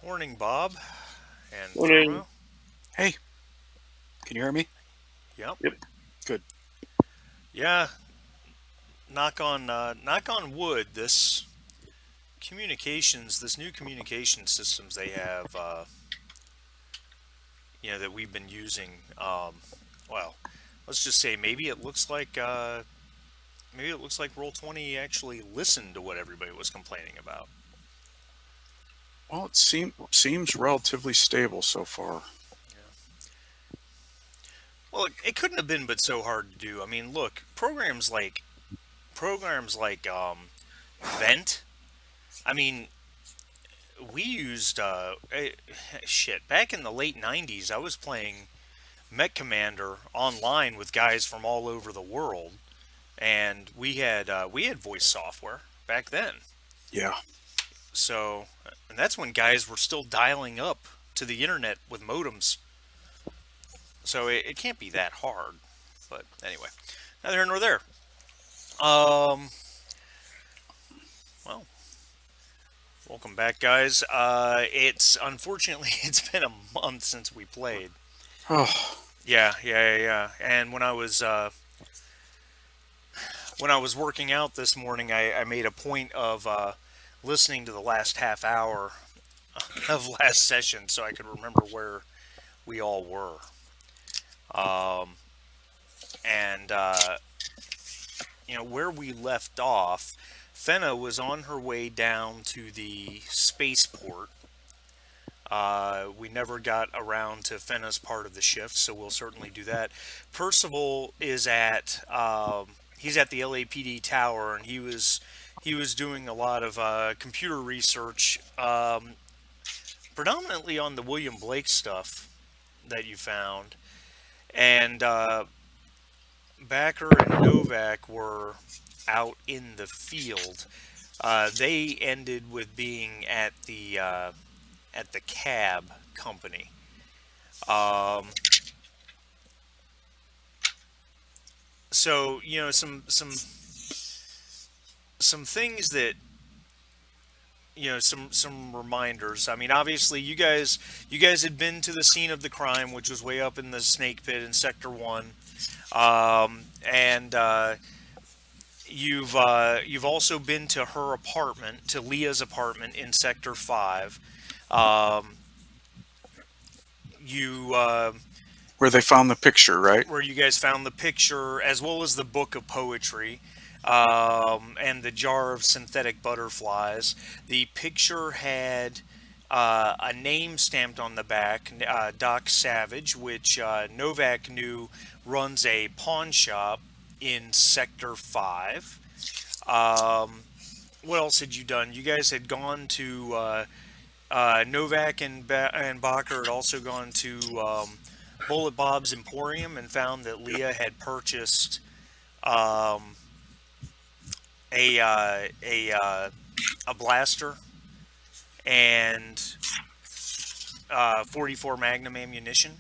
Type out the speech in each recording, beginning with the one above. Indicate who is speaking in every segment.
Speaker 1: Morning, Bob and
Speaker 2: Morning.
Speaker 1: Thermo.
Speaker 3: Hey, can you hear me?
Speaker 1: Yep.
Speaker 2: Yep.
Speaker 3: Good.
Speaker 1: Yeah. Knock on wood. This new communication systems they have, that we've been using. Well, let's just say maybe it looks like Roll20 actually listened to what everybody was complaining about.
Speaker 3: Well, it seems relatively stable so far.
Speaker 1: Yeah. Well, it couldn't have been but so hard to do. I mean, look, programs like Vent. I mean, we used shit back in the late '90s. I was playing Met Commander online with guys from all over the world, and we had voice software back then.
Speaker 3: Yeah.
Speaker 1: So, and that's when guys were still dialing up to the internet with modems. So it can't be that hard. But anyway, neither here nor there. Um, well, welcome back, guys. It's unfortunately it's been a month since we played.
Speaker 3: Oh,
Speaker 1: Yeah. And when I was working out this morning, I made a point of listening to the last half hour of last session so I could remember where we all were. Um, and where we left off, Fenna was on her way down to the spaceport. We never got around to Fenna's part of the shift, so we'll certainly do that. Percival is he's at the LAPD tower, and he was doing a lot of computer research, predominantly on the William Blake stuff that you found, and Backer and Novak were out in the field. They ended with being at the cab company. Um, so some things that some reminders. I mean, obviously, you guys had been to the scene of the crime, which was way up in the snake pit in Sector One, and you've also been to her apartment, to Leah's apartment in Sector Five. Um, you
Speaker 3: where they found the picture, right?
Speaker 1: Where you guys found the picture as well as the book of poetry, and the jar of synthetic butterflies. The picture had a name stamped on the back, Doc Savage, which Novak knew runs a pawn shop in Sector 5. Um, what else had you done? You guys had gone to Novak and Bacher had also gone to Bullet Bob's Emporium and found that Leah had purchased um, a blaster and 44 Magnum ammunition.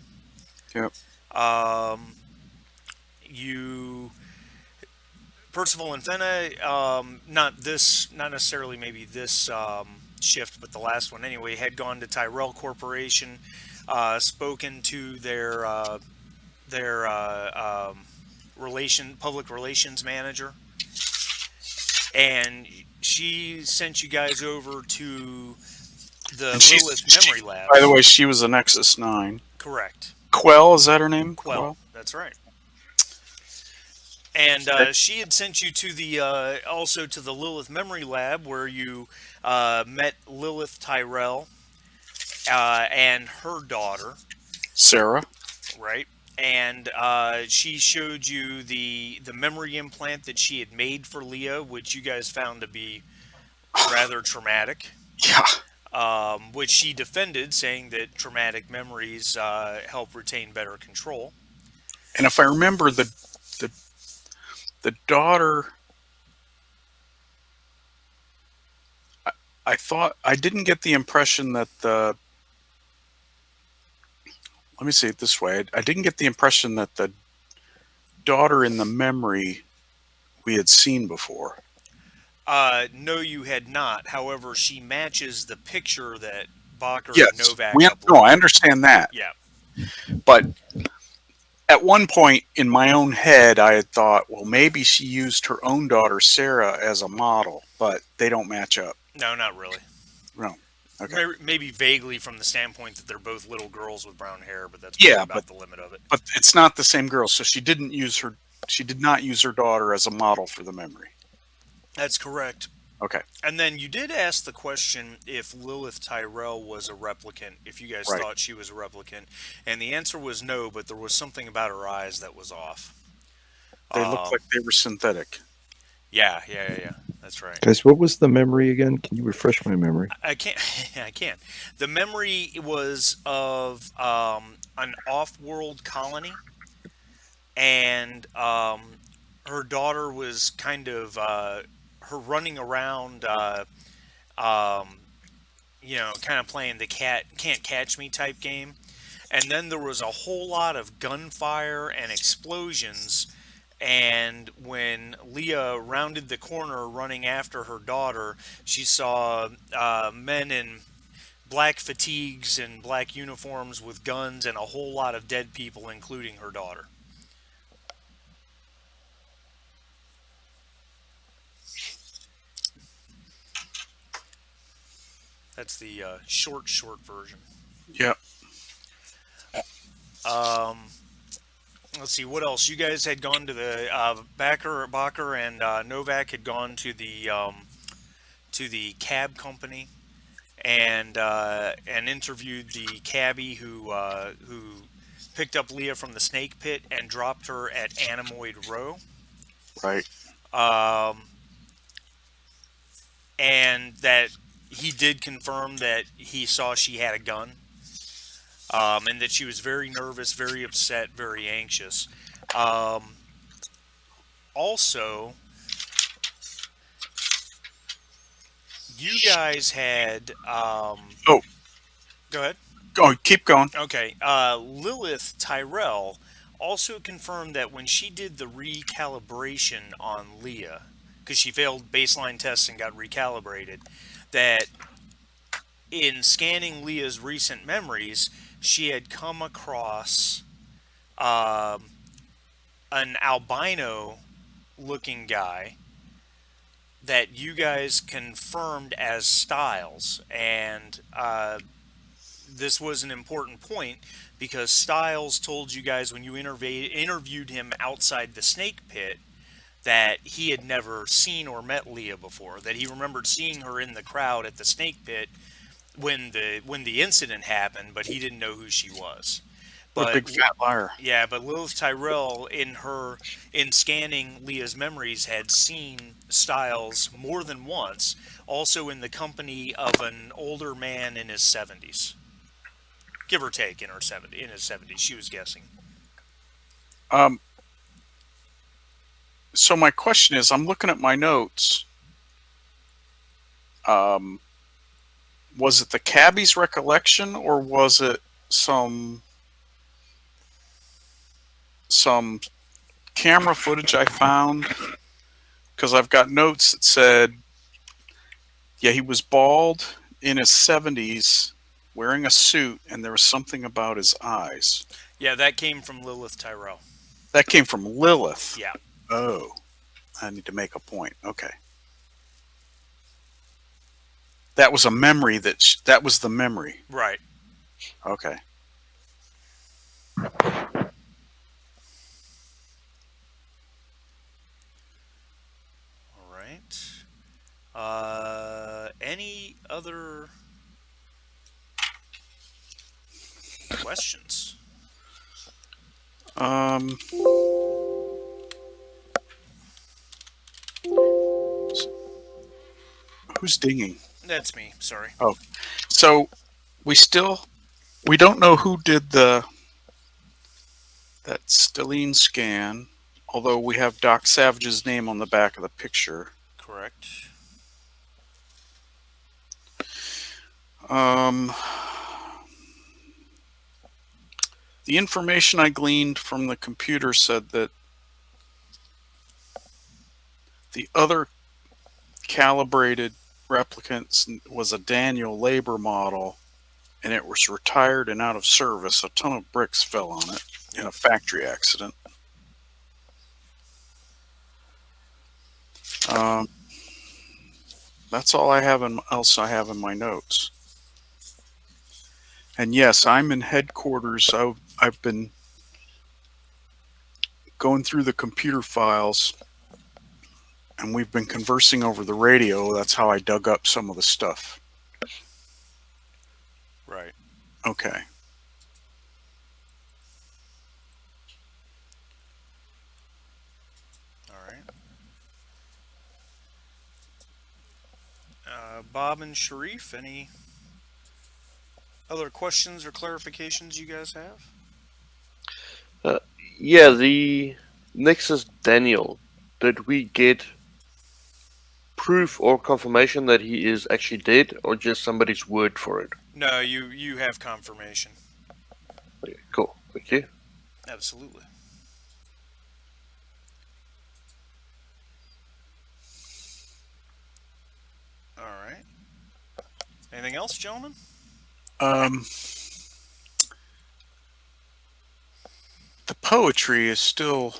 Speaker 3: Yep.
Speaker 1: Um, you Percival and Fenna, not necessarily maybe this shift, but the last one anyway, had gone to Tyrell Corporation, spoken to their public relations manager, and she sent you guys over to the
Speaker 3: And
Speaker 1: Lilith Memory
Speaker 3: by the
Speaker 1: Labs.
Speaker 3: way, she was a Nexus 9.
Speaker 1: Correct.
Speaker 3: Quell, is that her name?
Speaker 1: Quell.
Speaker 3: Quell?
Speaker 1: That's right. And
Speaker 3: Okay.
Speaker 1: she had sent you to the also to the Lilith Memory Lab where you met Lilith Tyrell and her daughter,
Speaker 3: Sarah.
Speaker 1: right? And she showed you the memory implant that she had made for Leah, which you guys found to be rather traumatic.
Speaker 3: Yeah.
Speaker 1: Which she defended, saying that traumatic memories help retain better control.
Speaker 3: And if I remember, the the daughter, I, I thought I didn't get the impression that the. Let me say it this way: I didn't get the impression that the daughter in the memory we had seen before.
Speaker 1: No, you had not. However, she matches the picture that Bacher and
Speaker 3: Yes,
Speaker 1: Novak
Speaker 3: no, I
Speaker 1: uploaded.
Speaker 3: understand that,
Speaker 1: Yeah,
Speaker 3: but at one point in my own head, I had thought, well, maybe she used her own daughter Sarah as a model, but they don't match up.
Speaker 1: no, not really.
Speaker 3: No, okay,
Speaker 1: Maybe vaguely from the standpoint that they're both little girls with brown hair, but that's probably
Speaker 3: yeah,
Speaker 1: about the limit of it.
Speaker 3: but it's not the same girl, so she didn't use her. She did not use her daughter as a model for the memory.
Speaker 1: That's correct.
Speaker 3: Okay,
Speaker 1: And then you did ask the question if Lilith Tyrell was a replicant, if you guys
Speaker 3: right.
Speaker 1: thought she was a replicant. And the answer was no, but there was something about her eyes that was off.
Speaker 3: They looked
Speaker 1: Um,
Speaker 3: like they were synthetic.
Speaker 1: yeah. That's right.
Speaker 2: Guys, what was the memory again? Can you refresh my memory?
Speaker 1: I can't. I can't. The memory was of an off-world colony, and her daughter was kind of her running around. Um, kind of playing the cat can't catch me type game. And then there was a whole lot of gunfire and explosions. And when Leah rounded the corner running after her daughter, she saw men in black fatigues and black uniforms with guns and a whole lot of dead people, including her daughter. That's the short version.
Speaker 3: Yeah,
Speaker 1: Um, let's see what else. You guys had gone to the Bacher and Novak had gone to the cab company and interviewed the cabbie who picked up Leah from the snake pit and dropped her at Anemoid Row.
Speaker 3: right.
Speaker 1: Um, and that he did confirm that he saw she had a gun, and that she was very nervous, very upset, very anxious. Um, also, you guys had.
Speaker 3: Oh,
Speaker 1: Go ahead.
Speaker 3: oh, keep going.
Speaker 1: Okay. Lilith Tyrell also confirmed that when she did the recalibration on Leah, because she failed baseline tests and got recalibrated, that in scanning Leah's recent memories, she had come across um, an albino looking guy that you guys confirmed as Styles. And this was an important point because Styles told you guys when you interviewed him outside the snake pit that he had never seen or met Leah before, that he remembered seeing her in the crowd at the snake pit when the incident happened, but he didn't know who she was.
Speaker 3: What a
Speaker 1: But
Speaker 3: big fat liar.
Speaker 1: yeah, but Lilith Tyrell in scanning Leah's memories had seen Styles more than once, also in the company of an older man in his 70s, give or take in his 70s. She was guessing.
Speaker 3: Um, so my question is, I'm looking at my notes. Um, was it the cabbie's recollection, or was it some some camera footage I found? Because I've got notes that said, yeah, he was bald in his 70s, wearing a suit, and there was something about his eyes.
Speaker 1: Yeah, that came from Lilith Tyrell.
Speaker 3: That came from Lilith.
Speaker 1: Yeah,
Speaker 3: Oh, I need to make a point. Okay. That was a memory that was the memory.
Speaker 1: right.
Speaker 3: Okay.
Speaker 1: All right. Any other questions?
Speaker 3: Um, who's dinging?
Speaker 1: That's me. Sorry.
Speaker 3: Oh, so we still we don't know who did that Stellene scan, although we have Doc Savage's name on the back of the picture.
Speaker 1: Correct.
Speaker 3: Um, the information I gleaned from the computer said that the other calibrated replicant was a Daniel Labor model, and it was retired and out of service. A ton of bricks fell on it in
Speaker 1: Yep.
Speaker 3: a factory accident. Um, that's all else I have in my notes. And yes, I'm in headquarters. I've been going through the computer files, and we've been conversing over the radio. That's how I dug up some of the stuff.
Speaker 1: Right.
Speaker 3: Okay.
Speaker 1: All right. Bob and Sharif, any other questions or clarifications you guys have?
Speaker 4: Uh, yeah, the Nexus Daniel. Did we get proof or confirmation that he is actually dead, or just somebody's word for it?
Speaker 1: No, you have confirmation.
Speaker 4: Okay, cool. Thank you.
Speaker 1: Absolutely. All right. Anything else, gentlemen?
Speaker 3: Um, the poetry has still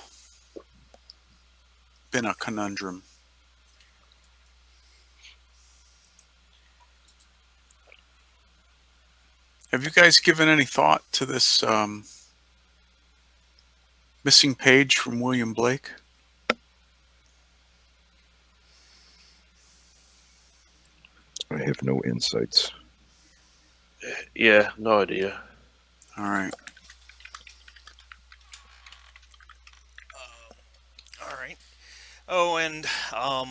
Speaker 3: been a conundrum. Have you guys given any thought to this missing page from William Blake?
Speaker 2: I have no insights.
Speaker 4: Yeah, no idea.
Speaker 3: All right.
Speaker 1: All right. Oh, and uh,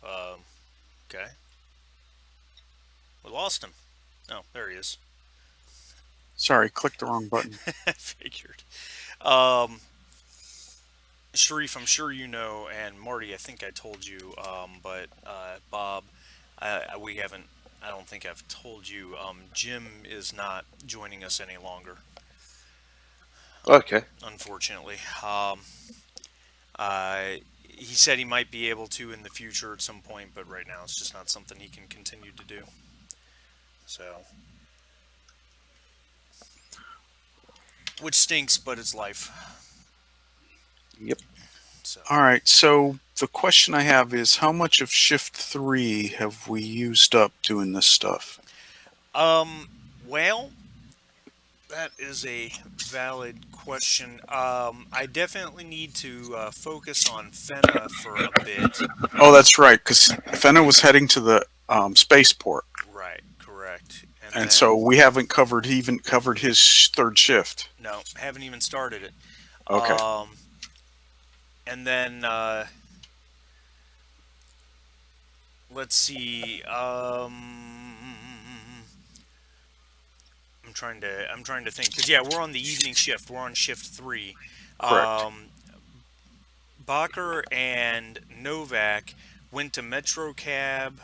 Speaker 1: um, okay. We lost him. Oh, there he is.
Speaker 3: Sorry, clicked the wrong button.
Speaker 1: I figured. Um, Sharif, I'm sure you know, and Marty, I think I told you, but Bob, we haven't. I don't think I've told you. Jim is not joining us any longer,
Speaker 4: Okay.
Speaker 1: unfortunately. He said he might be able to in the future at some point, but right now it's just not something he can continue to do. So, which stinks, but it's life.
Speaker 4: Yep.
Speaker 1: So,
Speaker 3: All right. So the question I have is, how much of Shift 3 have we used up doing this stuff?
Speaker 1: well, that is a valid question. I definitely need to focus on Fenna for a bit.
Speaker 3: Oh, that's right, because Fenna was heading to the spaceport,
Speaker 1: Right, correct. And
Speaker 3: and
Speaker 1: then,
Speaker 3: so we haven't even covered his third shift.
Speaker 1: no, haven't even started it.
Speaker 3: Okay.
Speaker 1: And then, let's see. I'm trying to think because yeah, we're on the evening shift. We're on shift three.
Speaker 3: Correct.
Speaker 1: Bacher and Novak went to Metro Cab.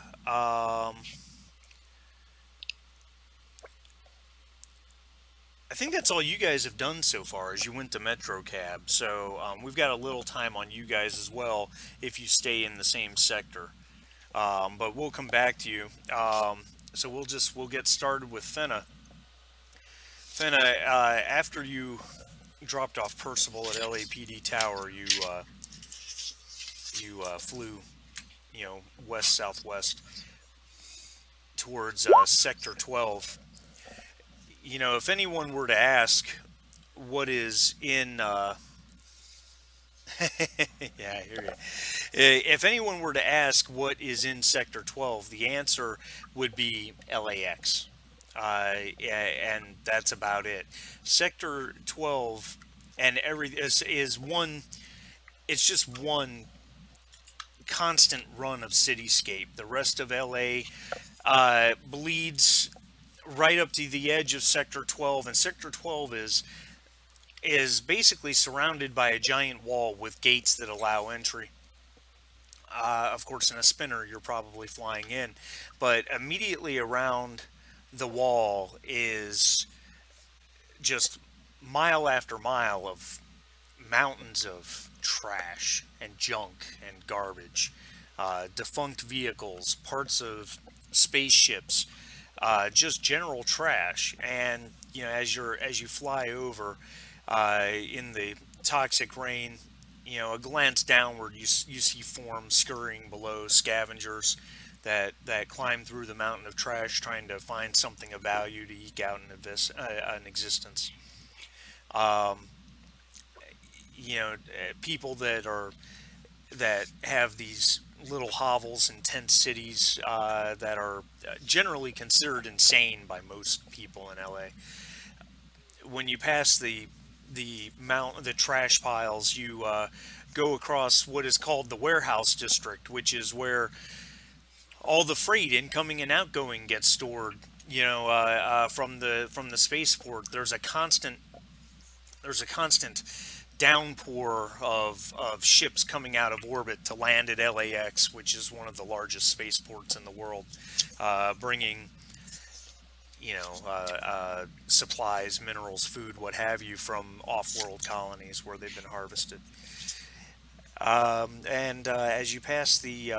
Speaker 1: I think that's all you guys have done so far. Is you went to Metro Cab, so we've got a little time on you guys as well if you stay in the same sector. But we'll come back to you. So we'll get started with Fenna. Fenna, after you dropped off Percival at LAPD Tower, you flew, west southwest towards Sector 12. If anyone were to ask what is in, yeah, I hear you. If anyone were to ask what is in Sector 12, the answer would be LAX. And that's about it. Sector 12 and every is one. It's just one constant run of cityscape. The rest of LA bleeds right up to the edge of Sector 12, and Sector 12 is basically surrounded by a giant wall with gates that allow entry. Of course, in a spinner, you're probably flying in, but immediately around the wall is just mile after mile of mountains of trash and junk and garbage, defunct vehicles, parts of spaceships, just general trash. And as you fly over in the toxic rain, a glance downward, you see forms scurrying below, scavengers that climb through the mountain of trash trying to find something of value to eke out an existence. Um, People that have these little hovels in tent cities that are generally considered insane by most people in LA. When you pass the trash piles, you go across what is called the warehouse district, which is where all the freight incoming and outgoing gets stored. From the spaceport, there's a constant downpour of ships coming out of orbit to land at LAX, which is one of the largest spaceports in the world, bringing supplies, minerals, food, what have you, from off-world colonies where they've been harvested. And as you pass the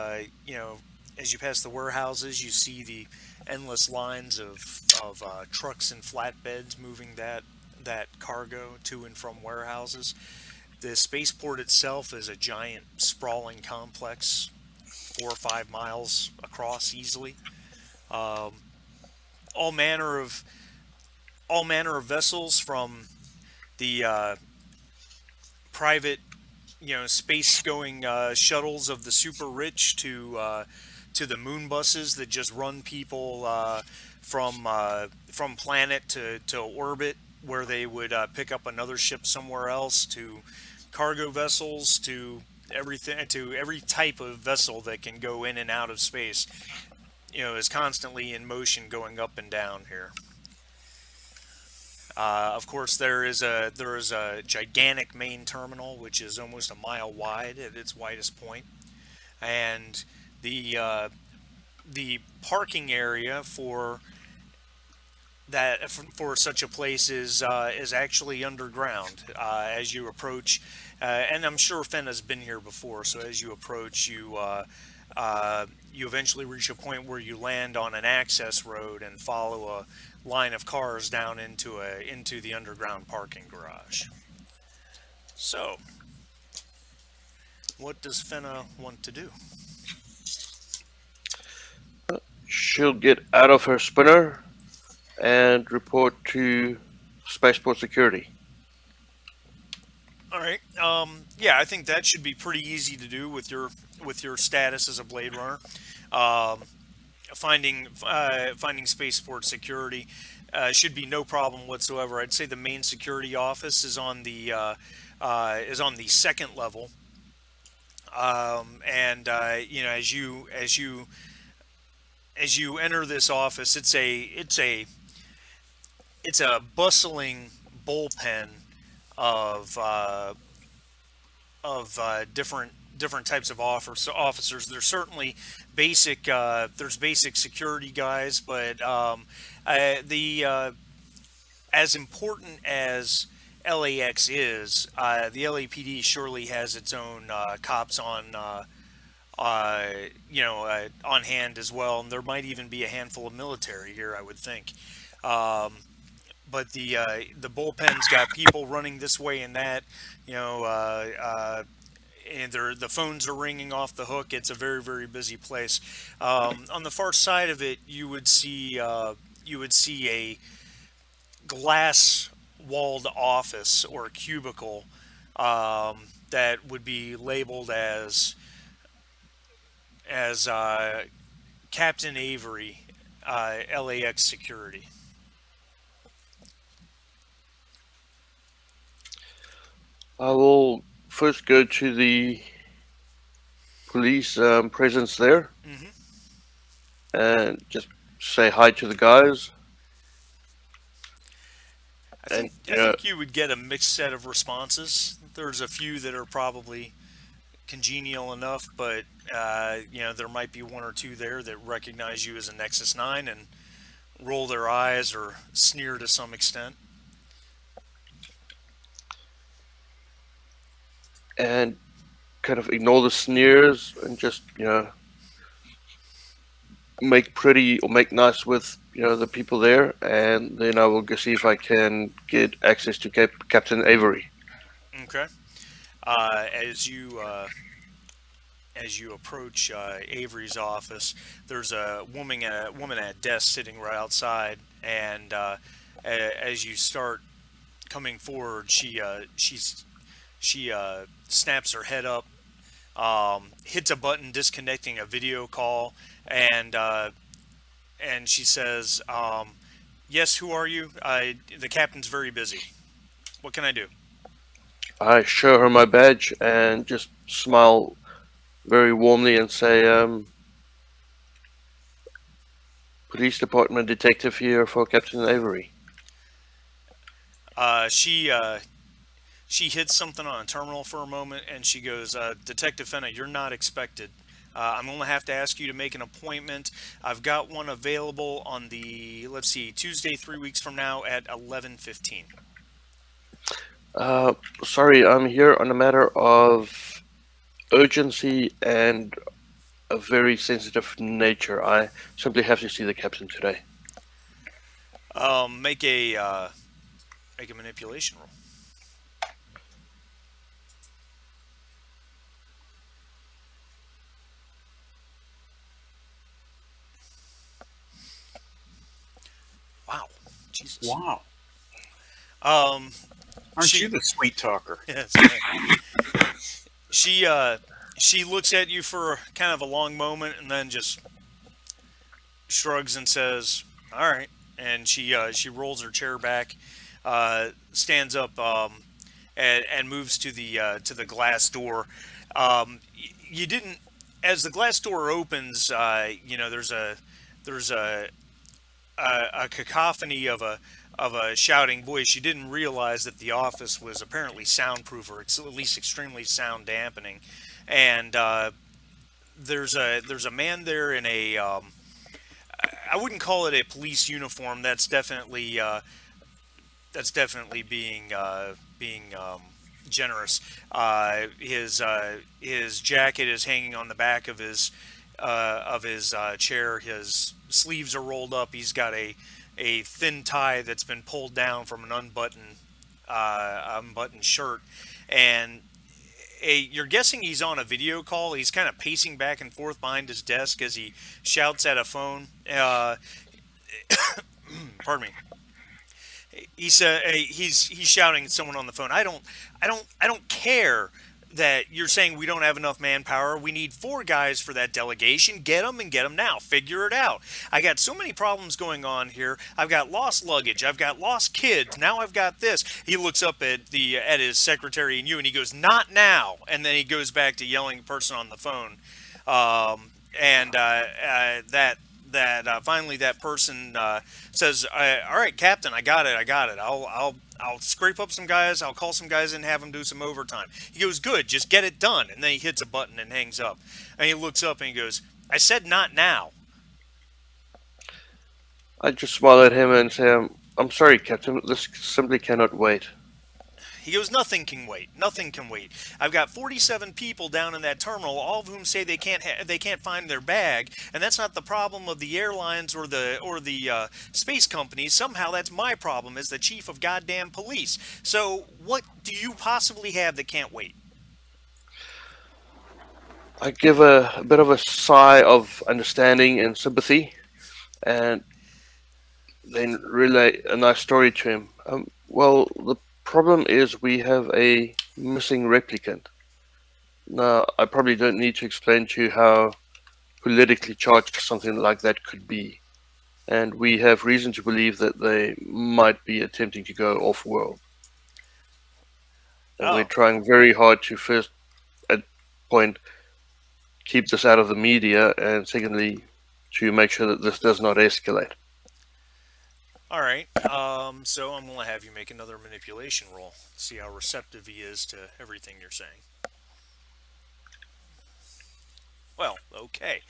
Speaker 1: warehouses, you see the endless lines of trucks and flatbeds moving that cargo to and from warehouses. The spaceport itself is a giant, sprawling complex, 4 or 5 miles across easily. Um, all manner of all manner of vessels, from the private, space-going shuttles of the super rich to the moon buses that just run people from planet to orbit, where they would pick up another ship somewhere else, to cargo vessels, to everything, to every type of vessel that can go in and out of space. Is constantly in motion, going up and down here. Of course, there is a gigantic main terminal, which is almost a mile wide at its widest point, and the parking area for such a place is actually underground. As you approach, and I'm sure Fenna's been here before, so as you approach, you eventually reach a point where you land on an access road and follow a line of cars down into the underground parking garage. So, what does Fenna want to do?
Speaker 4: She'll get out of her spinner and report to spaceport security.
Speaker 1: All right. Yeah, I think that should be pretty easy to do with your status as a Blade Runner. Um, finding spaceport security should be no problem whatsoever. I'd say the main security office is on the second level, and as you enter this office, it's a bustling bullpen of different types of officers. There's certainly there's basic security guys, but the as important as LAX is, the LAPD surely has its own cops on hand as well, and there might even be a handful of military here, I would think. Um, but the bullpen's got people running this way and that, you know, and the phones are ringing off the hook. It's a very, very busy place. On the far side of it, you would see a glass walled office or a cubicle that would be labeled as Captain Avery, LAX Security.
Speaker 4: I will first go to the police presence there
Speaker 1: hmm
Speaker 4: and just say hi to the guys.
Speaker 1: I
Speaker 4: And
Speaker 1: think I think you would get a mixed set of responses. There's a few that are probably congenial enough, but there might be one or two there that recognize you as a Nexus 9 and roll their eyes or sneer to some extent.
Speaker 4: and kind of ignore the sneers and just make pretty or make nice with the people there, and then I will go see if I can get access to Captain Avery.
Speaker 1: Okay. Uh, as you approach Avery's office, there's a woman at a desk sitting right outside, and as you start coming forward, she snaps her head up, hits a button disconnecting a video call, and she says, "Yes, who are you? The captain's very busy. What can I do?"
Speaker 4: I show her my badge and just smile very warmly and say, "Police Department detective here for Captain Avery."
Speaker 1: She hits something on a terminal for a moment, and she goes, "Detective Fenna, you're not expected. I'm going to have to ask you to make an appointment. I've got one available on the, let's see, Tuesday 3 weeks from now at 11:15."
Speaker 4: Uh, Sorry, I'm here on a matter of urgency and a very sensitive nature. I simply have to see the captain today.
Speaker 1: Make a manipulation roll. Wow, Jesus.
Speaker 3: Wow.
Speaker 1: Um,
Speaker 3: Aren't you
Speaker 1: she
Speaker 3: the sweet talker?
Speaker 1: yes, man. She she looks at you for kind of a long moment, and then just shrugs and says, "All right." And she rolls her chair back, stands up, and moves to the glass door. You didn't, as the glass door opens, there's a cacophony of a shouting voice. You didn't realize that the office was apparently soundproof, or at least extremely sound dampening. And there's a man there in a I wouldn't call it a police uniform. That's definitely being generous. His jacket is hanging on the back of his chair. His sleeves are rolled up. He's got a thin tie that's been pulled down from an unbuttoned shirt, and you're guessing he's on a video call. He's kind of pacing back and forth behind his desk as he shouts at a phone. Pardon me. He's shouting at someone on the phone. I don't care that you're saying we don't have enough manpower. We need four guys for that delegation. Get them and get them now. Figure it out. I got so many problems going on here. I've got lost luggage. I've got lost kids. Now I've got this. He looks up at his secretary and you, and he goes, "Not now." And then he goes back to yelling at the person on the phone. And that finally that person says, "All right, Captain, I got it. I'll scrape up some guys. I'll call some guys in and have them do some overtime." He goes, "Good, just get it done." And then he hits a button and hangs up. And he looks up and he goes, "I said not now."
Speaker 4: I just smile at him and say, "I'm sorry, Captain. This simply cannot wait."
Speaker 1: He goes, "Nothing can wait. Nothing can wait. I've got 47 people down in that terminal, all of whom say they can't find their bag, and that's not the problem of the airlines or the space companies. Somehow that's my problem as the chief of goddamn police. So what do you possibly have that can't wait?"
Speaker 4: I give a bit of a sigh of understanding and sympathy, and then relay a nice story to him. Well, the problem is we have a missing replicant. Now, I probably don't need to explain to you how politically charged something like that could be. And we have reason to believe that they might be attempting to go off world. And we're
Speaker 1: Oh,
Speaker 4: trying very hard to first, at point, keep this out of the media, and secondly, to make sure that this does not escalate.
Speaker 1: all right. So I'm gonna have you make another manipulation roll. See how receptive he is to everything you're saying. Well, okay.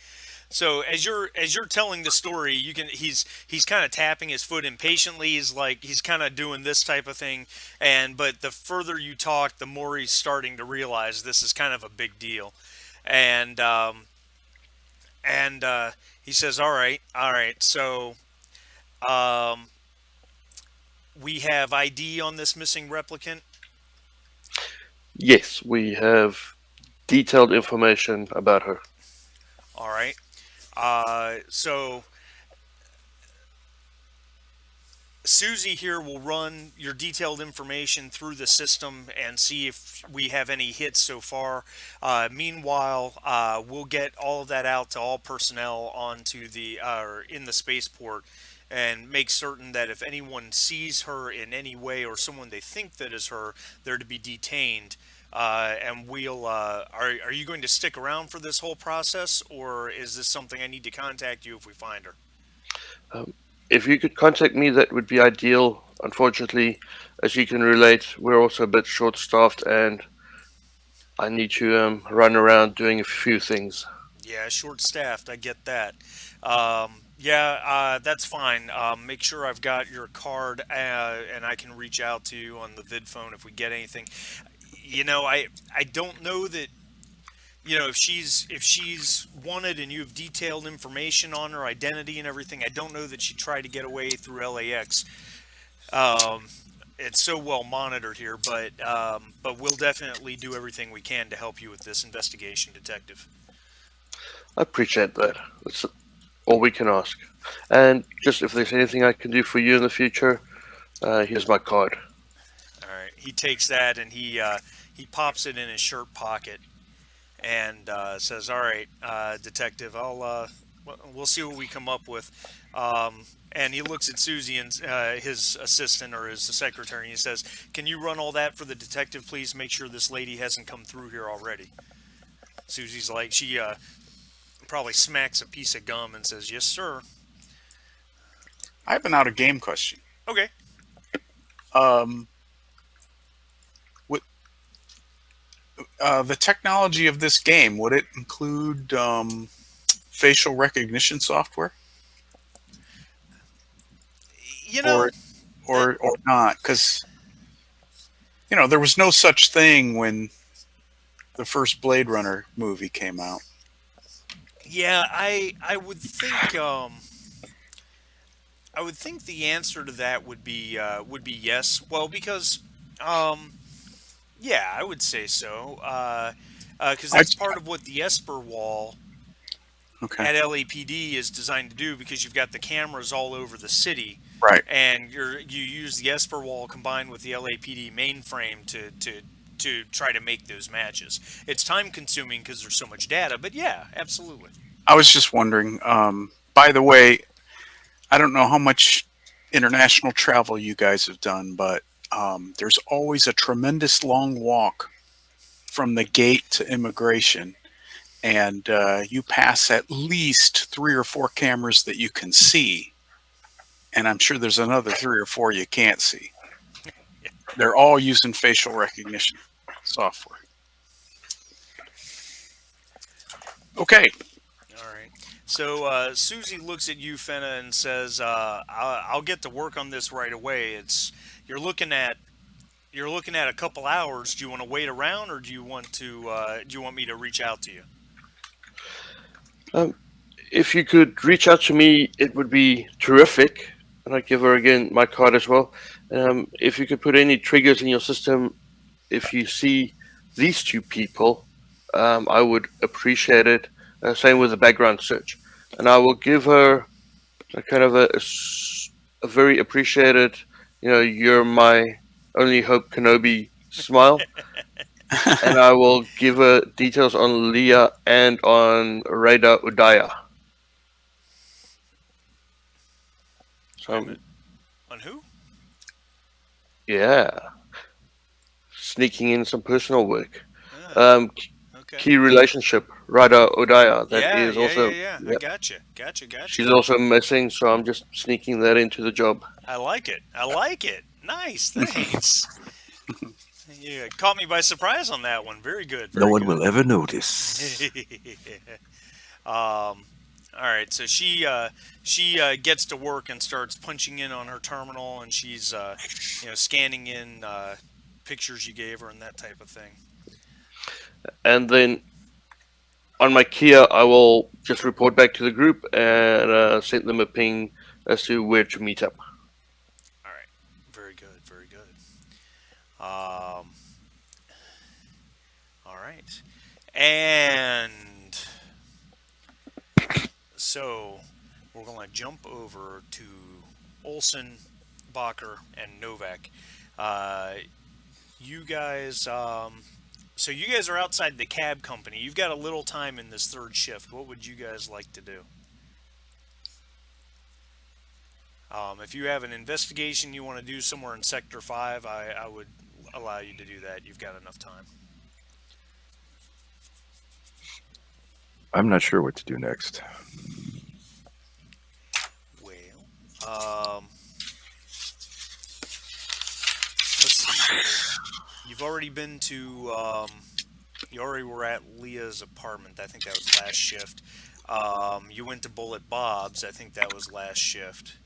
Speaker 1: So as you're telling the story, he's kind of tapping his foot impatiently. He's kind of doing this type of thing, but the further you talk, the more he's starting to realize this is kind of a big deal, and and he says, "All right, all right. So um, we have ID on this missing replicant.
Speaker 4: Yes, we have detailed information about her.
Speaker 1: All right. So Susie here will run your detailed information through the system and see if we have any hits so far. Meanwhile, we'll get all of that out to all personnel onto the or in the spaceport, and make certain that if anyone sees her in any way or someone they think that is her, they're to be detained. And we'll. Are you going to stick around for this whole process, or is this something I need to contact you if we find her?
Speaker 4: Um, if you could contact me, that would be ideal. Unfortunately, as you can relate, we're also a bit short-staffed, and I need to run around doing a few things.
Speaker 1: Yeah, short staffed. I get that. Yeah, that's fine. Make sure I've got your card, and I can reach out to you on the vid phone if we get anything. I don't know that. If she's wanted and you have detailed information on her identity and everything, I don't know that she tried to get away through LAX. Um, it's so well monitored here, but we'll definitely do everything we can to help you with this investigation, detective.
Speaker 4: I appreciate that. That's all we can ask. And just if there's anything I can do for you in the future, here's my card.
Speaker 1: All right. He takes that and he pops it in his shirt pocket and says, "All right, detective, we'll see what we come up with." And he looks at Susie and his assistant or his secretary, and he says, "Can you run all that for the detective, please? Make sure this lady hasn't come through here already." Susie's like, she probably smacks a piece of gum and says, "Yes, sir."
Speaker 3: I have an out of game question.
Speaker 1: Okay.
Speaker 3: Um, the technology of this game, would it include facial recognition software,
Speaker 1: You know
Speaker 3: or
Speaker 1: that.
Speaker 3: or not? Because there was no such thing when the first Blade Runner movie came out.
Speaker 1: Yeah, I would think the answer to that would be yes. Well, because um, yeah, I would say so. Because
Speaker 3: I
Speaker 1: that's part of what the Esper wall
Speaker 3: Okay,
Speaker 1: at LAPD is designed to do. Because you've got the cameras all over the city,
Speaker 3: right.
Speaker 1: and you use the Esper wall combined with the LAPD mainframe to try to make those matches. It's time consuming because there's so much data, but yeah, absolutely.
Speaker 3: I was just wondering. By the way, I don't know how much international travel you guys have done, but there's always a tremendous long walk from the gate to immigration, and you pass at least 3 or 4 cameras that you can see, and I'm sure there's another 3 or 4 you can't see. They're all using facial recognition software. Okay.
Speaker 1: All right. So Susie looks at you, Fenna, and says, I'll get to work on this right away. It's you're looking at you're looking at a couple hours. Do you want to wait around, or do you want me to reach out to you?"
Speaker 4: Um, if you could reach out to me, it would be terrific. And I give her again my card as well. If you could put any triggers in your system, if you see these two people, I would appreciate it. Same with the background search. And I will give her a kind of a very appreciated, you're my only hope Kenobi smile. And I will give her details on Leah and on Rada Udaya. So,
Speaker 1: Wait a minute. On who?
Speaker 4: yeah, sneaking in some personal work.
Speaker 1: Ah,
Speaker 4: Um,
Speaker 1: okay.
Speaker 4: Key relationship, Rada Udaya. That
Speaker 1: Yeah,
Speaker 4: is
Speaker 1: yeah, yeah,
Speaker 4: also,
Speaker 1: yeah. I
Speaker 4: yeah,
Speaker 1: gotcha, gotcha, gotcha.
Speaker 4: she's also missing. So I'm just sneaking that into the job.
Speaker 1: I like it. I like it. Nice. Thanks. Yeah, caught me by surprise on that one. Very good.
Speaker 2: No
Speaker 1: Very
Speaker 2: one
Speaker 1: good.
Speaker 2: will ever notice.
Speaker 1: All right, so she gets to work and starts punching in on her terminal, and she's scanning in pictures you gave her and that type of thing.
Speaker 4: And then on my Kia, I will just report back to the group and send them a ping as to where to meet up.
Speaker 1: All right. Very good. Very good. Um, all right. And so we're going to jump over to Olson, Bacher, and Novak. Uh, you guys, so you guys are outside the cab company. You've got a little time in this third shift. What would you guys like to do? If you have an investigation you want to do somewhere in Sector 5, I would allow you to do that. You've got enough time.
Speaker 2: I'm not sure what to do next.
Speaker 1: Well, let's see here. You've already been to, you already were at Leah's apartment. I think that was last shift. You went to Bullet Bob's. I think that was last shift.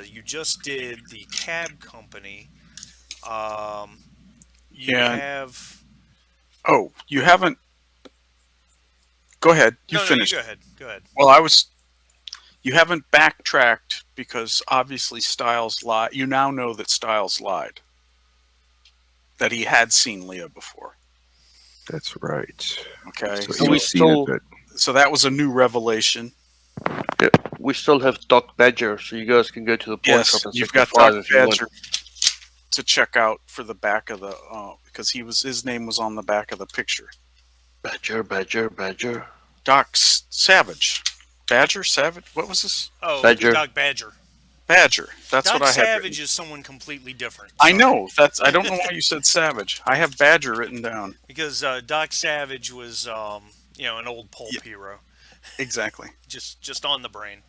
Speaker 1: You just did the cab company. Um, you
Speaker 3: Yeah.
Speaker 1: have.
Speaker 3: Oh, you haven't. Go ahead. You
Speaker 1: No, no, you
Speaker 3: finished.
Speaker 1: go ahead. Go ahead.
Speaker 3: Well, I was. You haven't backtracked because obviously Styles lied. You now know that Styles lied. That he had seen Leah before.
Speaker 2: That's right.
Speaker 3: Okay.
Speaker 2: So
Speaker 4: So
Speaker 2: he's
Speaker 4: we
Speaker 2: seen it,
Speaker 4: still
Speaker 2: but
Speaker 3: So that was a new revelation.
Speaker 4: yeah, we still have Doc Badger, so you guys can go to the pawn
Speaker 3: Yes,
Speaker 4: shop in
Speaker 3: you've
Speaker 4: Sector
Speaker 3: got
Speaker 4: 5
Speaker 3: Doc
Speaker 4: if you want.
Speaker 3: Badger to check out for the back of the because his name was on the back of the picture.
Speaker 4: Badger, Badger, Badger.
Speaker 3: Savage, Badger Savage. What was this?
Speaker 1: Oh,
Speaker 4: Badger.
Speaker 1: Doc Badger.
Speaker 3: Badger. That's
Speaker 1: Doc
Speaker 3: what I had.
Speaker 1: Savage
Speaker 3: Written.
Speaker 1: is someone completely different.
Speaker 3: I
Speaker 1: Sorry.
Speaker 3: know. I don't know why you said Savage. I have Badger written down.
Speaker 1: Because Doc Savage was, an old pulp
Speaker 3: Yeah.
Speaker 1: hero,
Speaker 3: Exactly.
Speaker 1: just on the brain.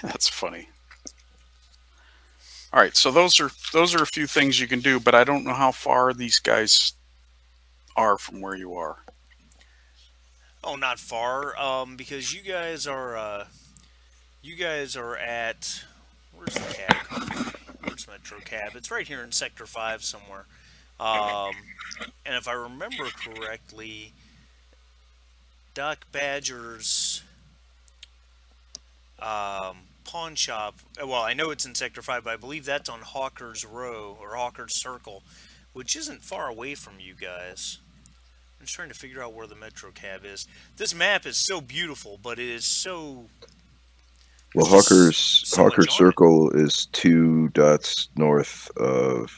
Speaker 3: That's funny. All right, so those are a few things you can do, but I don't know how far these guys are from where you are.
Speaker 1: Oh, not far. Because you guys are at, where's the cab company? Where's Metro Cab? It's right here in Sector 5 somewhere. And if I remember correctly, Doc Badger's pawn shop. Well, I know it's in Sector 5, but I believe that's on Hawker's Row or Hawker's Circle, which isn't far away from you guys. I'm just trying to figure out where the Metro Cab is. This map is so beautiful, but it is so.
Speaker 2: well,
Speaker 1: there's
Speaker 2: Hawker's
Speaker 1: so much
Speaker 2: Hawker's
Speaker 1: on it.
Speaker 2: Circle is 2 dots north of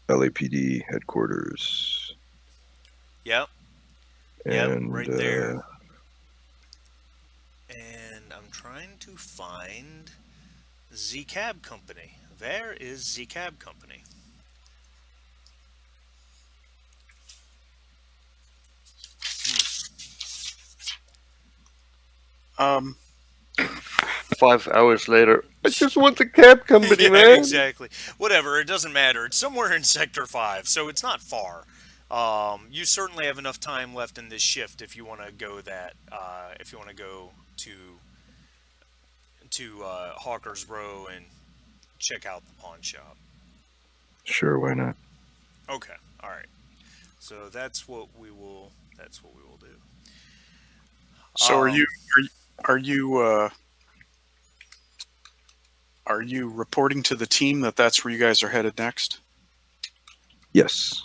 Speaker 2: LAPD headquarters,
Speaker 1: Yep, yep,
Speaker 2: and
Speaker 1: right there. And I'm trying to find Z Cab Company. Where is Z Cab Company?
Speaker 3: Um,
Speaker 4: 5 hours later, I just want the cab company,
Speaker 1: Yeah,
Speaker 4: man.
Speaker 1: exactly. Whatever, it doesn't matter. It's somewhere in Sector 5, so it's not far. You certainly have enough time left in this shift if you want to go if you want to go to Hawker's Row and check out the pawn shop.
Speaker 2: sure, why not?
Speaker 1: Okay, all right. So that's what we will. That's what we will do.
Speaker 3: so
Speaker 1: Um,
Speaker 3: are you reporting to the team that that's where you guys are headed next?
Speaker 2: Yes.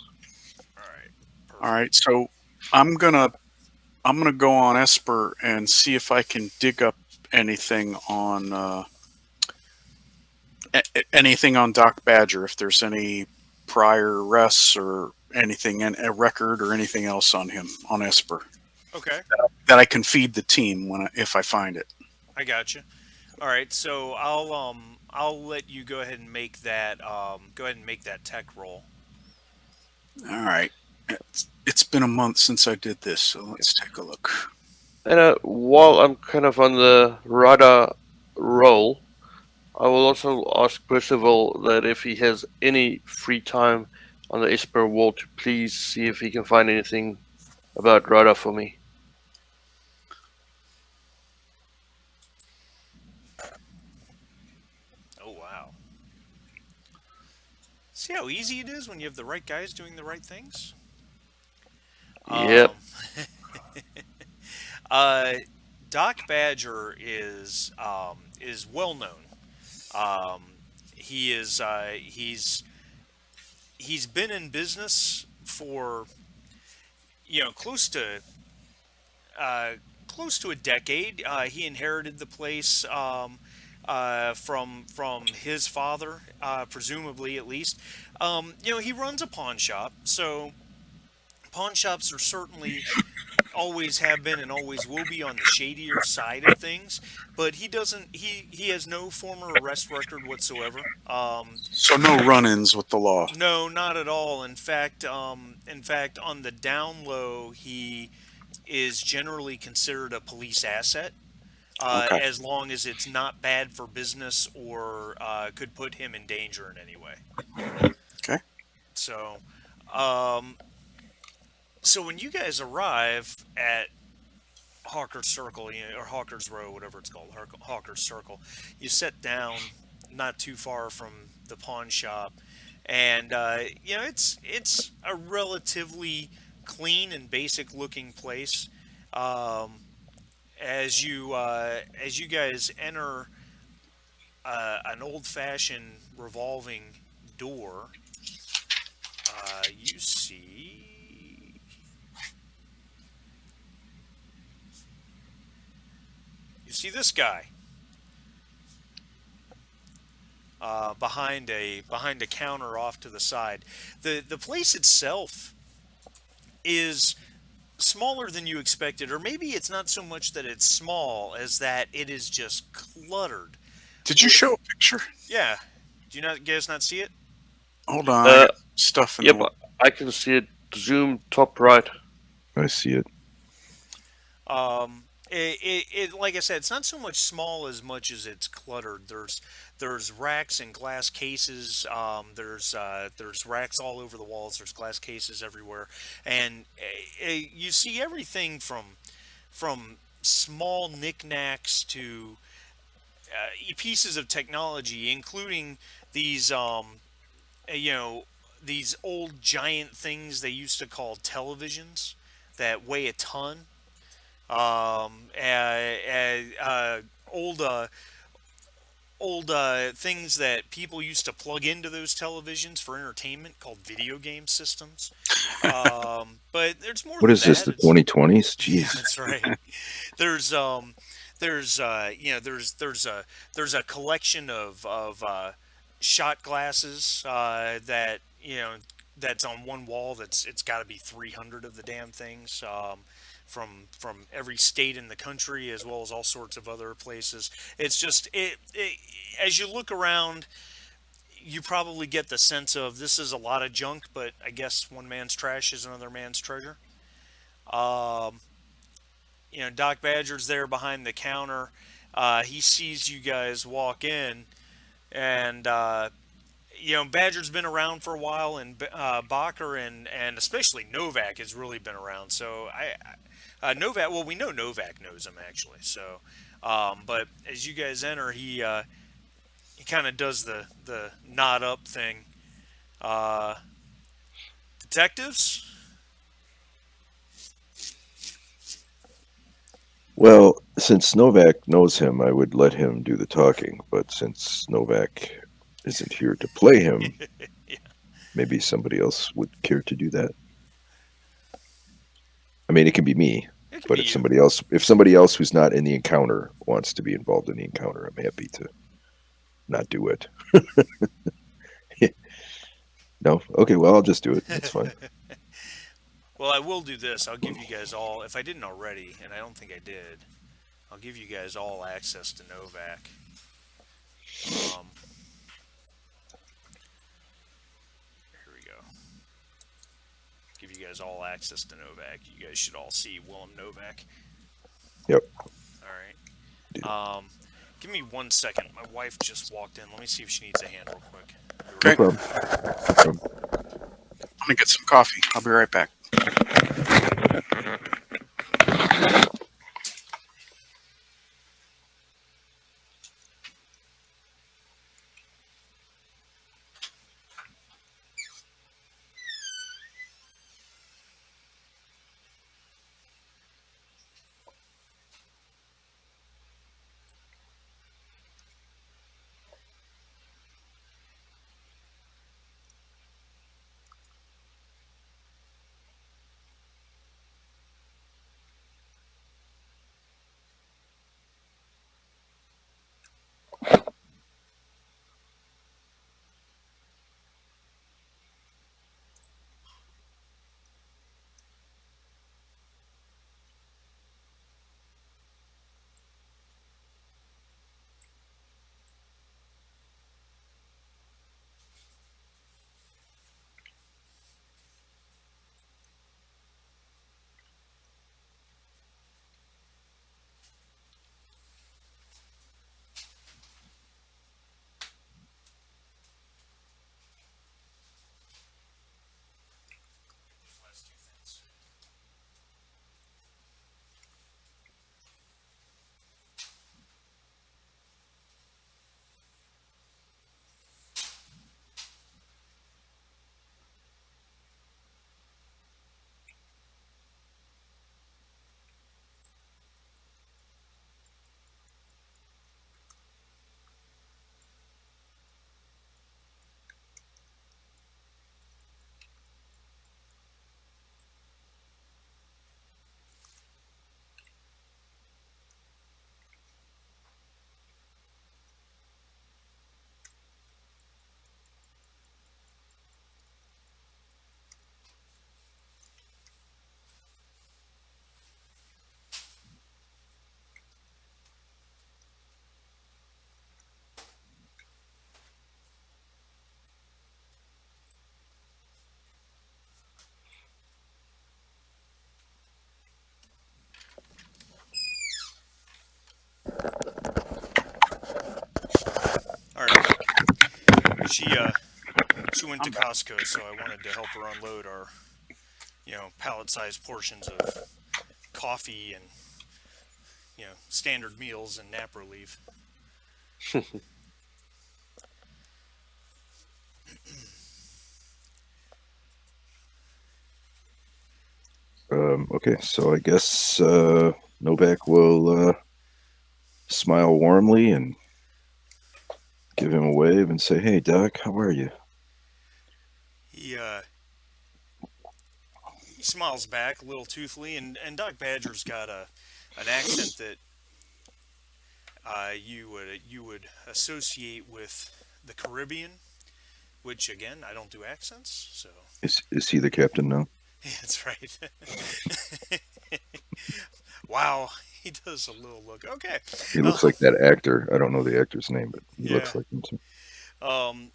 Speaker 1: All right. Perfect.
Speaker 3: All right. So I'm gonna go on Esper and see if I can dig up anything on anything on Doc Badger. If there's any prior arrests or anything, and a record or anything else on him on Esper
Speaker 1: Okay,
Speaker 3: that I can feed the team if I find it.
Speaker 1: I got you. All right, so I'll let you go ahead and make that tech roll.
Speaker 3: All right. It's been a month since I did this, so let's take a look.
Speaker 4: And while I'm kind of on the radar roll, I will also ask Percival that if he has any free time on the Esper wall to please see if he can find anything about radar for me.
Speaker 1: Oh wow. See how easy it is when you have the right guys doing the right things?
Speaker 4: Yep.
Speaker 1: Um, Uh, Doc Badger is well known. Um, he's been in business for close to uh, close to a decade. He inherited the place from his father, presumably at least. He runs a pawn shop, so pawn shops are certainly always have been and always will be on the shadier side of things. But he doesn't. He has no former arrest record whatsoever.
Speaker 3: So no run-ins with the law.
Speaker 1: No, not at all. In fact, on the down low, he is generally considered a police asset,
Speaker 3: Okay.
Speaker 1: as long as it's not bad for business or could put him in danger in any way.
Speaker 3: Okay.
Speaker 1: So, um, so when you guys arrive at Hawker's Circle, or Hawker's Row, whatever it's called, Hawker's Circle, you sit down not too far from the pawn shop, and it's a relatively clean and basic looking place. Um, as you guys enter an old-fashioned revolving door, you see this guy behind a counter off to the side. The place itself is smaller than you expected, or maybe it's not so much that it's small as that it is just cluttered
Speaker 3: Did you show a
Speaker 1: with.
Speaker 3: picture?
Speaker 1: Yeah. Do you guys not see it?
Speaker 3: Hold on. I
Speaker 4: Uh,
Speaker 3: got stuff in
Speaker 4: yep,
Speaker 3: the.
Speaker 4: I can see it. Zoom top right.
Speaker 2: I see it.
Speaker 1: Like I said, it's not so much small as much as it's cluttered. There's racks and glass cases. There's racks all over the walls. There's glass cases everywhere, and you see everything from small knickknacks to pieces of technology, including these you know these old giant things they used to call televisions that weigh a ton. Old things that people used to plug into those televisions for entertainment called video game systems. But there's more
Speaker 2: What
Speaker 1: than
Speaker 2: is this?
Speaker 1: that.
Speaker 2: The
Speaker 1: It's
Speaker 2: 2020s?
Speaker 1: Yeah,
Speaker 2: Jeez.
Speaker 1: that's right. There's there's a collection of shot glasses that that's on one wall. It's got to be 300 of the damn things. From every state in the country as well as all sorts of other places. It's just as you look around, you probably get the sense of this is a lot of junk, but I guess one man's trash is another man's treasure. Um, Doc Badger's there behind the counter. He sees you guys walk in, and Badger's been around for a while, and Bacher and especially Novak has really been around. So Novak, well, we know Novak knows him actually. So, but as you guys enter, he kind of does the nod up thing. Uh, Detectives.
Speaker 2: Well, since Novak knows him, I would let him do the talking. But since Novak isn't here to play him,
Speaker 1: Yeah,
Speaker 2: maybe somebody else would care to do that. I mean, it can be me,
Speaker 1: it could
Speaker 2: but
Speaker 1: be
Speaker 2: if
Speaker 1: you.
Speaker 2: somebody else who's not in the encounter wants to be involved in the encounter, I'm happy to not do it. No? Okay, well, I'll just do it. That's fine.
Speaker 1: Well, I will do this. I'll give you guys all, if I didn't already, and I don't think I did, I'll give you guys all access to Novak. Um, Here we go. Give you guys all access to Novak. You guys should all see Willem Novak.
Speaker 2: Yep.
Speaker 1: All right. Give me 1 second. My wife just walked in. Let me see if she needs a hand real quick.
Speaker 2: No
Speaker 3: Okay.
Speaker 2: problem. No problem.
Speaker 3: I'm gonna get some coffee. I'll be right back.
Speaker 1: She went to Costco, so I wanted to help her unload our pallet-sized portions of coffee and standard meals and nap relief.
Speaker 2: Okay, so I guess Novak will smile warmly and give him a wave and say, "Hey, Doc, how are you?"
Speaker 1: He he smiles back a little toothily, and Doc Badger's got an accent that you would associate with the Caribbean, which again I don't do accents, so
Speaker 2: Is he the captain now?
Speaker 1: that's right. Wow, he does a little look. Okay,
Speaker 2: He
Speaker 1: uh,
Speaker 2: looks like that actor. I don't know the actor's name, but he
Speaker 1: yeah.
Speaker 2: looks like him too.
Speaker 1: Um,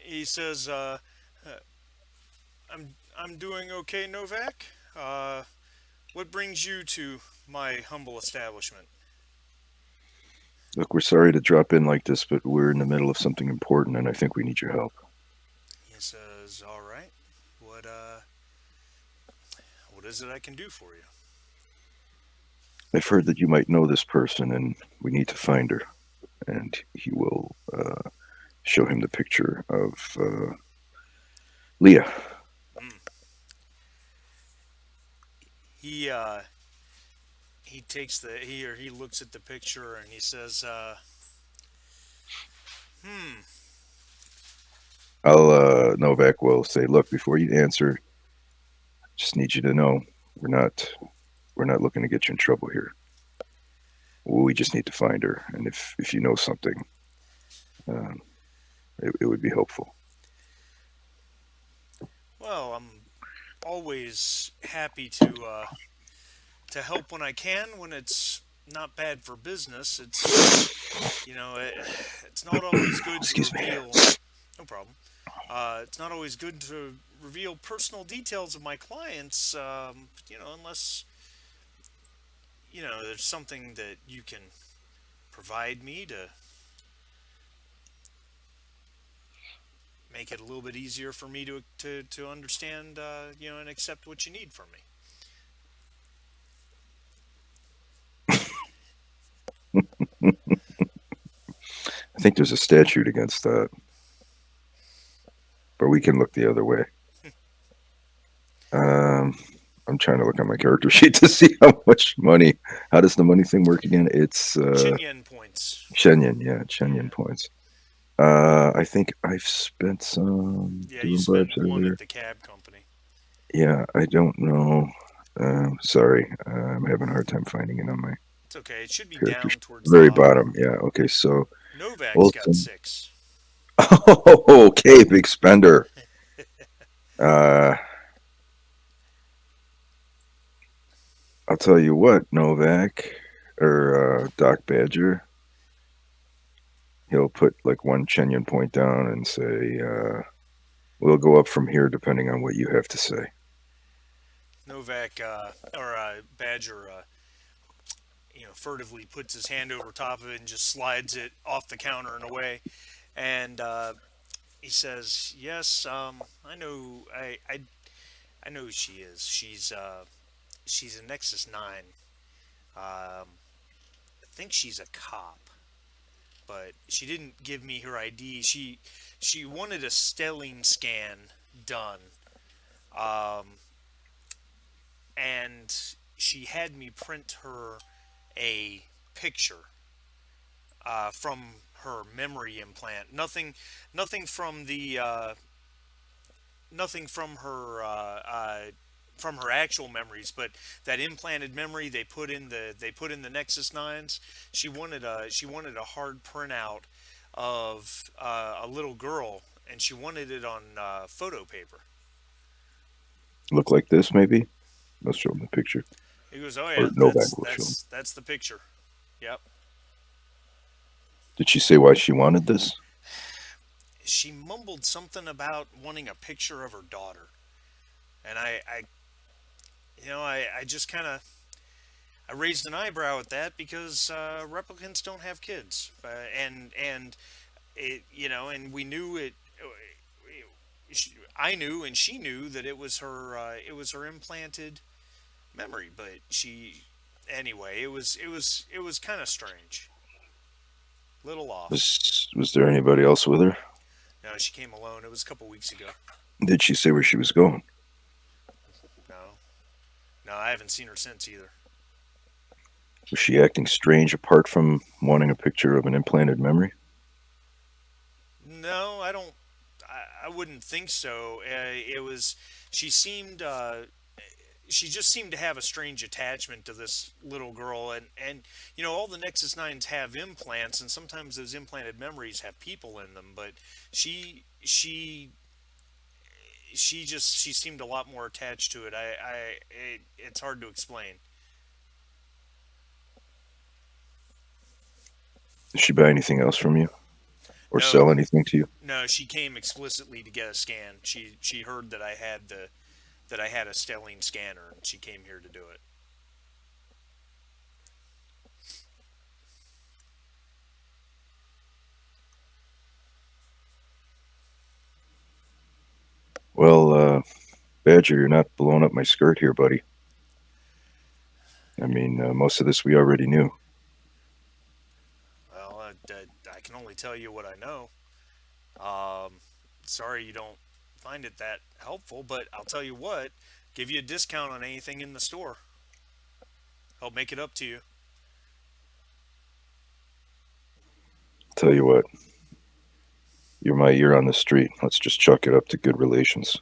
Speaker 1: he says, I'm doing okay, Novak. What brings you to my humble establishment?"
Speaker 2: Look, we're sorry to drop in like this, but we're in the middle of something important, and I think we need your help.
Speaker 1: He says, "All right. What is it I can do for you?"
Speaker 2: I've heard that you might know this person, and we need to find her. And he will show him the picture of Leah.
Speaker 1: Mm. He takes he looks at the picture and he says, "Hmm.
Speaker 2: Novak will say, "Look, before you answer, just need you to know we're not looking to get you in trouble here. We just need to find her, and if you know something, um, it would be helpful."
Speaker 1: Well, I'm always happy to help when I can when it's not bad for business. It's not always good to
Speaker 2: Excuse me.
Speaker 1: reveal. No problem. It's not always good to reveal personal details of my clients, unless there's something that you can provide me to make it a little bit easier for me to understand, and accept what you need from me."
Speaker 2: I think there's a statute against that, but we can look the other way. Um, I'm trying to look on my character sheet to see how much money. How does the money thing work again? It's
Speaker 1: Chinyen points.
Speaker 2: Shenyan. Yeah,
Speaker 1: Yeah.
Speaker 2: Shenyan points. I think I've spent some
Speaker 1: Yeah, you
Speaker 2: doing bribes
Speaker 1: spent one
Speaker 2: earlier.
Speaker 1: at the cab company.
Speaker 2: Yeah, I don't know. Sorry, I'm having a hard time finding it on my
Speaker 1: It's okay. It should be
Speaker 2: character sheet.
Speaker 1: down towards the
Speaker 2: Very
Speaker 1: bottom.
Speaker 2: bottom. Yeah. Okay. So
Speaker 1: Novak's got
Speaker 2: Olson.
Speaker 1: 6.
Speaker 2: Oh, okay, big spender. Uh, I'll tell you what, Novak or Doc Badger. He'll put like one Chenyan point down and say, "We'll go up from here depending on what you have to say."
Speaker 1: Novak or Badger, furtively puts his hand over top of it and just slides it off the counter and away. And he says, "Yes, I know. I know who she is. She's a Nexus 9. I think she's a cop, but she didn't give me her ID. She wanted a stelling scan done, um, and she had me print her a picture from her memory implant. Nothing from the nothing from her actual memories, but that implanted memory they put in the Nexus 9s. She wanted a hard printout of a little girl, and she wanted it on photo paper."
Speaker 2: Look like this, maybe. Let's show him the picture,
Speaker 1: He goes, "Oh
Speaker 2: or
Speaker 1: yeah,
Speaker 2: Novak will show him.
Speaker 1: that's the picture. Yep."
Speaker 2: Did she say why she wanted this?
Speaker 1: She mumbled something about wanting a picture of her daughter, and I just kind of I raised an eyebrow at that because replicants don't have kids, and it and we knew it. I knew and she knew that it was her implanted memory, but she anyway, it was kind of strange, little off.
Speaker 2: Was there anybody else with her?
Speaker 1: No, she came alone. It was a couple weeks ago.
Speaker 2: Did she say where she was going?
Speaker 1: No, no, I haven't seen her since either.
Speaker 2: Was she acting strange apart from wanting a picture of an implanted memory?
Speaker 1: No, I don't. I wouldn't think so. It was. She seemed. She just seemed to have a strange attachment to this little girl, and you know all the Nexus Nines have implants, and sometimes those implanted memories have people in them. But she she she seemed a lot more attached to it. It's hard to explain.
Speaker 2: Did she buy anything else from you or
Speaker 1: No,
Speaker 2: sell anything to you?
Speaker 1: no, she came explicitly to get a scan. She heard that I had a stellene scanner, and she came here to do it.
Speaker 2: Well, Badger, you're not blowing up my skirt here, buddy. I mean, most of this we already knew.
Speaker 1: Well, I can only tell you what I know. Um, Sorry you don't find it that helpful, but I'll tell you what, give you a discount on anything in the store. Help make it up to you.
Speaker 2: Tell you what, you're my ear on the street. Let's just chalk it up to good relations.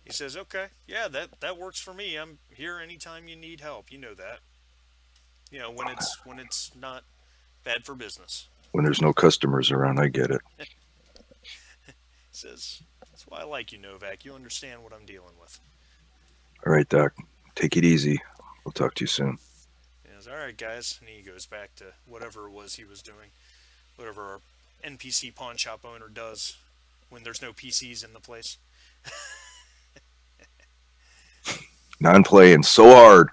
Speaker 1: He says, "Okay, yeah, that works for me. I'm here anytime you need help. You know that. You know when it's not bad for business."
Speaker 2: When there's no customers around, I get it.
Speaker 1: He says, "That's why I like you, Novak. You understand what I'm dealing with."
Speaker 2: All right, Doc. Take it easy. We'll talk to you soon.
Speaker 1: He goes, "All right, guys," and he goes back to whatever it was he was doing, whatever our NPC pawn shop owner does when there's no PCs in the place.
Speaker 2: Non playing so hard.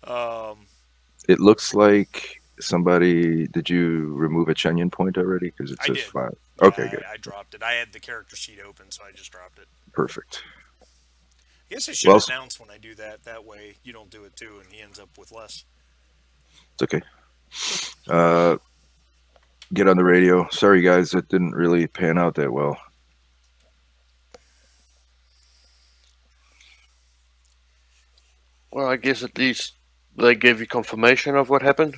Speaker 1: um,
Speaker 2: It looks like somebody. Did you remove a Chenyan point already? Because it
Speaker 1: I
Speaker 2: says
Speaker 1: did.
Speaker 2: 5.
Speaker 1: Yeah,
Speaker 2: Okay, good.
Speaker 1: I dropped it. I had the character sheet open, so I just dropped it.
Speaker 2: Perfect.
Speaker 1: I guess I should
Speaker 2: Well,
Speaker 1: announce when I do that. That way you don't do it too, and he ends up with less.
Speaker 2: it's okay. Uh, get on the radio. Sorry, guys. It didn't really pan out that well.
Speaker 4: Well, I guess at least they gave you confirmation of what happened.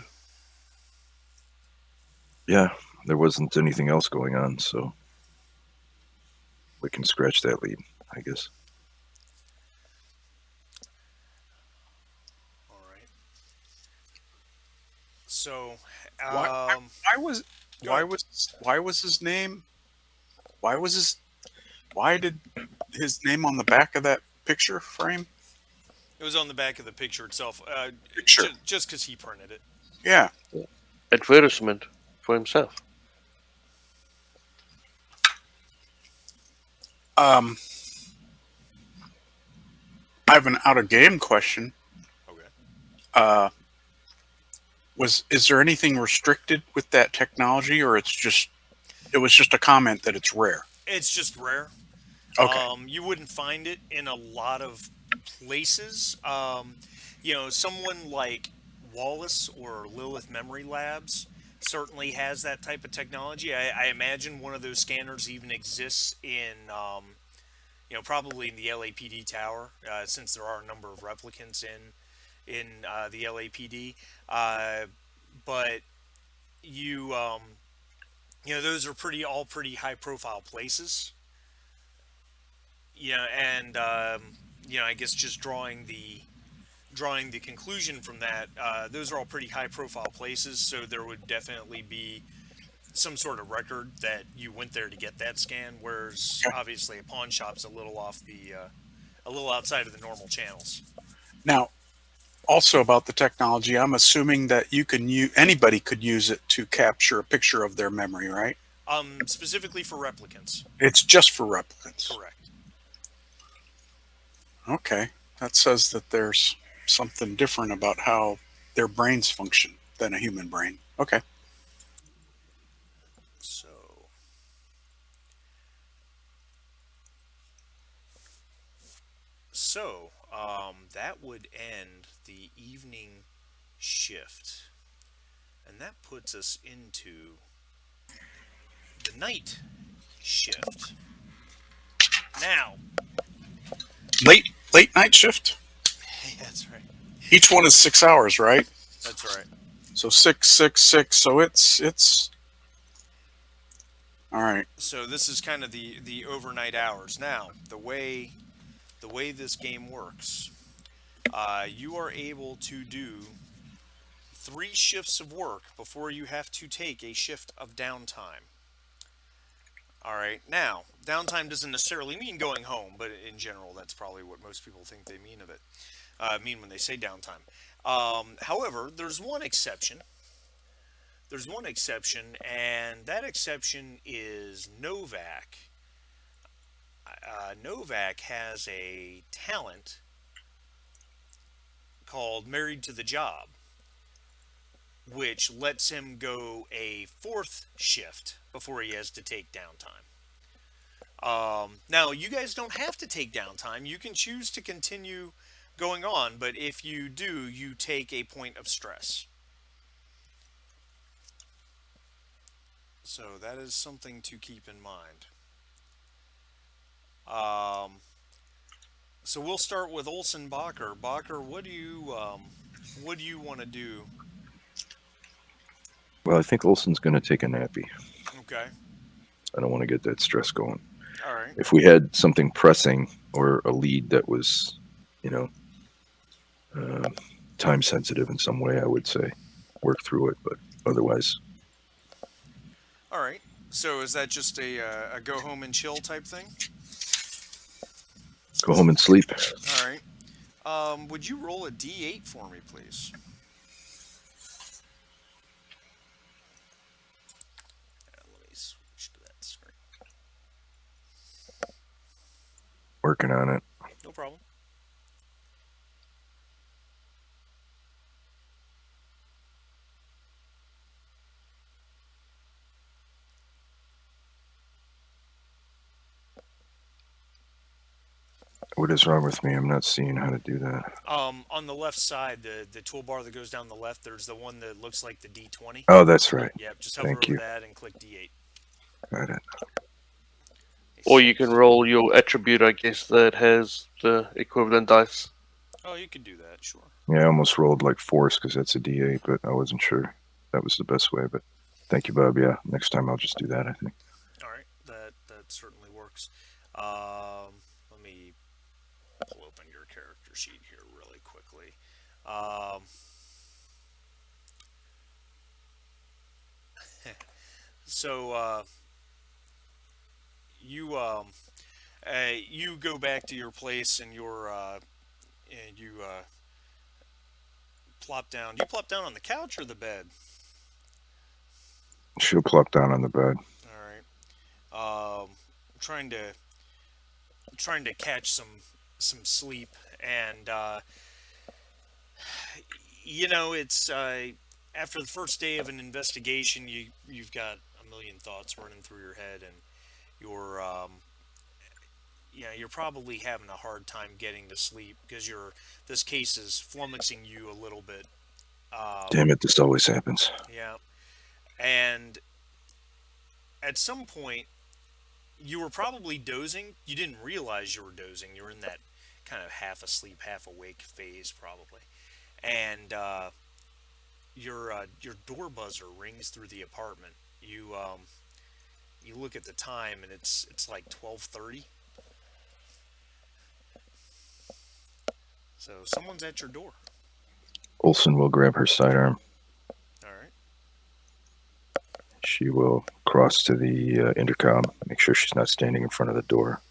Speaker 2: Yeah, there wasn't anything else going on, so we can scratch that lead, I guess.
Speaker 1: All right. So,
Speaker 3: Why?
Speaker 1: um,
Speaker 3: Why was?
Speaker 1: go ahead.
Speaker 3: Why was his name? Why was his? Why did his name on the back of that picture frame?
Speaker 1: It was on the back of the picture itself.
Speaker 3: Picture.
Speaker 1: Just because he printed it.
Speaker 3: Yeah.
Speaker 4: Advertisement for himself.
Speaker 3: Um. I have an out of game question.
Speaker 1: Okay.
Speaker 3: Uh, is there anything restricted with that technology, or it was just a comment that it's rare?
Speaker 1: It's just rare.
Speaker 3: Okay.
Speaker 1: You wouldn't find it in a lot of places. You know, someone like Wallace or Lilith Memory Labs certainly has that type of technology. I imagine one of those scanners even exists in, you know, probably in the LAPD tower, since there are a number of replicants in the LAPD. But you, you know, those are pretty high profile places. Yeah, and you know, I guess just drawing the conclusion from that, those are all pretty high profile places, so there would definitely be some sort of record that you went there to get that scan. Whereas
Speaker 3: Okay.
Speaker 1: obviously a pawn shop's a little off the a little outside of the normal channels.
Speaker 3: Now, also about the technology, I'm assuming that you can anybody could use it to capture a picture of their memory, right?
Speaker 1: Specifically for replicants,
Speaker 3: It's just for replicants.
Speaker 1: correct.
Speaker 3: Okay. That says that there's something different about how their brains function than a human brain. Okay.
Speaker 1: that would end the evening shift, and that puts us into the night shift. Now,
Speaker 3: Late night shift.
Speaker 1: yeah, that's right.
Speaker 3: Each one is 6 hours, right?
Speaker 1: That's right.
Speaker 3: So six, six, six. So it's all right.
Speaker 1: So this is kind of the overnight hours. Now, the way this game works, you are able to do 3 shifts of work before you have to take a shift of downtime. All right. Now, downtime doesn't necessarily mean going home, but in general, that's probably what most people think they mean of it. Mean when they say downtime. However, there's one exception. There's one exception, and that exception is Novak. Novak has a talent called Married to the Job, which lets him go a 4th shift before he has to take downtime. Now, you guys don't have to take downtime. You can choose to continue going on, but if you do, you take a point of stress. So that is something to keep in mind. Um, so we'll start with Olson Bacher. Bacher, what do you want to do?
Speaker 2: Well, I think Olson's going to take a nappy.
Speaker 1: Okay.
Speaker 2: I don't want to get that stress going.
Speaker 1: All right.
Speaker 2: If we had something pressing or a lead that was, you know, uh, time sensitive in some way, I would say work through it. But otherwise,
Speaker 1: All right. So is that just a go home and chill type thing?
Speaker 2: go home and sleep.
Speaker 1: All right. Would you roll a d8 for me, please? Let me switch to that screen.
Speaker 2: Working on it.
Speaker 1: No problem.
Speaker 2: What is wrong with me? I'm not seeing how to do that.
Speaker 1: On the left side, the toolbar that goes down the left, there's the one that looks like the D20.
Speaker 2: Oh, that's right.
Speaker 1: Yep, just hover
Speaker 2: Thank
Speaker 1: over
Speaker 2: you.
Speaker 1: that and click D8.
Speaker 2: Got it.
Speaker 4: Or you can roll your attribute, I guess, that has the equivalent dice.
Speaker 1: Oh, you could do that, sure.
Speaker 2: Yeah, I almost rolled like force because that's a D8, but I wasn't sure that was the best way. But thank you, Bob. Yeah, next time I'll just do that, I think.
Speaker 1: All right, that certainly works. Let me pull open your character sheet here really quickly. So you go back to your place and you plop down. Do you plop down on the couch or the bed?
Speaker 2: She'll plop down on the bed.
Speaker 1: All right. Trying to catch some sleep, and it's after the first day of an investigation, you've got a million thoughts running through your head, and you're you're probably having a hard time getting to sleep because this case is flummoxing you a little bit.
Speaker 2: Damn it, this always happens.
Speaker 1: Yeah, and at some point you were probably dozing. You didn't realize you were dozing. You were in that kind of half asleep, half awake phase, probably. And your door buzzer rings through the apartment. You look at the time, and it's like 12:30. So someone's at your door.
Speaker 2: Olson will grab her sidearm.
Speaker 1: All right.
Speaker 2: She will cross to the intercom, make sure she's not standing in front of the door.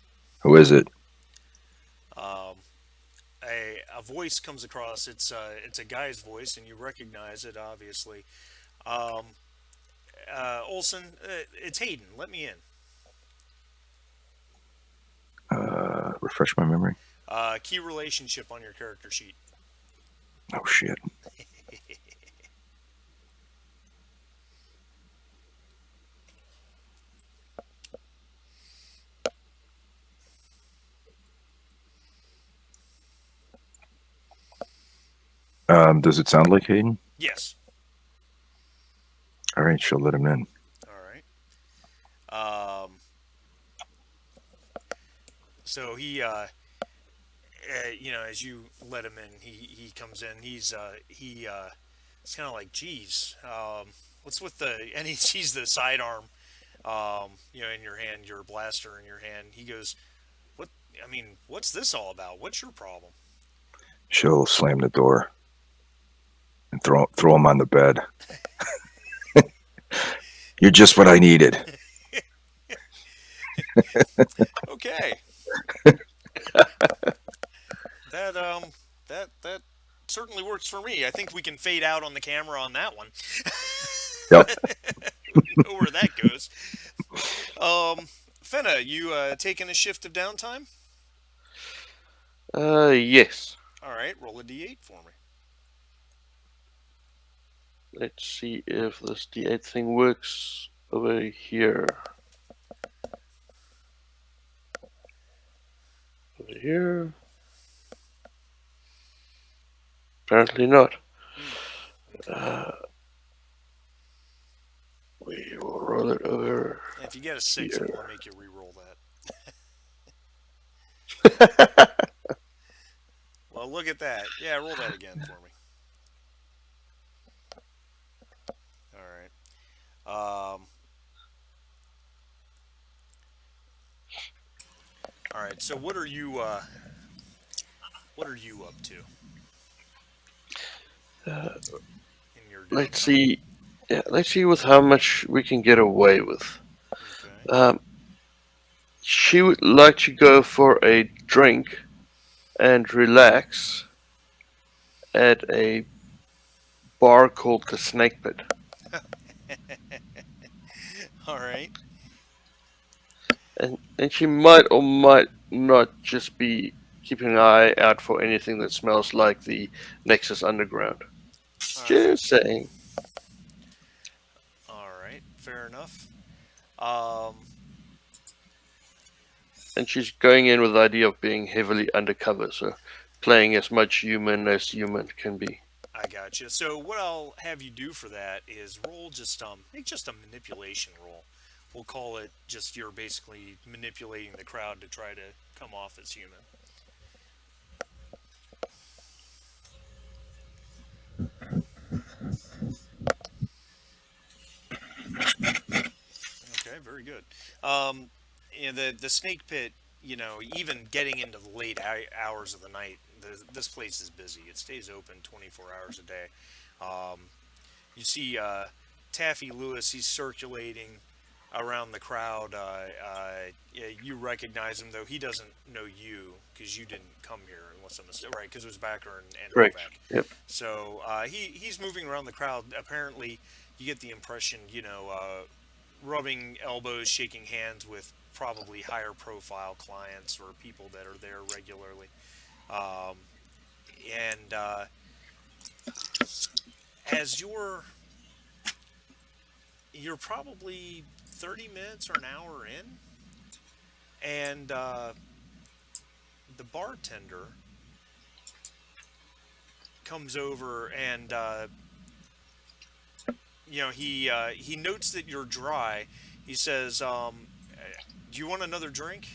Speaker 2: Who is it?
Speaker 1: A voice comes across. It's a guy's voice, and you recognize it obviously. Olson, it's Hayden. Let me in.
Speaker 2: Refresh my memory.
Speaker 1: Key relationship on your character sheet.
Speaker 2: Oh, shit. Does it sound like Hayden?
Speaker 1: Yes.
Speaker 2: All right, she'll let him in.
Speaker 1: All right. Um, so as you let him in, he comes in. It's kind of like, geez, what's with the? And he sees the sidearm, in your hand, your blaster in your hand. He goes, "What? I mean, what's this all about? What's your problem?"
Speaker 2: She'll slam the door and throw him on the bed. You're just what I needed.
Speaker 1: Okay. That that certainly works for me. I think we can fade out on the camera on that one.
Speaker 2: Yep.
Speaker 1: We know where that goes. Fenna, you taking a shift of downtime?
Speaker 4: Yes.
Speaker 1: All right, roll a d8 for me.
Speaker 4: Let's see if this D8 thing works over here. Over here. Apparently not.
Speaker 1: Okay.
Speaker 4: We will roll it over
Speaker 1: And if you get a 6, I'm
Speaker 4: here.
Speaker 1: gonna make you re-roll that. Well, look at that. Yeah, roll that again for me. All right. All right. So what are you up to in your
Speaker 4: Let's
Speaker 1: downtime?
Speaker 4: see. Yeah, let's see with how much we can get away with.
Speaker 1: Okay.
Speaker 4: Um, she would like to go for a drink and relax at a bar called the Snake Pit.
Speaker 1: All right.
Speaker 4: And she might or might not just be keeping an eye out for anything that smells like the Nexus Underground.
Speaker 1: All right.
Speaker 4: Just saying.
Speaker 1: All right. Fair enough. Um,
Speaker 4: And she's going in with the idea of being heavily undercover, so playing as much human as human can be.
Speaker 1: I got you. So what I'll have you do for that is roll make just a manipulation roll. We'll call it just you're basically manipulating the crowd to try to come off as human. Okay, very good. Um, the snake pit. Even getting into the late hours of the night, this place is busy. It stays open 24 hours a day. Um, you see Taffy Lewis. He's circulating around the crowd. Yeah, you recognize him, though he doesn't know you because you didn't come here, unless I'm mistaken, right? Because it was Backer and
Speaker 4: Correct.
Speaker 1: Novak.
Speaker 4: Yep.
Speaker 1: So he's moving around the crowd. Apparently, you get the impression, rubbing elbows, shaking hands with probably higher profile clients or people that are there regularly. Um, and as you're probably 30 minutes or an hour in, and the bartender comes over and he notes that you're dry. He says, "Do you want another drink?"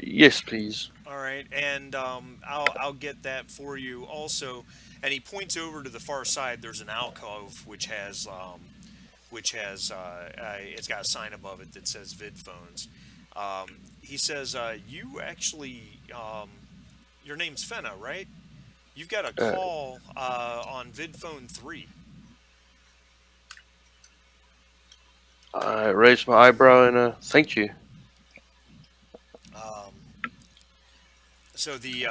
Speaker 4: Yes, please.
Speaker 1: All right, and I'll get that for you also. And he points over to the far side. There's an alcove which has it's got a sign above it that says vid phones. He says, "You actually your name's Fenna, right? You've got a
Speaker 4: Uh,
Speaker 1: call on vid phone 3."
Speaker 4: I raised my eyebrow and thank you.
Speaker 1: Um, so the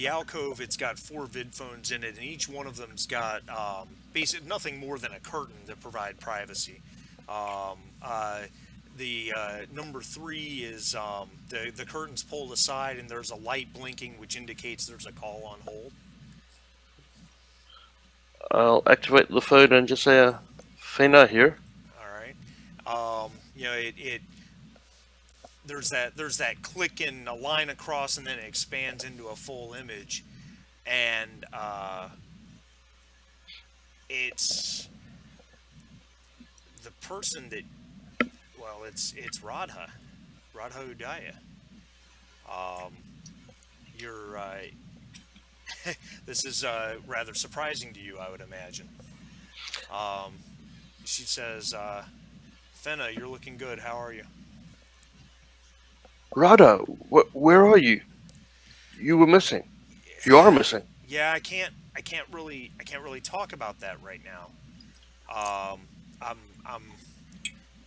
Speaker 1: alcove, it's got 4 vid phones in it, and each one of them's got basic nothing more than a curtain to provide privacy. Um, uh, the number 3 is the curtain's pulled aside, and there's a light blinking, which indicates there's a call on hold.
Speaker 4: I'll activate the phone and just say, Fena here.
Speaker 1: All right. Um, you know, it there's that click in a line across, and then it expands into a full image, and it's the person that, well, it's Radha Udaya. Um, you're this is rather surprising to you, I would imagine. Um, she says, Fenna, you're looking good. How are you?
Speaker 4: Rada, where are you? You were missing. You are missing.
Speaker 1: Yeah, I can't really talk about that right now. Um, I'm I'm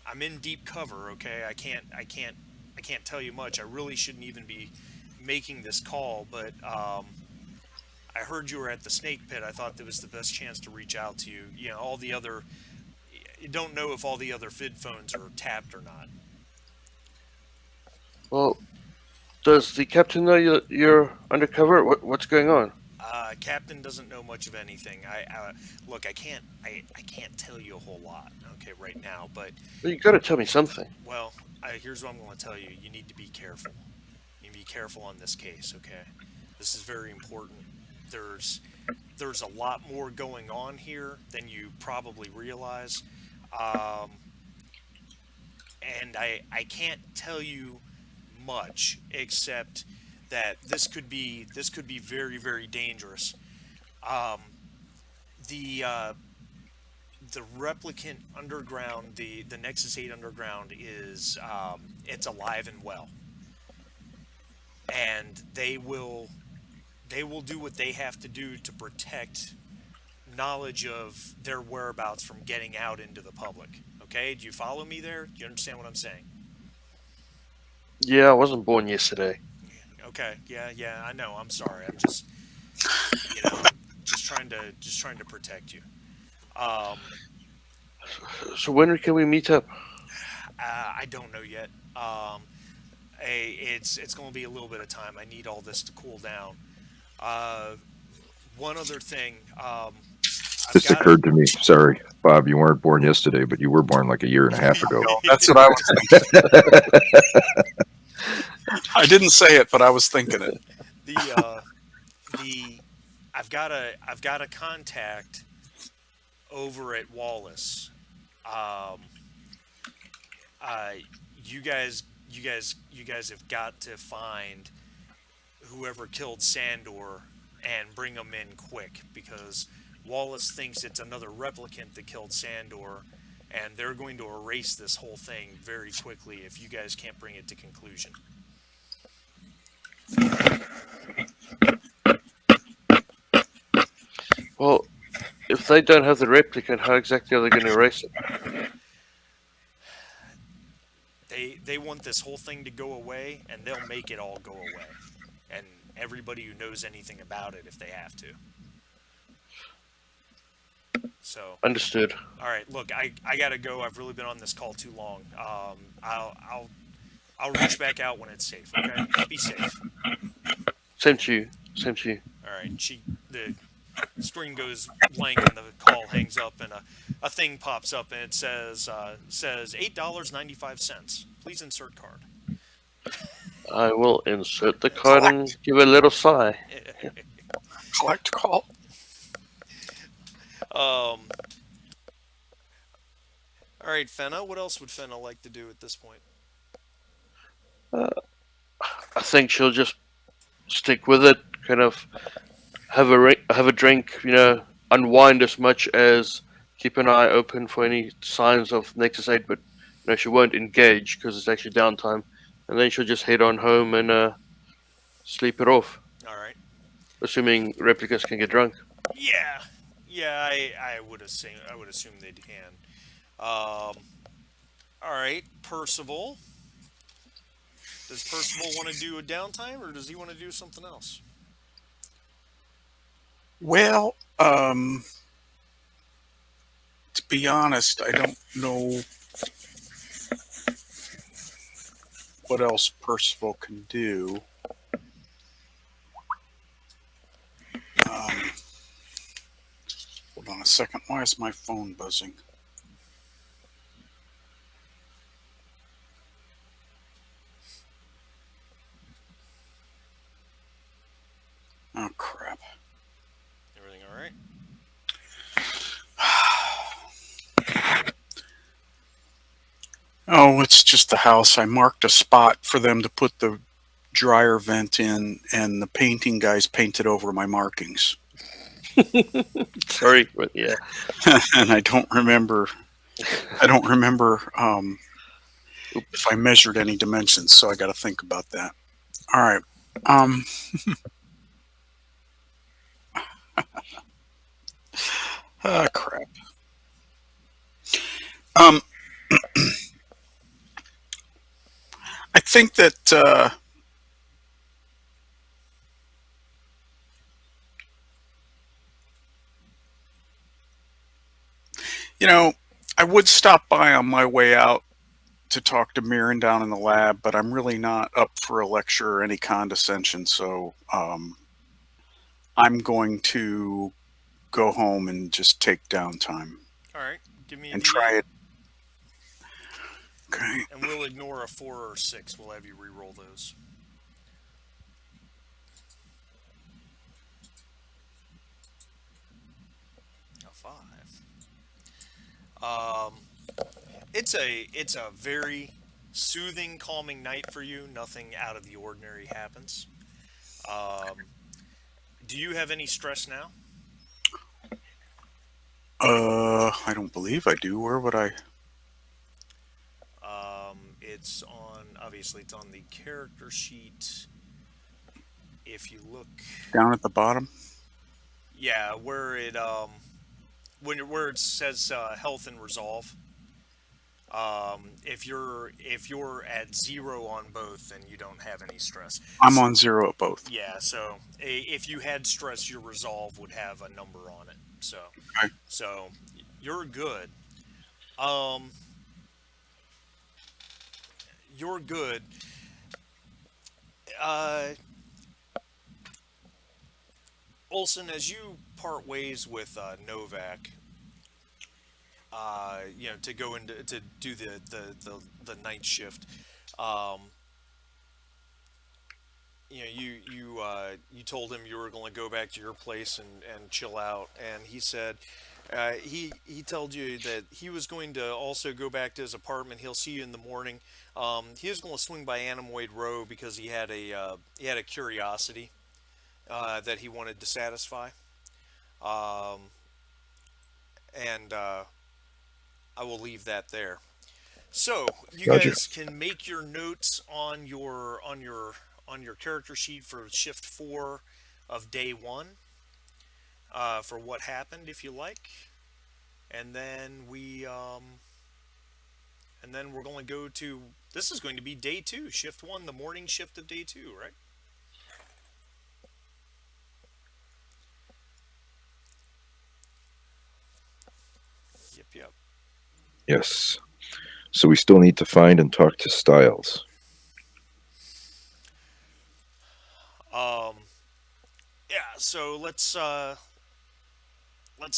Speaker 1: I'm in deep cover. Okay, I can't tell you much. I really shouldn't even be making this call, but I heard you were at the snake pit. I thought that was the best chance to reach out to you. You know, all the other, you don't know if all the other fid phones are tapped or not.
Speaker 4: Well, does the captain know you're undercover? What's going on?
Speaker 1: Captain doesn't know much of anything. I look. I can't tell you a whole lot. Okay, right now, but
Speaker 4: Well, you got to tell me something.
Speaker 1: well, here's what I'm going to tell you. You need to be careful. You need to be careful on this case. Okay, this is very important. There's there's a lot more going on here than you probably realize, um, and I can't tell you much except that this could be very very dangerous. Um, the the replicant underground, the Nexus 8 underground is it's alive and well, and they will do what they have to do to protect knowledge of their whereabouts from getting out into the public. Okay, do you follow me there? Do you understand what I'm saying?
Speaker 4: Yeah, I wasn't born yesterday.
Speaker 1: Okay, yeah, yeah, I know. I'm sorry. I'm just, you know, just trying to protect you. Um,
Speaker 4: So when can we meet up?
Speaker 1: I don't know yet. It's going to be a little bit of time. I need all this to cool down. Uh, one other thing, I've
Speaker 2: This
Speaker 1: got to.
Speaker 2: occurred to me. Sorry, Bob, you weren't born yesterday, but you were born like a year and a half ago.
Speaker 3: No, that's what I was I didn't say it, but I was thinking it.
Speaker 1: The I've got a contact over at Wallace. Um, uh, you guys have got to find whoever killed Sandor and bring them in quick, because Wallace thinks it's another replicant that killed Sandor, and they're going to erase this whole thing very quickly if you guys can't bring it to conclusion.
Speaker 4: Well, if they don't have the replicant, how exactly are they going to erase it?
Speaker 1: They want this whole thing to go away, and they'll make it all go away, and everybody who knows anything about it if they have to. So,
Speaker 4: Understood.
Speaker 1: all right, look, I gotta go. I've really been on this call too long. I'll reach back out when it's safe. Okay, be safe.
Speaker 4: Same to you. Same to you.
Speaker 1: All right. The screen goes blank and the call hangs up, and a thing pops up, and it says $8.95. Please insert card.
Speaker 4: I will insert the card and give a little sigh.
Speaker 3: Collect call.
Speaker 1: All right, Fenna. What else would Fenna like to do at this point?
Speaker 4: I think she'll just stick with it. Kind of have a drink. Unwind as much as keep an eye open for any signs of Nexus 8. But she won't engage because it's actually downtime. And then she'll just head on home and sleep it off.
Speaker 1: All right.
Speaker 4: Assuming replicants can get drunk.
Speaker 1: Yeah. Yeah. I would assume they can. All right, Percival. Does Percival want to do a downtime, or does he want to do something else?
Speaker 3: Well, to be honest, I don't know what else Percival can do. Um, Hold on a second. Why is my phone buzzing? No, it's just the house. I marked a spot for them to put the dryer vent in, and the painting guys painted over my markings.
Speaker 4: Sorry, but yeah.
Speaker 3: And I don't remember. I don't remember if I measured any dimensions, so I got to think about that. All right. Um, crap. Um, I think that you know I would stop by on my way out to talk to Mirren down in the lab, but I'm really not up for a lecture or any condescension, so I'm going to go home and just take downtime
Speaker 1: All right, give me a
Speaker 3: and try
Speaker 1: D8,
Speaker 3: it. Okay.
Speaker 1: and we'll ignore a 4 or 6. We'll have you re-roll those. A 5. Um, it's a very soothing, calming night for you. Nothing out of the ordinary happens. Um, do you have any stress now?
Speaker 3: I don't believe I do. Where would I?
Speaker 1: It's on, obviously, it's on the character sheet. If you look,
Speaker 3: Down at the bottom?
Speaker 1: yeah, where it says health and resolve. If you're at 0 on both, then you don't have any stress.
Speaker 3: I'm on 0 at both.
Speaker 1: Yeah, so if you had stress, your resolve would have a number on it. So,
Speaker 3: Okay.
Speaker 1: so you're good. Um, you're good. Uh, Olson, as you part ways with Novak, to go into to do the night shift, um, you told him you were going to go back to your place and chill out, and he said he told you that he was going to also go back to his apartment. He'll see you in the morning. He was going to swing by Animoid Row because he had a curiosity that he wanted to satisfy, um, and I will leave that there. So you
Speaker 2: Roger.
Speaker 1: guys can make your notes on your character sheet for shift 4 of day 1 for what happened, if you like, and then we're going to go to, this is going to be day 2, shift 1, the morning shift of day 2, right? Yep, yep.
Speaker 2: Yes. So we still need to find and talk to Styles.
Speaker 1: Um, yeah. So let's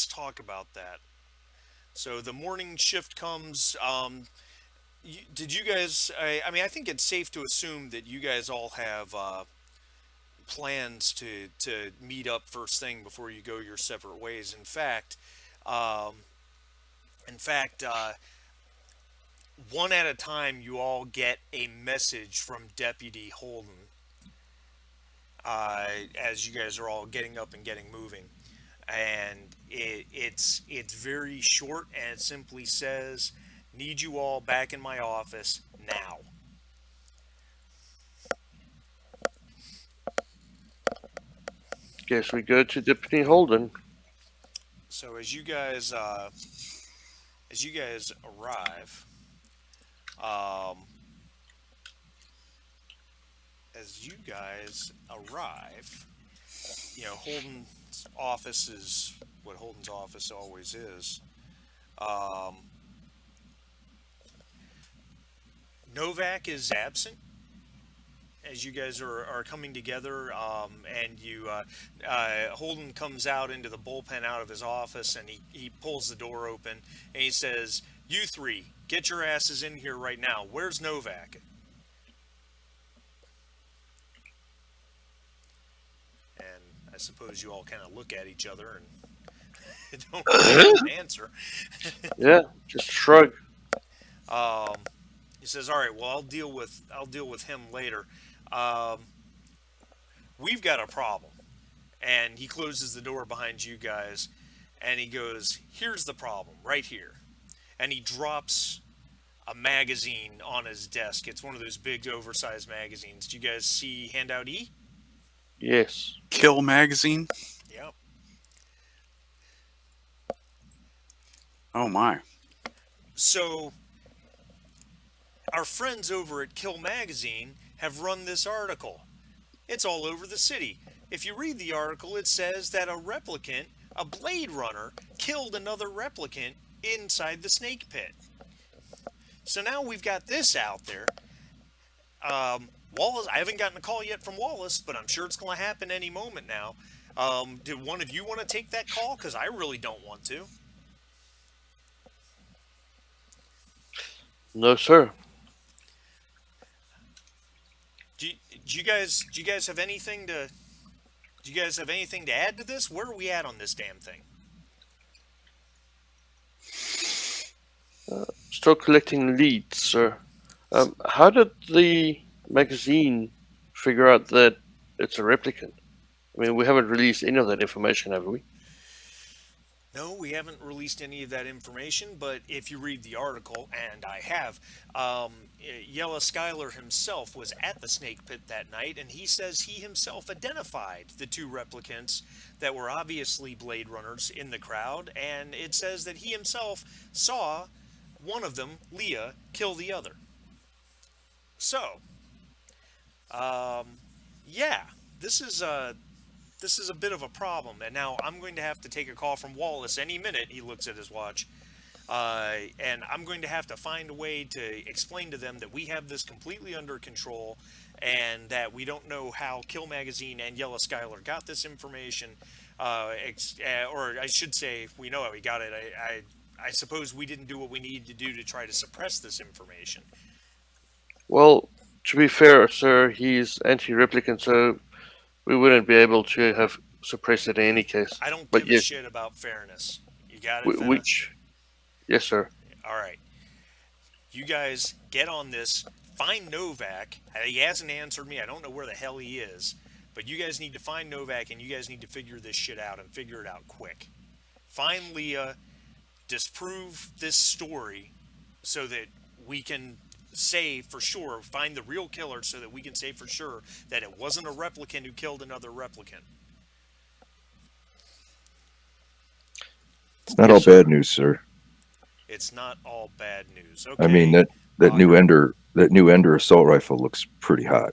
Speaker 1: talk about that. So the morning shift comes. Did you guys? I mean, I think it's safe to assume that you guys all have plans to meet up first thing before you go your separate ways. Um, in fact, one at a time, you all get a message from Deputy Holden as you guys are all getting up and getting moving, and it's very short, and it simply says, "Need you all back in my office now."
Speaker 4: Guess we go to Deputy Holden.
Speaker 1: So as you guys arrive, um, as you guys arrive, Holden's office is what Holden's office always is. Um, Novak is absent as you guys are coming together, and Holden comes out into the bullpen out of his office, and he pulls the door open, and he says, "You three, get your asses in here right now. Where's Novak?" And I suppose you all kind of look at each other and don't really have an answer.
Speaker 4: Yeah, just shrug.
Speaker 1: Um, He says, "All right, well, I'll deal with him later. Um, we've got a problem." And he closes the door behind you guys, and he goes, "Here's the problem, right here." And he drops a magazine on his desk. It's one of those big, oversized magazines. Do you guys see handout E?
Speaker 4: Yes.
Speaker 3: Kill magazine.
Speaker 1: Yep.
Speaker 3: Oh my.
Speaker 1: So our friends over at Kill Magazine have run this article. It's all over the city. If you read the article, it says that a replicant, a Blade Runner, killed another replicant inside the snake pit. So now we've got this out there. Wallace, I haven't gotten a call yet from Wallace, but I'm sure it's going to happen any moment now. Do one of you want to take that call? Because I really don't want to.
Speaker 4: No, sir.
Speaker 1: Do you guys have anything to? Do you guys have anything to add to this? Where are we at on this damn thing?
Speaker 4: Still collecting leads, sir. How did the magazine figure out that it's a replicant? I mean, we haven't released any of that information, have we?
Speaker 1: No, we haven't released any of that information, but if you read the article, and I have, Yella Schuyler himself was at the snake pit that night, and he says he himself identified the two replicants that were obviously Blade Runners in the crowd, and it says that he himself saw one of them, Leah, kill the other. So, yeah, this is a bit of a problem, and now I'm going to have to take a call from Wallace any minute. He looks at his watch, and I'm going to have to find a way to explain to them that we have this completely under control, and that we don't know how Kill Magazine and Yella Schuyler got this information, or I should say, we know how we got it. I suppose we didn't do what we needed to do to try to suppress this information.
Speaker 4: Well, to be fair, sir, he's anti-replicant, so we wouldn't be able to have suppressed it in any case.
Speaker 1: I don't
Speaker 4: But
Speaker 1: give a
Speaker 4: yes,
Speaker 1: shit about fairness. You got it, Fenna?
Speaker 4: which, yes, sir.
Speaker 1: All right. You guys get on this. Find Novak. He hasn't answered me. I don't know where the hell he is. But you guys need to find Novak, and you guys need to figure this shit out, and figure it out quick. Find Leah. Disprove this story so that we can say for sure, find the real killer so that we can say for sure that it wasn't a replicant who killed another replicant.
Speaker 2: It's not
Speaker 4: Yes,
Speaker 2: all
Speaker 4: sir.
Speaker 2: bad news, sir.
Speaker 1: It's not all bad news. Okay.
Speaker 2: I mean that new
Speaker 1: Roger.
Speaker 2: Ender assault rifle looks pretty hot.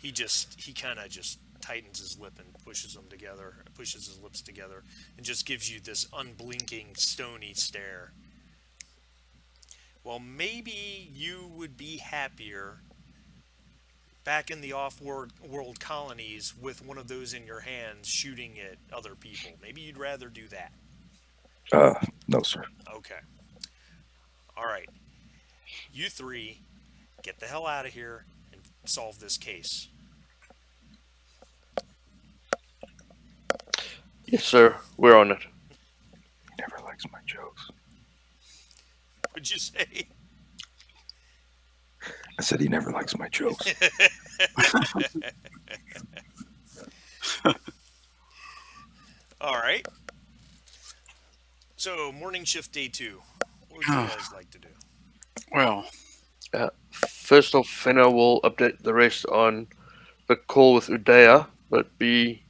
Speaker 1: He kind of just tightens his lip and pushes his lips together, and just gives you this unblinking, stony stare. Well, maybe you would be happier back in the off-world colonies with one of those in your hands shooting at other people. Maybe you'd rather do that.
Speaker 2: No, sir.
Speaker 1: Okay. All right. You three, get the hell out of here and solve this case.
Speaker 4: Yes, sir. We're on it.
Speaker 2: He never likes my jokes.
Speaker 1: What'd you say?
Speaker 2: I said he never likes my jokes.
Speaker 1: All right. So, morning shift day 2. What would you guys like to do?
Speaker 3: Well,
Speaker 4: First off, Fenna will update the rest on the call with Udaya, but be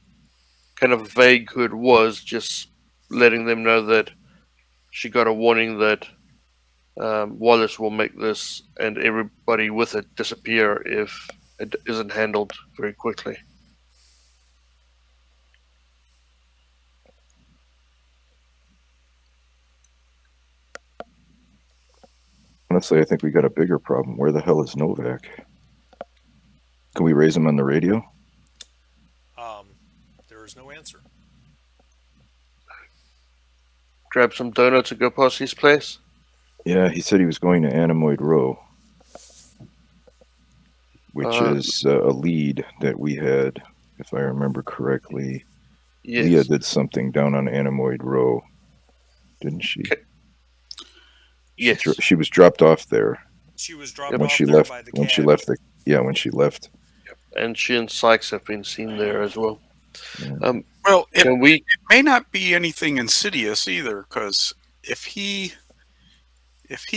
Speaker 4: kind of vague who it was, just letting them know that she got a warning that Wallace will make this and everybody with it disappear if it isn't handled very quickly.
Speaker 2: Honestly, I think we got a bigger problem. Where the hell is Novak? Can we raise him on the radio?
Speaker 1: There is no answer.
Speaker 4: Grab some donuts and go past his place.
Speaker 2: Yeah, he said he was going to Anemoid Row, which is a lead that we had, if I remember correctly.
Speaker 4: Yes.
Speaker 2: Leah did something down on Anemoid Row, didn't she?
Speaker 4: Okay. Yes.
Speaker 2: she was dropped off there
Speaker 1: She was dropped
Speaker 4: Yep.
Speaker 2: when
Speaker 1: off
Speaker 2: she
Speaker 1: there
Speaker 2: left.
Speaker 1: by the
Speaker 2: When she
Speaker 1: cabby.
Speaker 2: left the yeah, when she left.
Speaker 4: And she and Sykes have been seen there as well.
Speaker 2: Yeah.
Speaker 4: Um,
Speaker 3: Well,
Speaker 4: can we?
Speaker 3: it may not be anything insidious either, because if he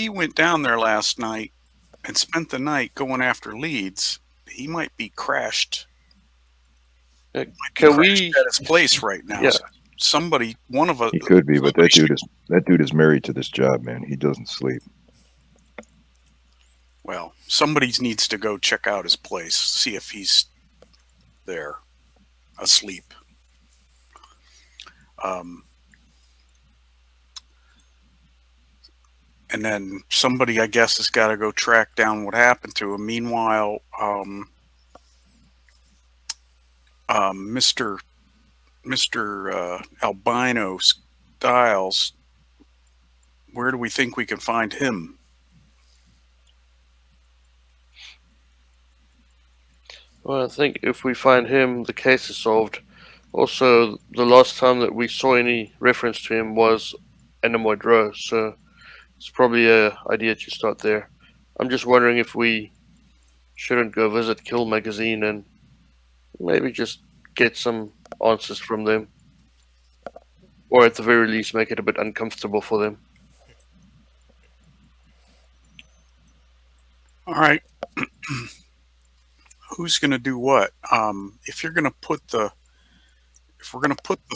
Speaker 3: went down there last night and spent the night going after leads, he might be crashed. Might be
Speaker 4: Can
Speaker 3: crashed
Speaker 4: we?
Speaker 3: at his place right now.
Speaker 4: Yeah.
Speaker 3: So somebody, one of us,
Speaker 2: He could be, but
Speaker 3: somebody should.
Speaker 2: that dude is married to this job, man. He doesn't sleep.
Speaker 3: Well, somebody needs to go check out his place, see if he's there asleep. Um, and then somebody, I guess, has got to go track down what happened to him. Meanwhile, Mister Albino Styles, where do we think we can find him?
Speaker 4: Well, I think if we find him, the case is solved. Also, the last time that we saw any reference to him was Enamoid Row, so it's probably a idea to start there. I'm just wondering if we shouldn't go visit Kill Magazine and maybe just get some answers from them, or at the very least, make it a bit uncomfortable for them.
Speaker 3: All right, who's going to do what? If we're going to put the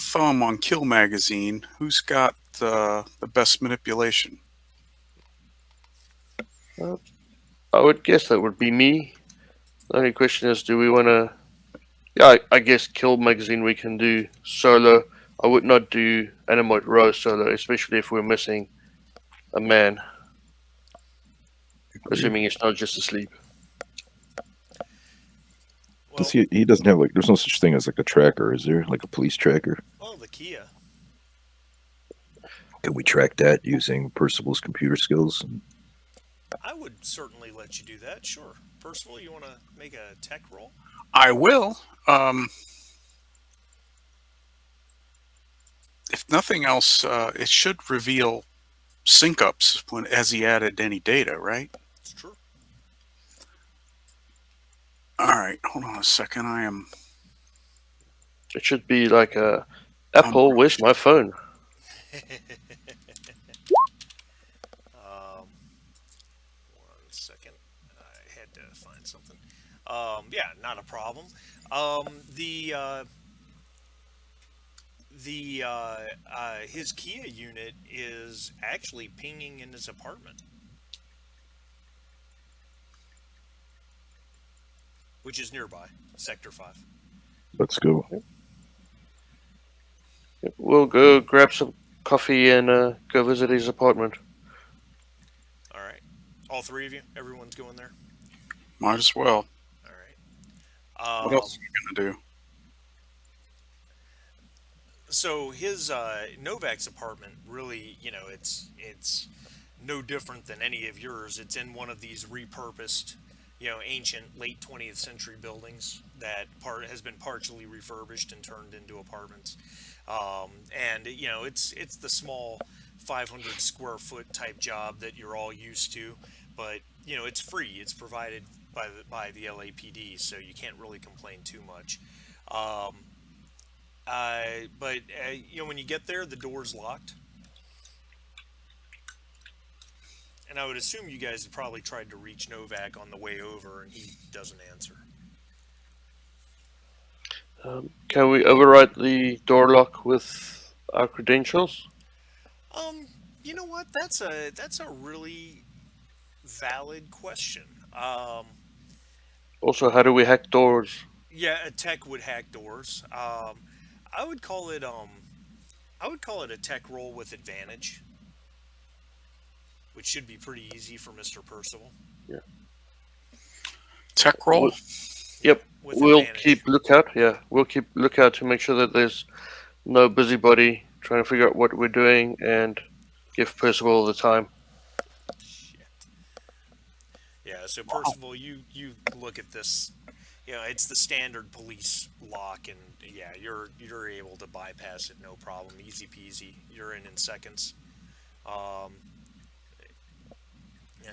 Speaker 3: thumb on Kill Magazine, who's got the best manipulation?
Speaker 4: Uh, I would guess that would be me. The only question is, do we want to? Yeah, I guess Kill Magazine we can do solo. I would not do Enamoid Row solo, especially if we're missing a man,
Speaker 2: Agreed.
Speaker 4: assuming he's not just asleep.
Speaker 1: Well,
Speaker 2: He doesn't have like there's no such thing as like a tracker, is there? Like a police tracker?
Speaker 1: well, the Kia.
Speaker 2: Can we track that using Percival's computer skills?
Speaker 1: I would certainly let you do that. Sure. Percival, you want to make a tech roll?
Speaker 3: I will. If nothing else, it should reveal sync ups when as he added any data, right?
Speaker 1: It's true.
Speaker 3: All right, hold on a second. I am.
Speaker 4: It should be like a Apple. Where's my phone?
Speaker 1: um, 1 second. I had to find something. Yeah, not a problem. The his Kia unit is actually pinging in his apartment, which is nearby, Sector 5.
Speaker 2: Let's go.
Speaker 4: We'll go grab some coffee and go visit his apartment.
Speaker 1: All right. All three of you? Everyone's going there?
Speaker 3: Might as well.
Speaker 1: All right.
Speaker 3: What else are we gonna do?
Speaker 1: So his Novak's apartment really, it's no different than any of yours. It's in one of these repurposed, ancient late 20th century buildings that has been partially refurbished and turned into apartments. And it's the small 500 square foot type job that you're all used to, but it's free. It's provided by the LAPD, so you can't really complain too much. Um, but when you get there, the door's locked, and I would assume you guys have probably tried to reach Novak on the way over, and he doesn't answer.
Speaker 4: Can we override the door lock with our credentials?
Speaker 1: You know what? That's a really valid question.
Speaker 4: Also, how do we hack doors?
Speaker 1: Yeah, a tech would hack doors. I would call it a tech roll with advantage, which should be pretty easy for Mr. Percival.
Speaker 4: Yeah.
Speaker 3: Tech roll.
Speaker 4: Yep.
Speaker 1: With
Speaker 4: We'll
Speaker 1: advantage.
Speaker 4: keep lookout. Yeah, we'll keep lookout to make sure that there's no busybody trying to figure out what we're doing and give Percival the time.
Speaker 1: Shit. Yeah, so Percival, you look at this. It's the standard police lock, and yeah, you're able to bypass it no problem, easy peasy. You're in seconds. Um,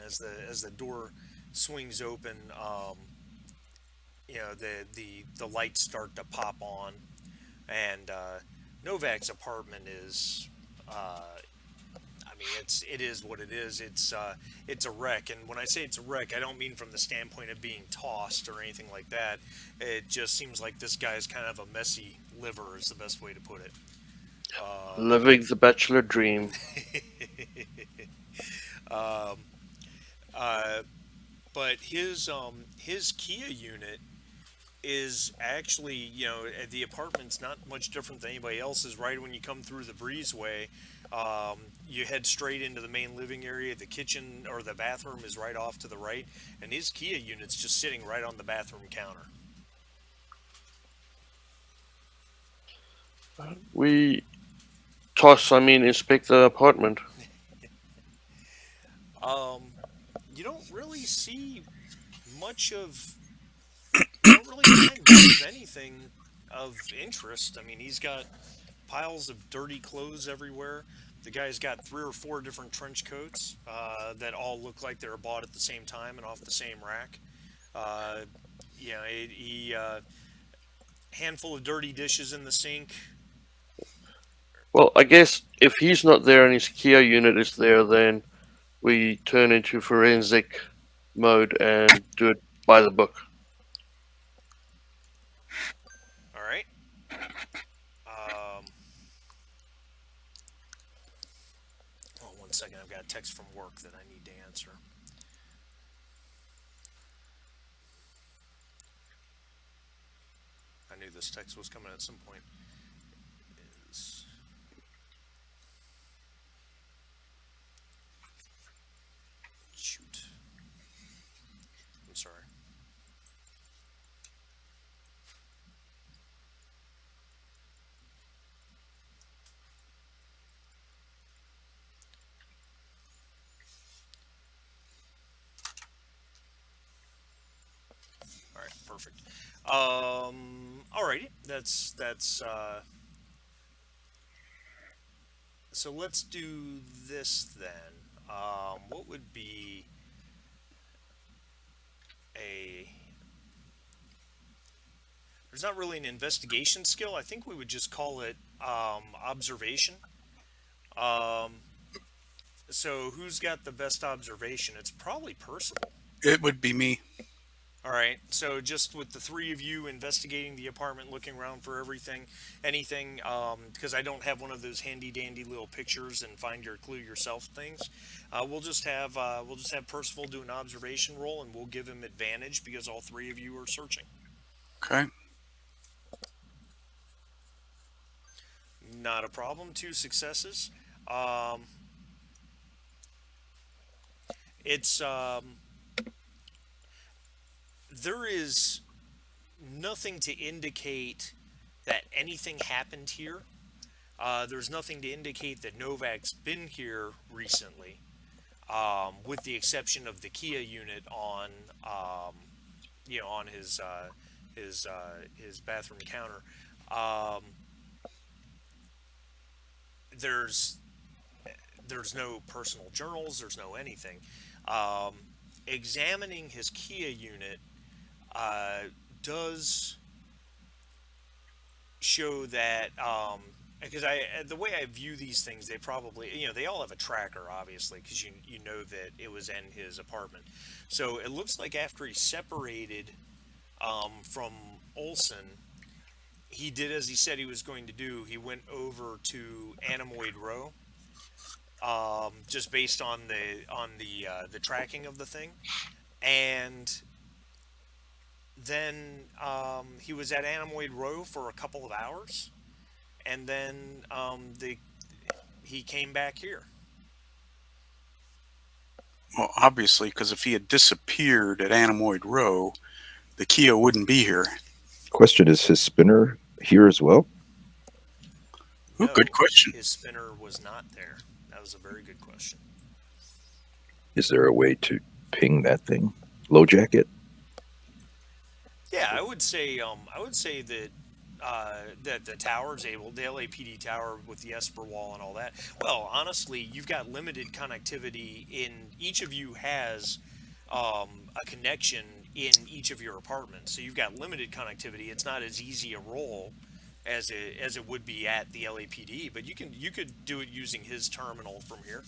Speaker 1: as the door swings open, the lights start to pop on, and Novak's apartment is. I mean, it is what it is. It's a wreck, and when I say it's a wreck, I don't mean from the standpoint of being tossed or anything like that. It just seems like this guy's kind of a messy liver, is the best way to put it.
Speaker 4: Living the bachelor dream.
Speaker 1: Um, uh, but his Kia unit is actually, the apartment's not much different than anybody else's. Right when you come through the breezeway, you head straight into the main living area. The kitchen or the bathroom is right off to the right, and his Kia unit's just sitting right on the bathroom counter.
Speaker 4: We inspect the apartment.
Speaker 1: Um, you don't really see much of, you don't really find much of anything of interest. I mean, he's got piles of dirty clothes everywhere. The guy's got 3 or 4 different trench coats that all look like they were bought at the same time and off the same rack. Uh, handful of dirty dishes in the sink.
Speaker 4: Well, I guess if he's not there and his Kia unit is there, then we turn into forensic mode and do it by the book.
Speaker 1: All right. Um, One second. I've got a text from work that I need to answer. I knew this text was coming at some point. Is shoot. I'm sorry. All right, perfect. Alrighty, that's. So let's do this then. What would be a? There's not really an investigation skill. I think we would just call it observation. Um, so who's got the best observation? It's probably Percival.
Speaker 3: It would be me.
Speaker 1: All right. So just with the 3 of you investigating the apartment, looking around for anything, because I don't have one of those handy dandy little pictures and find your clue yourself things. We'll just have Percival do an observation roll, and we'll give him advantage because all 3 of you are searching.
Speaker 3: Okay.
Speaker 1: Not a problem. 2 successes. Um, it's There is nothing to indicate that anything happened here. There's nothing to indicate that Novak's been here recently, with the exception of the Kia unit on his bathroom counter. Um, there's there's no personal journals. There's no anything. Um, Examining his Kia unit uh, does show that, because the way I view these things, they probably, they all have a tracker, obviously, because you know that it was in his apartment. So it looks like after he separated from Olson, he did as he said he was going to do. He went over to Anemoid Row, just based on the tracking of the thing, and then he was at Anemoid Row for a couple of hours, and then he came back here.
Speaker 3: Well, obviously, because if he had disappeared at Anemoid Row, the Kia wouldn't be here.
Speaker 2: Question, is his spinner here as well?
Speaker 3: Ooh,
Speaker 1: No,
Speaker 3: good question.
Speaker 1: his spinner was not there. That was a very good question.
Speaker 2: Is there a way to ping that thing? Low jacket?
Speaker 1: Yeah, I would say that that the tower's able, the LAPD tower with the Esper wall and all that. Well, honestly, you've got limited connectivity. In each of you has a connection in each of your apartments, so you've got limited connectivity. It's not as easy a role as it would be at the LAPD, but you could do it using his terminal from here.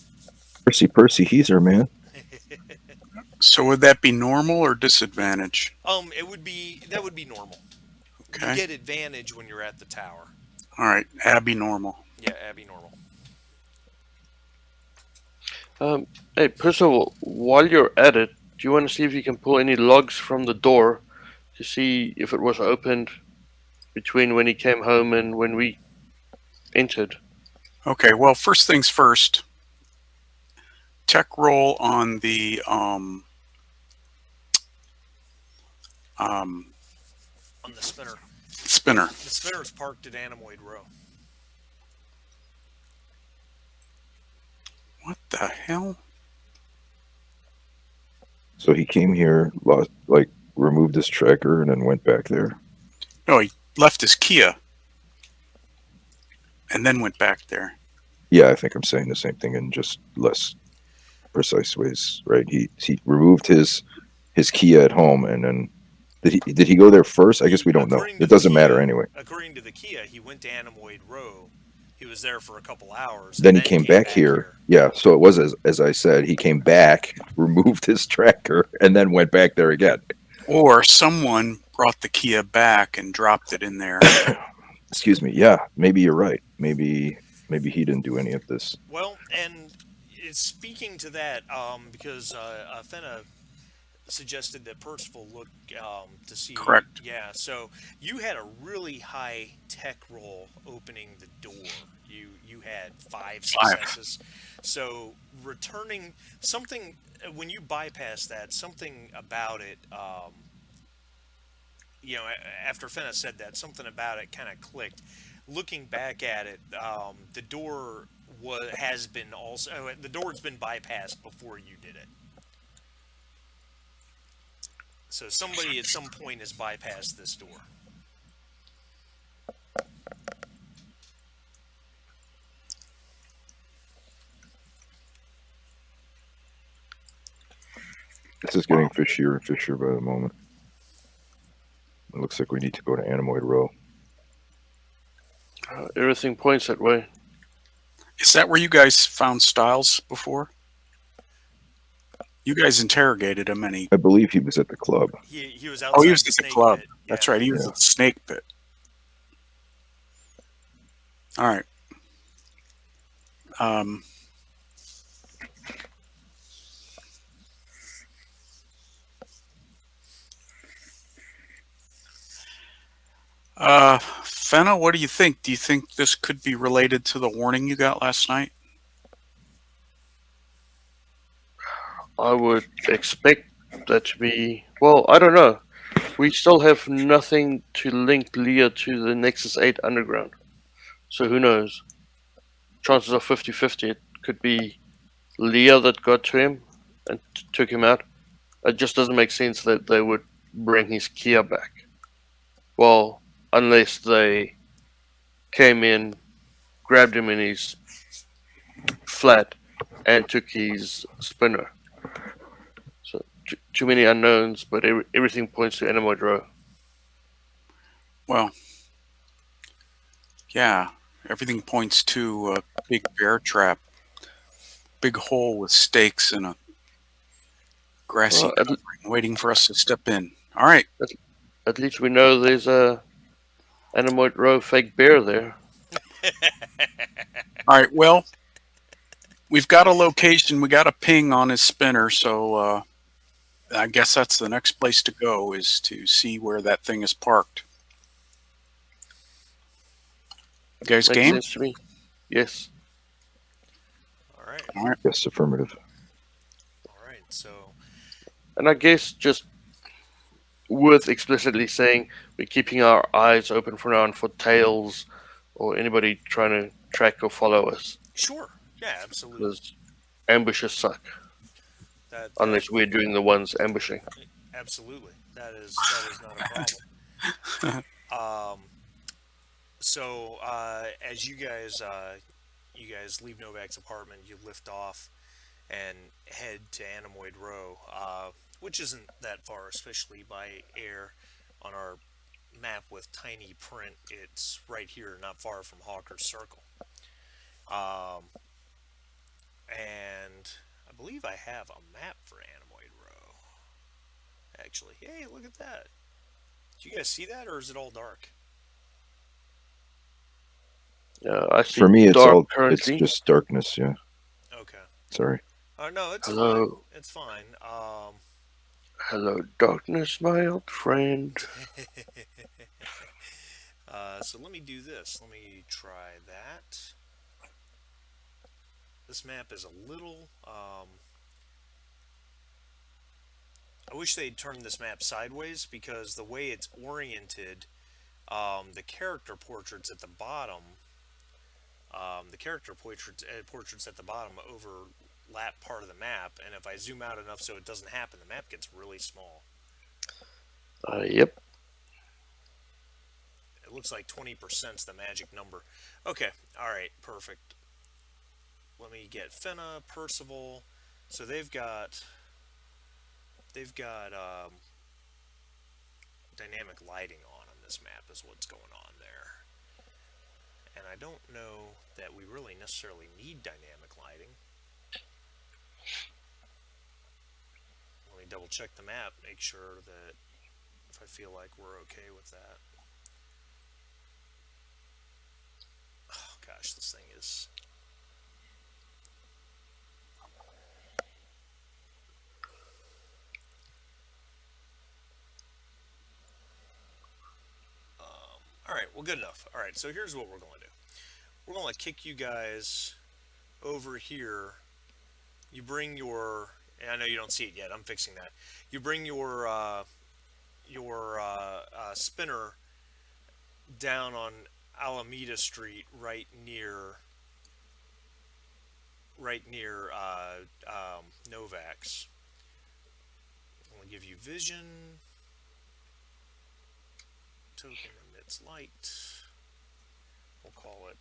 Speaker 2: Percy, he's our man.
Speaker 3: So would that be normal or disadvantage?
Speaker 1: It would be that would be normal. You
Speaker 3: Okay.
Speaker 1: get advantage when you're at the tower.
Speaker 3: All right. Abby normal.
Speaker 1: Yeah, Abby normal.
Speaker 4: Hey, Percival, while you're at it, do you want to see if you can pull any logs from the door to see if it was opened between when he came home and when we entered?
Speaker 3: Okay. Well, first things first. Tech roll on the um,
Speaker 1: On the spinner.
Speaker 3: spinner.
Speaker 1: The spinner's parked at Anemoid Row.
Speaker 3: What the hell?
Speaker 2: So he came here, lost, like removed his tracker, and then went back there.
Speaker 3: No, he left his Kia and then went back there.
Speaker 2: Yeah, I think I'm saying the same thing in just less precise ways, right? He removed his Kia at home, and then did he go there first? I guess we don't know.
Speaker 1: According to
Speaker 2: It
Speaker 1: the
Speaker 2: doesn't matter
Speaker 1: Kia-
Speaker 2: anyway.
Speaker 1: According to the Kia, he went to Anemoid Row. He was there for a couple hours.
Speaker 2: Then
Speaker 1: and
Speaker 2: he came back here. Yeah, so it was as I said. He came back, removed his tracker, and then went back there again.
Speaker 3: Or someone brought the Kia back and dropped it in there.
Speaker 2: Excuse me. Yeah, maybe you're right. Maybe he didn't do any of this.
Speaker 1: Well, and speaking to that, because Fenna suggested that Percival look to see.
Speaker 3: Correct.
Speaker 1: Yeah, so you had a really high tech roll opening the door. You had five successes. So returning something when you bypass that, something about it. After Fenna said that, something about it kind of clicked. Looking back at it, the door has been also the door's been bypassed before you did it. So somebody at some point has bypassed this door.
Speaker 2: This is getting fishier and fishier by the moment. It looks like we need to go to Anemoid Row.
Speaker 4: Everything points that way.
Speaker 3: Is that where you guys found Styles before? You guys interrogated him, and he.
Speaker 2: I believe he was at the club.
Speaker 1: He was outside.
Speaker 3: Oh, he was
Speaker 1: the
Speaker 3: at the
Speaker 1: snake
Speaker 3: club.
Speaker 1: pit.
Speaker 3: That's
Speaker 1: Yeah.
Speaker 3: right. He was at the snake pit. All right. Fenna, what do you think? Do you think this could be related to the warning you got last night?
Speaker 4: I would expect that to be. Well, I don't know. We still have nothing to link Leah to the Nexus 8 underground. So who knows? Chances are 50-50. It could be Leah that got to him and took him out. It just doesn't make sense that they would bring his Kia back. Well, unless they came in, grabbed him in his flat, and took his spinner. So too many unknowns, but everything points to Anemoid Row.
Speaker 3: Well, yeah, everything points to a big bear trap, big hole with stakes and a grassy covering waiting for us to step in. All right.
Speaker 4: At least we know there's a Anemoid Row fake bear there.
Speaker 3: All right. Well, we've got a location. We got a ping on his spinner, so I guess that's the next place to go is to see where that thing is parked. You guys
Speaker 4: Makes
Speaker 3: game?
Speaker 4: sense to me. Yes.
Speaker 1: All right.
Speaker 3: All right.
Speaker 2: Yes, affirmative.
Speaker 1: All right. So
Speaker 4: And I guess just worth explicitly saying we're keeping our eyes open for now on for tails or anybody trying to track or follow us.
Speaker 1: sure. Yeah, absolutely.
Speaker 4: Because ambushes suck. Unless we're doing the ones ambushing.
Speaker 1: Absolutely. That is not a problem. So as you guys leave Novak's apartment, you lift off and head to Anemoid Row, which isn't that far, especially by air. On our map with tiny print, it's right here, not far from Hawker's Circle. Um, and I believe I have a map for Anemoid Row. Actually, hey, look at that. Do you guys see that, or is it all dark?
Speaker 4: I see
Speaker 2: For me,
Speaker 4: dark
Speaker 2: it's
Speaker 4: currently.
Speaker 2: just darkness. Yeah,
Speaker 1: Okay.
Speaker 2: sorry.
Speaker 1: Oh no, it's fine.
Speaker 4: Hello,
Speaker 1: It's fine.
Speaker 4: hello, darkness, my old friend.
Speaker 1: So let me do this. Let me try that. This map is a little. I wish they'd turn this map sideways because the way it's oriented, the character portraits at the bottom, portraits at the bottom overlap part of the map, and if I zoom out enough so it doesn't happen, the map gets really small.
Speaker 4: Yep.
Speaker 1: It looks like 20% is the magic number. Okay, all right, perfect. Let me get Fenna, Percival. So they've got dynamic lighting on this map is what's going on there. And I don't know that we really necessarily need dynamic lighting. Let me double check the map, make sure that if I feel like we're okay with that. Oh gosh, this thing is. Alright, well, good enough. Alright, so here's what we're going to do. We're going to kick you guys over here. You bring your. And I know you don't see it yet, I'm fixing that. You bring your spinner down on Alameda Street, right near Novak's. I'm going to give you vision. Token emits light. We'll call it.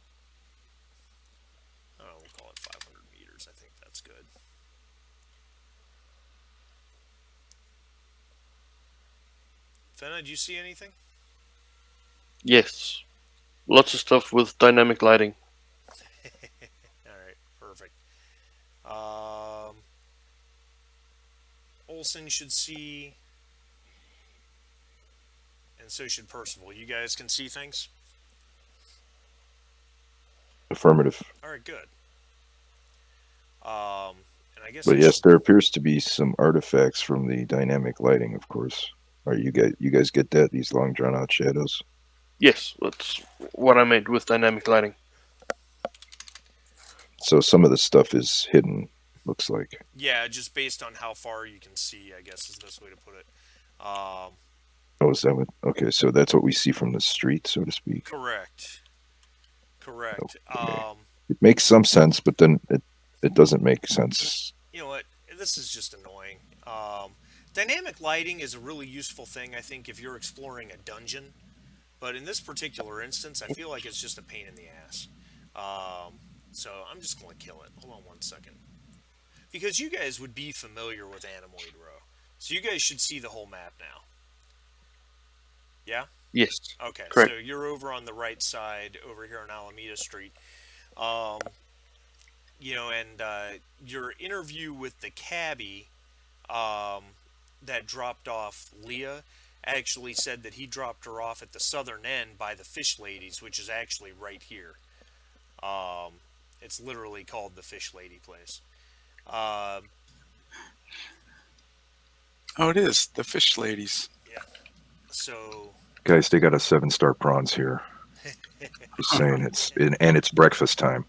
Speaker 1: We'll call it 500 meters. I think that's good. Fenna, do you see anything?
Speaker 4: Yes. Lots of stuff with dynamic lighting.
Speaker 1: Alright, perfect. Olson should see, and so should Percival. You guys can see things?
Speaker 2: Affirmative.
Speaker 1: Alright, good. And I guess
Speaker 2: But yes, there appears to be some artifacts from the dynamic lighting, of course. Are you guys get that? These long drawn out shadows?
Speaker 4: Yes, that's what I meant with dynamic lighting.
Speaker 2: So some of the stuff is hidden, looks like.
Speaker 1: Yeah, just based on how far you can see, I guess is the best way to put it.
Speaker 2: Oh, is that what? Okay, so that's what we see from the street, so to speak.
Speaker 1: Correct.
Speaker 2: Okay. It makes some sense, but then it doesn't make sense.
Speaker 1: You know what? This is just annoying. Dynamic lighting is a really useful thing, I think, if you're exploring a dungeon. But in this particular instance, I feel like it's just a pain in the ass. So I'm just going to kill it. Hold on 1 second. Because you guys would be familiar with Anemoid Row. So you guys should see the whole map now. Yeah?
Speaker 4: Yes.
Speaker 1: Okay,
Speaker 4: correct.
Speaker 1: So you're over on the right side, over here on Alameda Street. And your interview with the cabbie that dropped off Leah actually said that he dropped her off at the southern end by the Fish Ladies, which is actually right here. It's literally called the Fish Lady place.
Speaker 3: Oh, it is the fish ladies.
Speaker 1: Yeah. So,
Speaker 2: Guys, they got a 7-star prawns here. Just saying, it's breakfast time.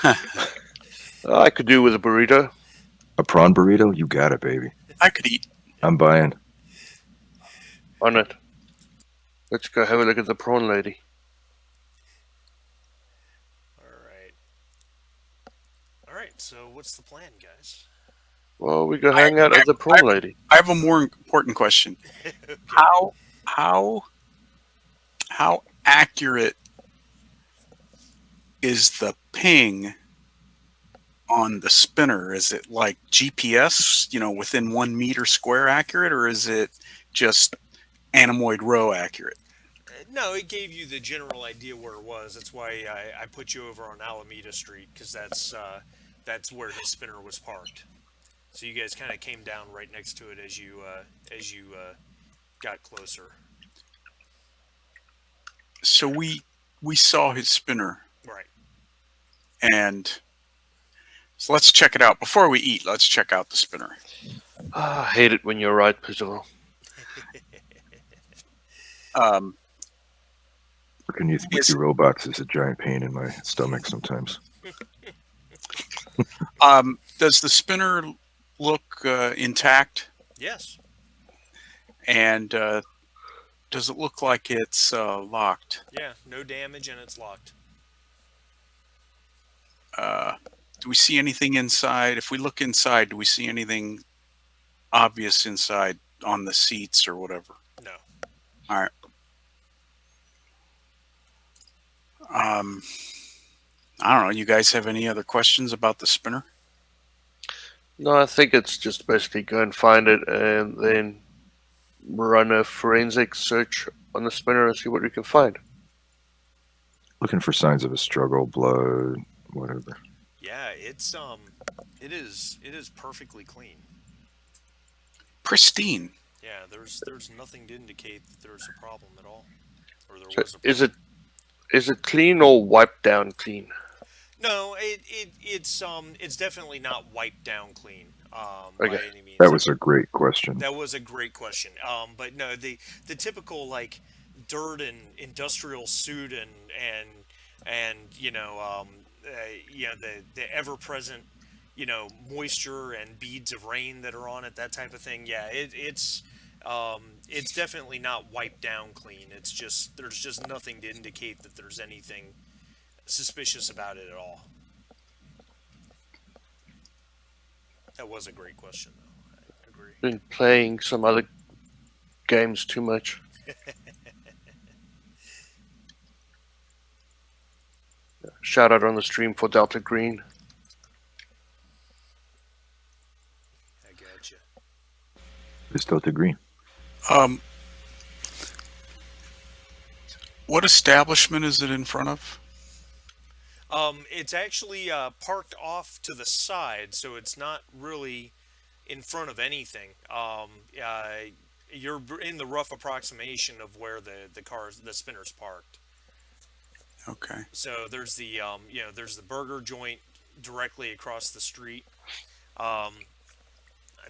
Speaker 4: I could do with a burrito.
Speaker 2: A prawn burrito? You got it, baby.
Speaker 3: I could eat.
Speaker 2: I'm buying.
Speaker 4: On it. Let's go have a look at the prawn lady.
Speaker 1: all right. So, what's the plan, guys?
Speaker 4: Well, we go hang out at the prawn lady.
Speaker 3: I have a more important question.
Speaker 1: Okay.
Speaker 3: How accurate is the ping on the spinner? Is it like GPS, within 1 meter square accurate, or is it just anemoid row accurate?
Speaker 1: No, it gave you the general idea where it was. That's why I put you over on Alameda Street because that's where his spinner was parked. So you guys kind of came down right next to it as you got closer.
Speaker 3: So we saw his spinner,
Speaker 1: Right.
Speaker 3: and so let's check it out. Before we eat, let's check out the spinner.
Speaker 4: I hate it when you're right, Pizzle.
Speaker 3: Um,
Speaker 2: Working with
Speaker 3: Is-
Speaker 2: you robots is a giant pain in my stomach sometimes.
Speaker 3: does the spinner look intact?
Speaker 1: Yes.
Speaker 3: And does it look like it's locked?
Speaker 1: Yeah. No damage and it's locked.
Speaker 3: Do we see anything inside? If we look inside, do we see anything obvious inside on the seats or whatever?
Speaker 1: No.
Speaker 3: All right. I don't know. You guys have any other questions about the spinner?
Speaker 4: No, I think it's just basically go and find it and then run a forensic search on the spinner and see what we can find.
Speaker 2: Looking for signs of a struggle, blood, whatever.
Speaker 1: Yeah. It is perfectly clean.
Speaker 3: Pristine.
Speaker 1: Yeah. There's nothing to indicate that there's a problem at all, or there
Speaker 4: So
Speaker 1: was a problem.
Speaker 4: is it clean or wiped down clean?
Speaker 1: No, it's definitely not wiped down clean by
Speaker 4: Okay.
Speaker 1: any means.
Speaker 2: That was a great question.
Speaker 1: That was a great question. But no, the typical like dirt and industrial soot and the ever present moisture and beads of rain that are on it, that type of thing. Yeah, it's definitely not wiped down clean. It's just there's just nothing to indicate that there's anything suspicious about it at all. That was a great question, though. I agree.
Speaker 4: Been playing some other games too much. Shout out on the stream for Delta Green.
Speaker 1: I gotcha.
Speaker 2: It's Delta Green.
Speaker 3: Um, what establishment is it in front of?
Speaker 1: It's actually parked off to the side, so it's not really in front of anything. You're in the rough approximation of where the spinner's parked.
Speaker 3: Okay.
Speaker 1: So there's there's the burger joint directly across the street. Um,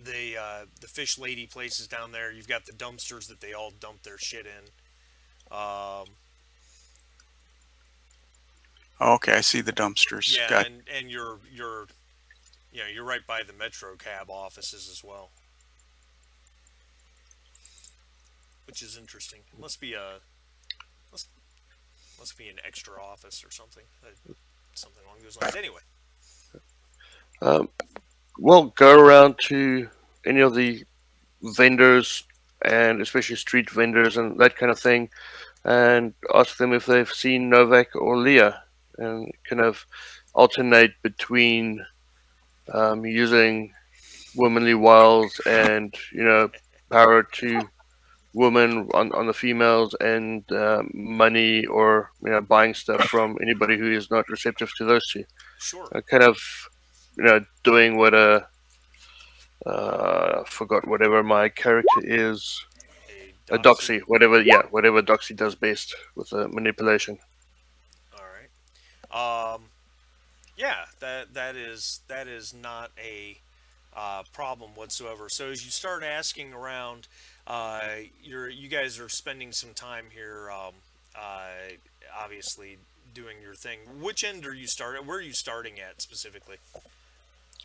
Speaker 1: the fish lady place is down there. You've got the dumpsters that they all dump their shit in.
Speaker 3: Okay, I see the dumpsters.
Speaker 1: Yeah,
Speaker 3: Got
Speaker 1: and you're right by the Metro cab offices as well, which is interesting. It must, must be an extra office or something, something along those lines. Anyway,
Speaker 4: Well, go around to any of the vendors and especially street vendors and that kind of thing and ask them if they've seen Novak or Leah and kind of alternate between using womanly wiles and, power to women on the females and money or, buying stuff from anybody who is not receptive to those two.
Speaker 1: sure.
Speaker 4: Kind of, doing what forgot whatever my character is. A doxy, whatever doxy does best with manipulation.
Speaker 1: All right. Yeah, that is not a problem whatsoever. So as you start asking around, you guys are spending some time here, obviously doing your thing. Which end are you starting? Where are you starting at specifically?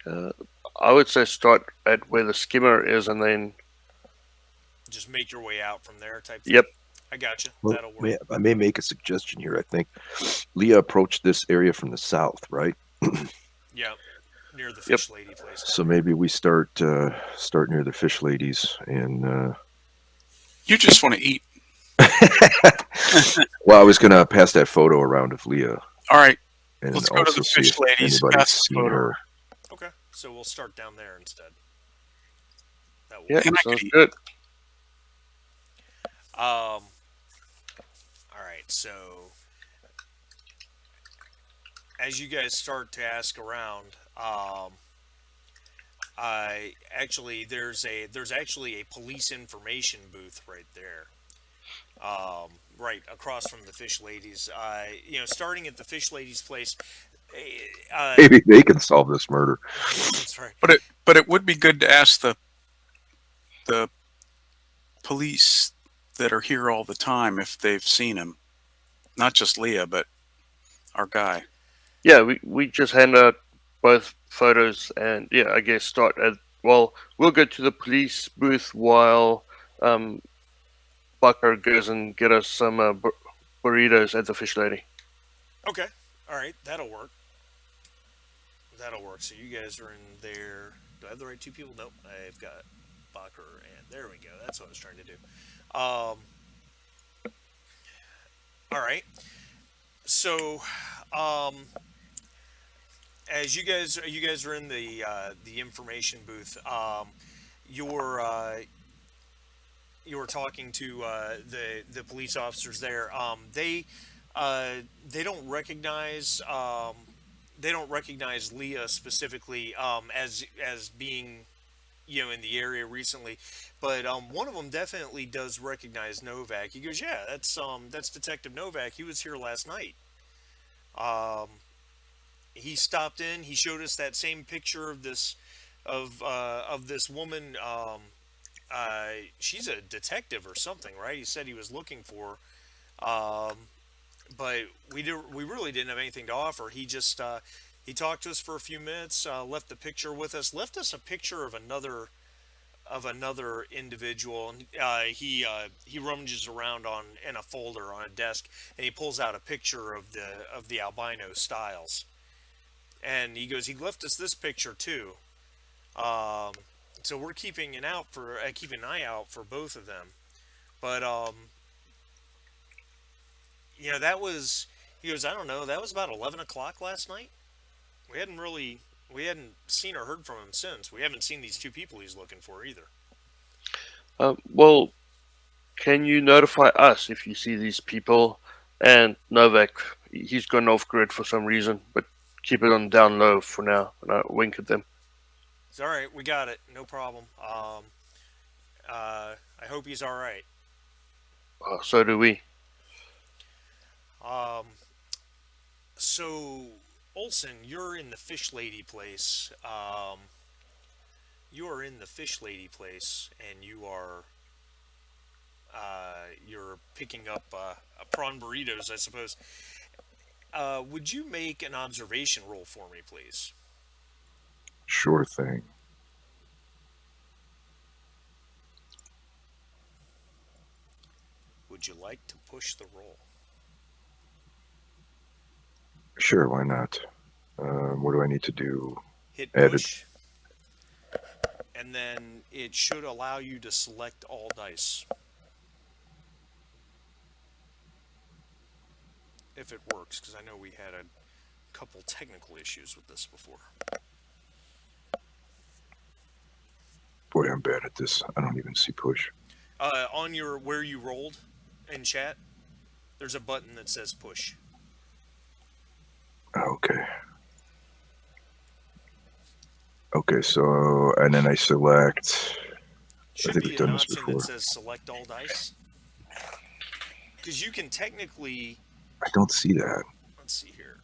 Speaker 4: I would say start at where the skimmer is and then.
Speaker 1: Just make your way out from there, type thing.
Speaker 4: Yep.
Speaker 1: I gotcha.
Speaker 2: Well,
Speaker 1: That'll work.
Speaker 2: I may make a suggestion here. I think Leah approached this area from the south, right?
Speaker 1: Yeah, near the fish lady place.
Speaker 2: So maybe we start near the fish ladies and.
Speaker 3: you just want to eat.
Speaker 2: Well, I was gonna pass that photo around of Leah.
Speaker 3: All right.
Speaker 2: and
Speaker 3: Let's go to the
Speaker 2: also see
Speaker 3: fish
Speaker 2: if
Speaker 3: ladies.
Speaker 2: anybody's
Speaker 3: Pass the
Speaker 2: seen
Speaker 3: photo.
Speaker 2: her.
Speaker 1: Okay, so we'll start down there instead. That will
Speaker 4: Yeah,
Speaker 3: And I could
Speaker 4: sounds
Speaker 3: eat.
Speaker 4: good.
Speaker 1: Um, all right, so as you guys start to ask around, I actually there's actually a police information booth right there, right across from the fish ladies. Starting at the fish ladies' place.
Speaker 2: Maybe they can solve this murder.
Speaker 1: That's right.
Speaker 3: But it would be good to ask the police that are here all the time if they've seen him. Not just Leah, but our guy.
Speaker 4: Yeah, we just hand out both photos and yeah, I guess start at well, we'll go to the police booth while Bucker goes and get us some burritos at the fish lady.
Speaker 1: Okay. All right, that'll work. That'll work. So you guys are in there. Do I have the right two people? Nope. I've got Bacher and there we go. That's what I was trying to do. All right. So, um, as you guys are in the information booth, you're you were talking to the police officers there. They don't recognize Leah specifically as being in the area recently, but one of them definitely does recognize Novak. He goes, "Yeah, that's Detective Novak. He was here last night. Um, he stopped in. He showed us that same picture of this woman. She's a detective or something, right? He said he was looking for, um, but we really didn't have anything to offer. He talked to us for a few minutes, left the picture with us, left us a picture of another individual, and he rummages around on in a folder on a desk, and he pulls out a picture of the albino Styles, and he goes, he left us this picture too. Um, so we're keeping an eye out for both of them. But that was he goes, I don't know, that was about 11 o'clock last night. We hadn't really we hadn't seen or heard from him since. We haven't seen these two people he's looking for either.
Speaker 4: Well, can you notify us if you see these people? And Novak, he's gone off grid for some reason, but keep it on down low for now. And I wink at them.
Speaker 1: It's all right. We got it. No problem. I hope he's all right.
Speaker 4: So do we.
Speaker 1: Um, so Olson, you're in the fish lady place. You are in the fish lady place, and you're picking up prawn burritos, I suppose. Would you make an observation roll for me, please?
Speaker 2: Sure thing.
Speaker 1: Would you like to push the roll?
Speaker 2: Sure, why not? What do I need to do?
Speaker 1: Hit
Speaker 2: Added.
Speaker 1: push, and then it should allow you to select all dice. If it works, because I know we had a couple technical issues with this before.
Speaker 2: Boy, I'm bad at this. I don't even see push.
Speaker 1: On your where you rolled in chat, there's a button that says push.
Speaker 2: Okay. Okay, so, and then I select.
Speaker 1: Should
Speaker 2: think
Speaker 1: be
Speaker 2: we've
Speaker 1: an
Speaker 2: done this
Speaker 1: option
Speaker 2: before.
Speaker 1: that says select all dice. Because you can technically,
Speaker 2: I don't see that.
Speaker 1: let's see here.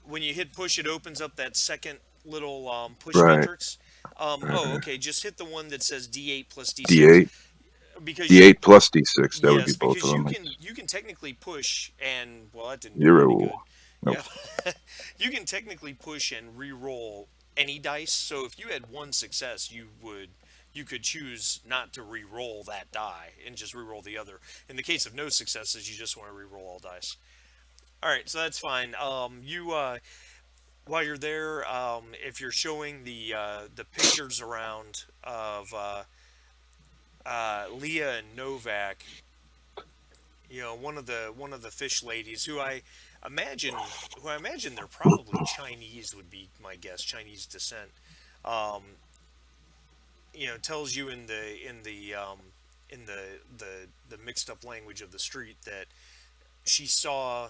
Speaker 1: When you hit push, it opens up that second little push
Speaker 2: Right.
Speaker 1: matrix. Okay. Just hit the one that says D8 plus D6.
Speaker 2: D8?
Speaker 1: Because
Speaker 2: D8 plus D6. That would be
Speaker 1: yes,
Speaker 2: both
Speaker 1: because
Speaker 2: of them.
Speaker 1: you can technically push and well, that didn't do any good.
Speaker 2: Zero. Nope.
Speaker 1: Yeah, you can technically push and re-roll any dice. So if you had one success, you could choose not to re-roll that die and just re-roll the other. In the case of no successes, you just want to re-roll all dice. All right, so that's fine. While you're there, if you're showing the pictures around of Leah and Novak, one of the fish ladies who I imagine they're probably Chinese would be my guess, Chinese descent. Um, tells you in the mixed up language of the street that she saw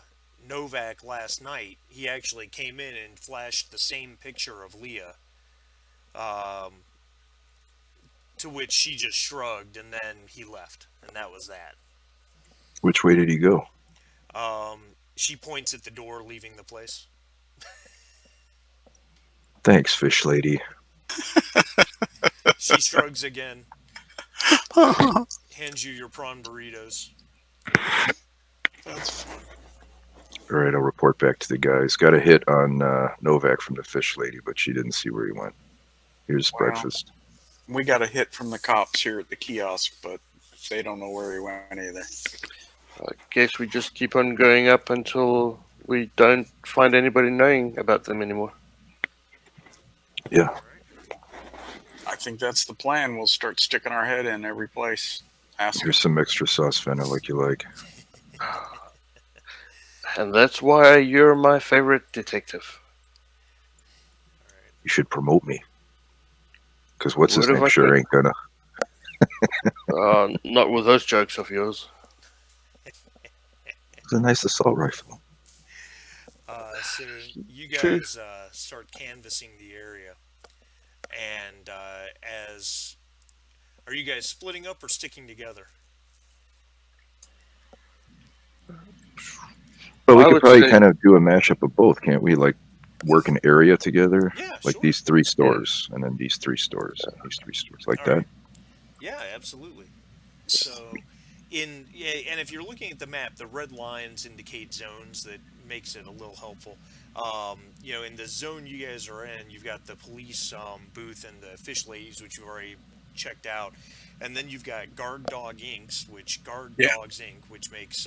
Speaker 1: Novak last night. He actually came in and flashed the same picture of Leah, um, to which she just shrugged and then he left, and that was that.
Speaker 2: Which way did he go?
Speaker 1: She points at the door, leaving the place.
Speaker 2: Thanks, fish lady.
Speaker 1: She shrugs again, hands you your prawn burritos.
Speaker 3: That's
Speaker 2: All right, I'll report back to the guys. Got a hit on Novak from the fish lady, but she didn't see where he went. Here's
Speaker 3: Wow.
Speaker 2: breakfast.
Speaker 3: we got a hit from the cops here at the kiosk, but they don't know where he went either.
Speaker 4: I guess we just keep on going up until we don't find anybody knowing about them anymore.
Speaker 2: Yeah.
Speaker 3: I think that's the plan. We'll start sticking our head in every place. Asking.
Speaker 2: Here's some extra sauce, Fenna, like you like.
Speaker 4: And that's why you're my favorite detective.
Speaker 2: You should promote me. Because what's his
Speaker 4: What if
Speaker 2: name
Speaker 4: I
Speaker 2: sure
Speaker 4: could-
Speaker 2: ain't gonna.
Speaker 4: Not with those jokes of yours.
Speaker 2: It's a nice assault rifle.
Speaker 1: So you
Speaker 4: True.
Speaker 1: guys start canvassing the area, and as are you guys splitting up or sticking together?
Speaker 2: But we
Speaker 4: I
Speaker 2: could
Speaker 4: would
Speaker 2: probably
Speaker 4: say-
Speaker 2: kind of do a mashup of both, can't we? Like work an area together,
Speaker 1: Yeah,
Speaker 2: like
Speaker 1: sure.
Speaker 2: these 3 stores, and then these 3 stores, and these 3 stores, like
Speaker 1: All
Speaker 2: that.
Speaker 1: right. Yeah, absolutely. So, and if you're looking at the map, the red lines indicate zones that makes it a little helpful. In the zone you guys are in, you've got the police booth and the fish ladies, which you've already checked out, and then you've got Guard Dog Inc.,
Speaker 3: Yeah.
Speaker 1: Dogs Inc., which makes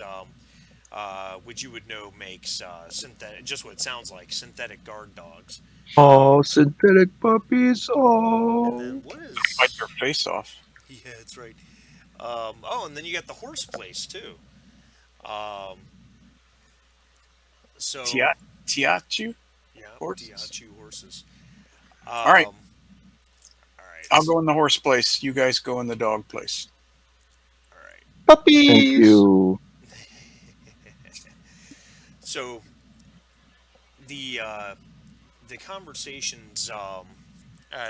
Speaker 1: which you would know makes synthetic, just what it sounds like, synthetic guard dogs.
Speaker 2: Oh, synthetic puppies!
Speaker 1: And
Speaker 2: Oh,
Speaker 1: then what is?
Speaker 3: Bite your face off.
Speaker 1: Yeah, that's right. And then you got the horse place too. Um, so
Speaker 3: Tiachu?
Speaker 1: yeah,
Speaker 3: horses.
Speaker 1: Diachu horses.
Speaker 3: All right.
Speaker 1: All right.
Speaker 3: I'll go in the horse place. You guys go in the dog place.
Speaker 1: All right.
Speaker 4: Puppies!
Speaker 2: thank you.
Speaker 1: So the conversations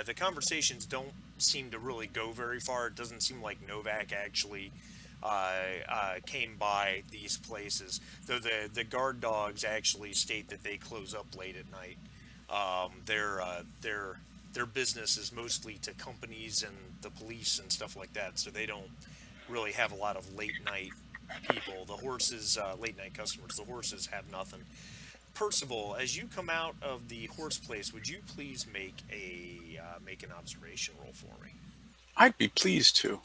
Speaker 1: the conversations don't seem to really go very far. It doesn't seem like Novak actually came by these places, though the guard dogs actually state that they close up late at night. Their business is mostly to companies and the police and stuff like that, so they don't really have a lot of late night people. The horses, late night customers, the horses have nothing. Percival, as you come out of the horse place, would you please make an observation roll for me?
Speaker 3: I'd be pleased to.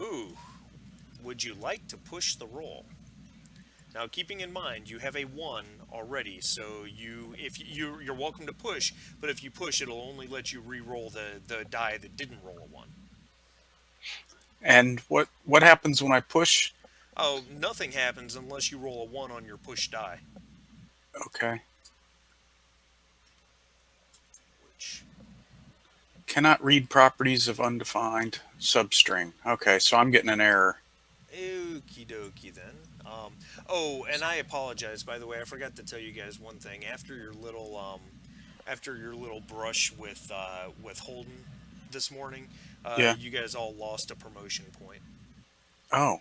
Speaker 1: Ooh, would you like to push the roll? Now, keeping in mind you have a 1 already, so you're welcome to push, but if you push, it'll only let you re-roll the die that didn't roll a 1.
Speaker 3: And what happens when I push?
Speaker 1: Oh, nothing happens unless you roll a 1 on your push die.
Speaker 3: Okay.
Speaker 1: Which,
Speaker 3: Cannot read properties of undefined substring. Okay, so I'm getting an error.
Speaker 1: okie dokie then. And I apologize, by the way. I forgot to tell you guys one thing. After your little brush with Holden this morning,
Speaker 3: Yeah.
Speaker 1: you guys all lost a promotion point.
Speaker 3: Oh,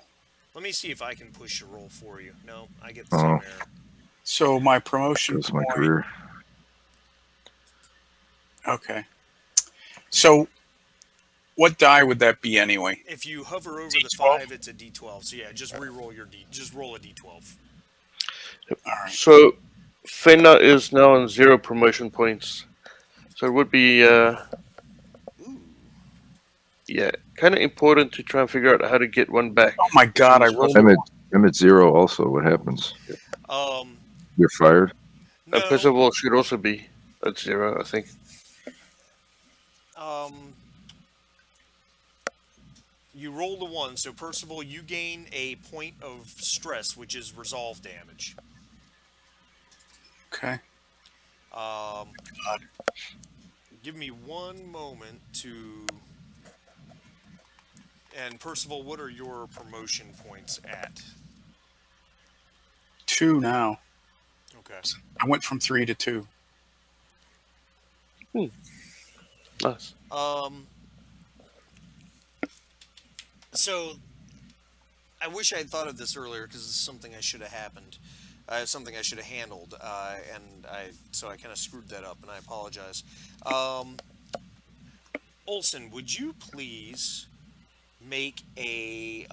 Speaker 1: Let me see if I can push a roll for you. No, I get the
Speaker 2: Oh.
Speaker 1: same error.
Speaker 3: so my promotion
Speaker 2: Goes my
Speaker 3: point.
Speaker 2: career.
Speaker 3: Okay. So what die would that be anyway?
Speaker 1: If you hover over
Speaker 3: D12?
Speaker 1: the 5, it's a D12. So yeah, just re-roll your D. Just roll a D12.
Speaker 3: All right.
Speaker 4: So, Fenna is now on 0 promotion points. So it would be,
Speaker 1: Ooh.
Speaker 4: kind of important to try and figure out how to get one back.
Speaker 3: Oh my God! I rolled.
Speaker 2: I'm at 0 also. What happens? You're fired?
Speaker 1: No.
Speaker 4: And Percival should also be at 0, I think.
Speaker 1: Um, you rolled a one, so Percival, you gain a point of stress, which is resolve damage.
Speaker 3: Okay.
Speaker 1: Um, give me one moment to. And Percival, what are your promotion points at?
Speaker 3: 2 now.
Speaker 1: Okay.
Speaker 3: I went from 3 to 2.
Speaker 4: Hmm. Nice.
Speaker 1: Um, so I wish I had thought of this earlier because it's something I should have happened. Something I should have handled, and I kind of screwed that up, and I apologize. Um, Olson, make a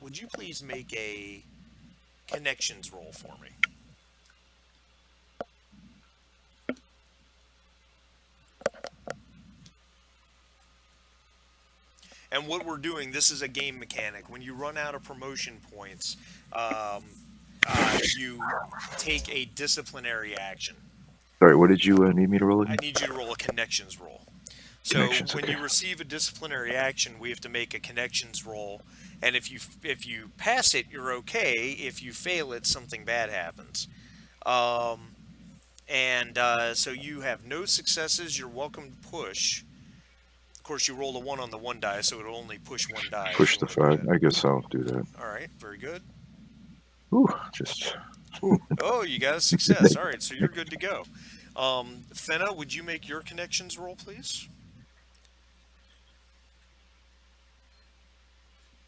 Speaker 1: would you please make a connections roll for me? And what we're doing, this is a game mechanic. When you run out of promotion points, um, you take a disciplinary action.
Speaker 2: Sorry, what did you need me to roll
Speaker 1: I
Speaker 2: again?
Speaker 1: need you to roll a connections roll. So
Speaker 2: Connections.
Speaker 1: when
Speaker 2: Okay.
Speaker 1: you receive a disciplinary action, we have to make a connections roll, and if you pass it, you're okay. If you fail it, something bad happens. Um, and so you have no successes. You're welcome to push. Of course, you rolled a one on the one die, so it'll only push one die if
Speaker 2: Push
Speaker 1: you
Speaker 2: the
Speaker 1: want to go
Speaker 2: 5.
Speaker 1: ahead.
Speaker 2: I guess I'll do that.
Speaker 1: All right, very good.
Speaker 2: Ooh, just
Speaker 1: Ooh, oh, you got a success. All right, so you're good to go. Fenna, would you make your connections roll, please?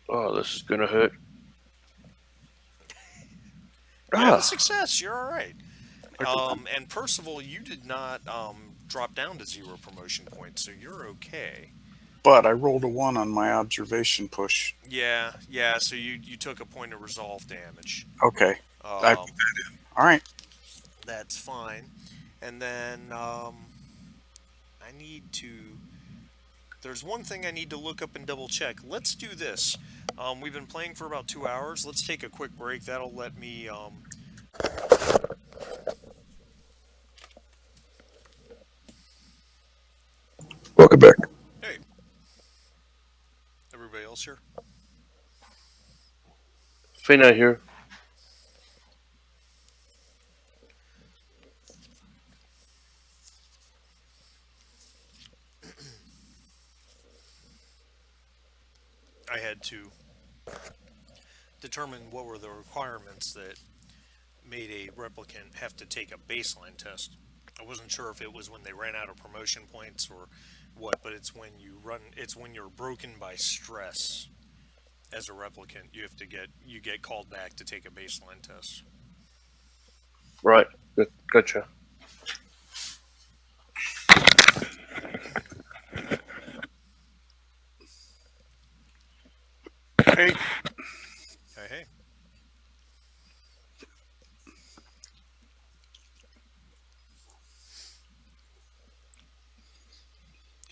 Speaker 4: Oh, this is gonna hurt.
Speaker 1: You have a
Speaker 4: Ah,
Speaker 1: success. You're all right.
Speaker 3: A good thing.
Speaker 1: And Percival, you did not drop down to zero promotion points, so you're okay.
Speaker 3: But I rolled a 1 on my observation push.
Speaker 1: Yeah, yeah. So you took a point of resolve damage.
Speaker 3: Okay. I put
Speaker 1: Um,
Speaker 3: that in. All right.
Speaker 1: that's fine. And then I need to. There's one thing I need to look up and double check. Let's do this. We've been playing for about 2 hours. Let's take a quick break. That'll let me.
Speaker 2: welcome back.
Speaker 1: Hey, everybody else here.
Speaker 4: Fina here.
Speaker 1: I had to determine what were the requirements that made a replicant have to take a baseline test. I wasn't sure if it was when they ran out of promotion points or what, but it's when you're broken by stress as a replicant, you get called back to take a baseline test.
Speaker 4: Right. Gotcha.
Speaker 3: Hey,
Speaker 1: Hey, hey.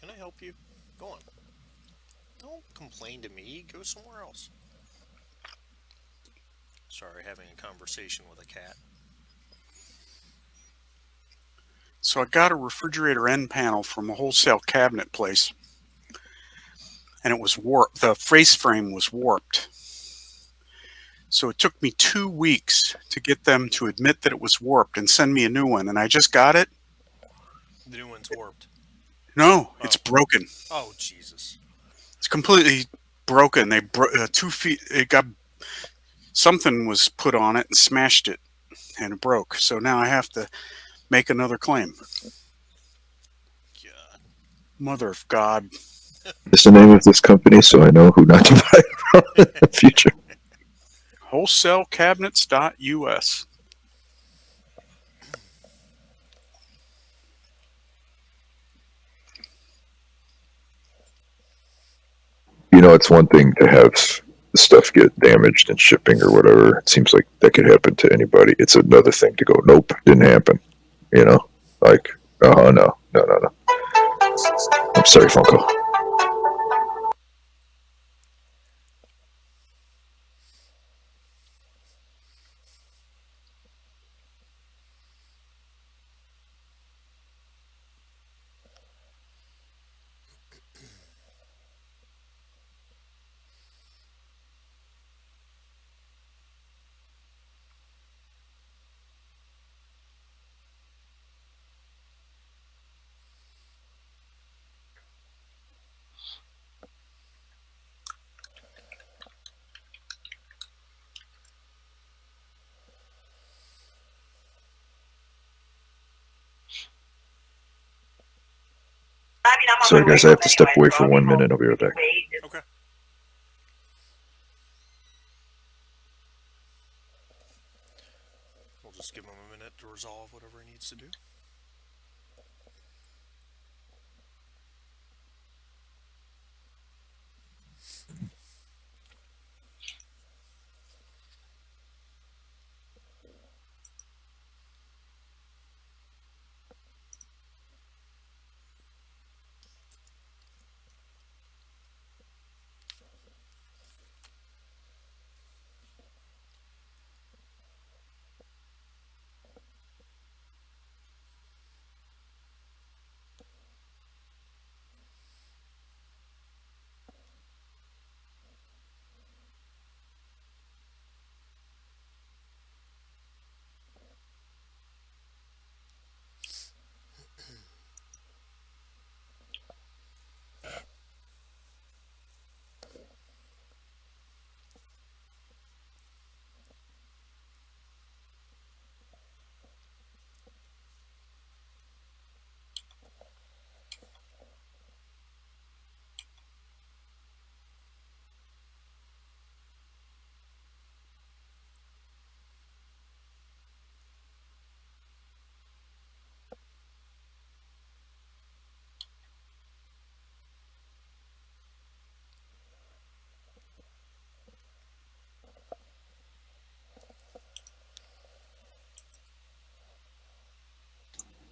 Speaker 1: Can I help you? Go on. Don't complain to me. Go somewhere else. Sorry, having a conversation with a cat.
Speaker 3: so I got a refrigerator end panel from a wholesale cabinet place, and it was warped. The face frame was warped. So it took me 2 weeks to get them to admit that it was warped and send me a new one. And I just got it.
Speaker 1: The new one's warped.
Speaker 3: No, it's
Speaker 1: Oh.
Speaker 3: broken.
Speaker 1: Oh, Jesus.
Speaker 3: It's completely broken. 2 feet. It got something was put on it and smashed it, and it broke. So now I have to make another claim.
Speaker 1: God.
Speaker 3: Mother of God.
Speaker 2: What's the name of this company so I know who not to buy from in the future?
Speaker 3: Wholesalecabinets.us.
Speaker 2: You know, it's one thing to have stuff get damaged in shipping or whatever. It seems like that could happen to anybody. It's another thing to go, nope, didn't happen. You know, like, oh no, no, no, no. I'm sorry, Funko. Sorry, guys, I have to step away for 1 minute. I'll be right back.
Speaker 1: Okay. We'll just give him a minute to resolve whatever he needs to do.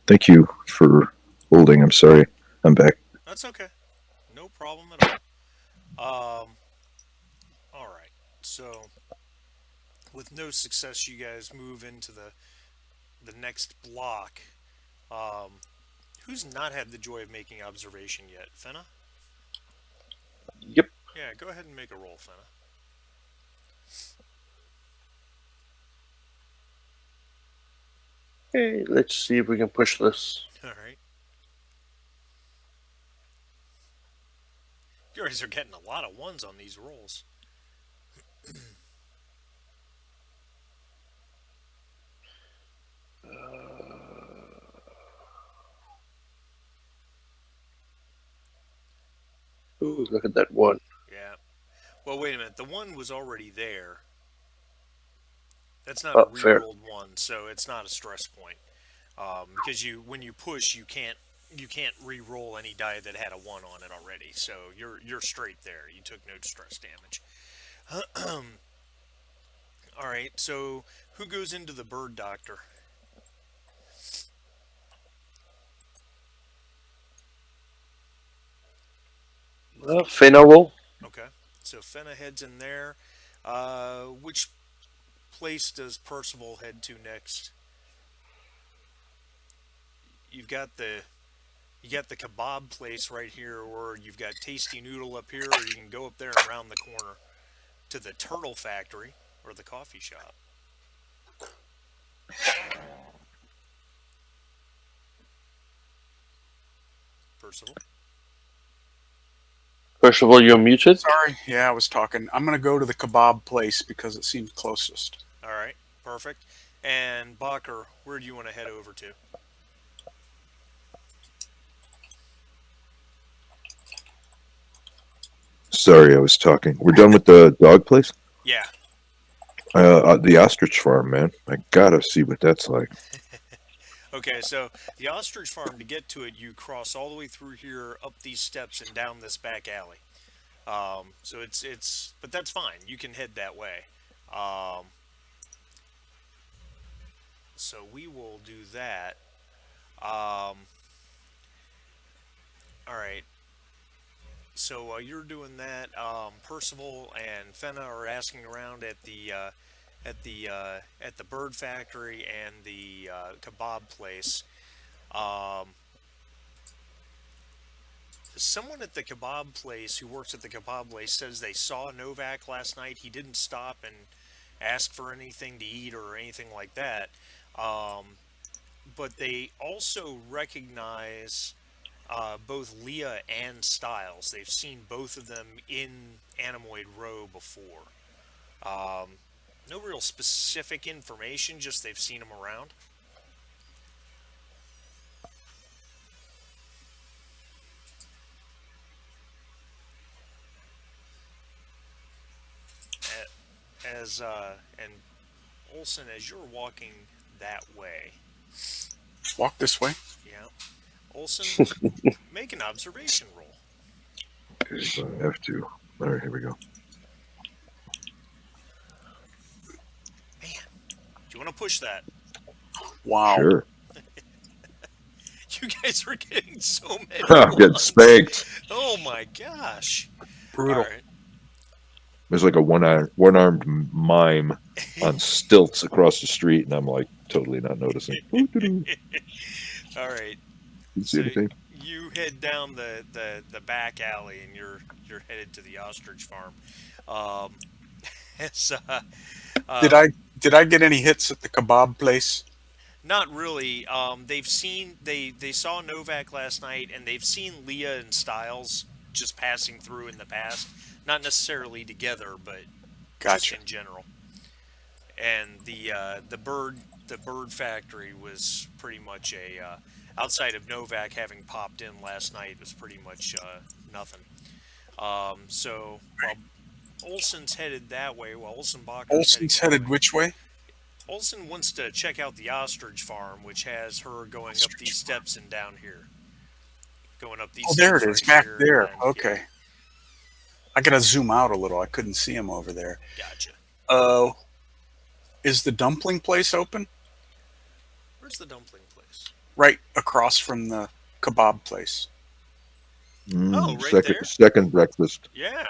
Speaker 2: Thank you for holding. I'm sorry. I'm back.
Speaker 1: That's okay. No problem at all. All right. So, with no success, you guys move into the next block. Um, who's not had the joy of making observation yet? Fenna?
Speaker 4: Yep.
Speaker 1: Yeah, go ahead and make a roll, Fenna.
Speaker 4: Okay, let's see if we can push this.
Speaker 1: All right. You guys are getting a lot of ones on these rolls.
Speaker 4: Ooh, look at that one.
Speaker 1: Yeah. Well, wait a minute. The one was already there. That's not a
Speaker 4: Oh, fair.
Speaker 1: re-rolled one, so it's not a stress point. Because when you push, you can't re-roll any die that had a one on it already. So you're straight there. You took no stress damage. All right. So who goes into the bird doctor?
Speaker 4: Fena roll.
Speaker 1: Okay. So Fenna heads in there. Which place does Percival head to next? You've got the you got the kebab place right here, or you've got Tasty Noodle up here, or you can go up there and around the corner to the Turtle Factory or the coffee shop. Percival.
Speaker 4: First of all, you're muted.
Speaker 3: Sorry. Yeah, I was talking. I'm going to go to the kebab place because it seems closest.
Speaker 1: All right, perfect. And Bacher, where do you want to head over to?
Speaker 2: Sorry, I was talking. We're done with the dog place?
Speaker 1: Yeah.
Speaker 2: The ostrich farm, man. I gotta see what that's like.
Speaker 1: Okay, so the ostrich farm, to get to it, you cross all the way through here, up these steps, and down this back alley. So but that's fine. You can head that way. Um, so we will do that. All right. So while you're doing that, Percival and Fenna are asking around at the bird factory and the kebab place. Um, Someone at the kebab place who works at the kebab place says they saw Novak last night. He didn't stop and ask for anything to eat or anything like that. Um, but they also recognize both Leah and Styles. They've seen both of them in Animoid Row before. Um, no real specific information, just they've seen them around. And Olson, as you're walking that way,
Speaker 3: Walk this way.
Speaker 1: yeah, Olson, make an observation roll.
Speaker 2: Okay, so I have to. All right, here we go.
Speaker 1: Man, do you want to push that?
Speaker 3: Wow.
Speaker 2: Sure.
Speaker 1: You guys are getting so many
Speaker 2: I'm getting
Speaker 1: ones.
Speaker 2: spanked.
Speaker 1: Oh my gosh!
Speaker 3: Brutal.
Speaker 1: All right.
Speaker 2: There's like a one-armed mime on stilts across the street, and I'm like totally not noticing. You
Speaker 1: All right.
Speaker 2: see
Speaker 1: So
Speaker 2: anything?
Speaker 1: you head down the back alley, and you're headed to the ostrich farm. Um, it's,
Speaker 3: Did I get any hits at the kebab place?
Speaker 1: not really. They saw Novak last night, and they've seen Leah and Styles just passing through in the past. Not necessarily together, but
Speaker 3: Gotcha.
Speaker 1: just in general. And the bird factory was pretty much outside of Novak having popped in last night, was pretty much nothing. So while Olson's headed that way, while Olsenbacher's heading
Speaker 3: Olson's
Speaker 1: that
Speaker 3: headed
Speaker 1: way,
Speaker 3: which way?
Speaker 1: Olson wants to check out the ostrich farm, which has her going up these steps and down here. Going up these
Speaker 3: Oh, there
Speaker 1: steps
Speaker 3: it is,
Speaker 1: right
Speaker 3: back
Speaker 1: here,
Speaker 3: there.
Speaker 1: and then-
Speaker 3: Okay. I gotta zoom out a little. I couldn't see him over there.
Speaker 1: yeah, gotcha.
Speaker 3: Is the dumpling place open?
Speaker 1: Where's the dumpling place?
Speaker 3: Right across from the kebab place.
Speaker 1: Oh, right
Speaker 2: second,
Speaker 1: there?
Speaker 2: second breakfast.
Speaker 1: Yeah.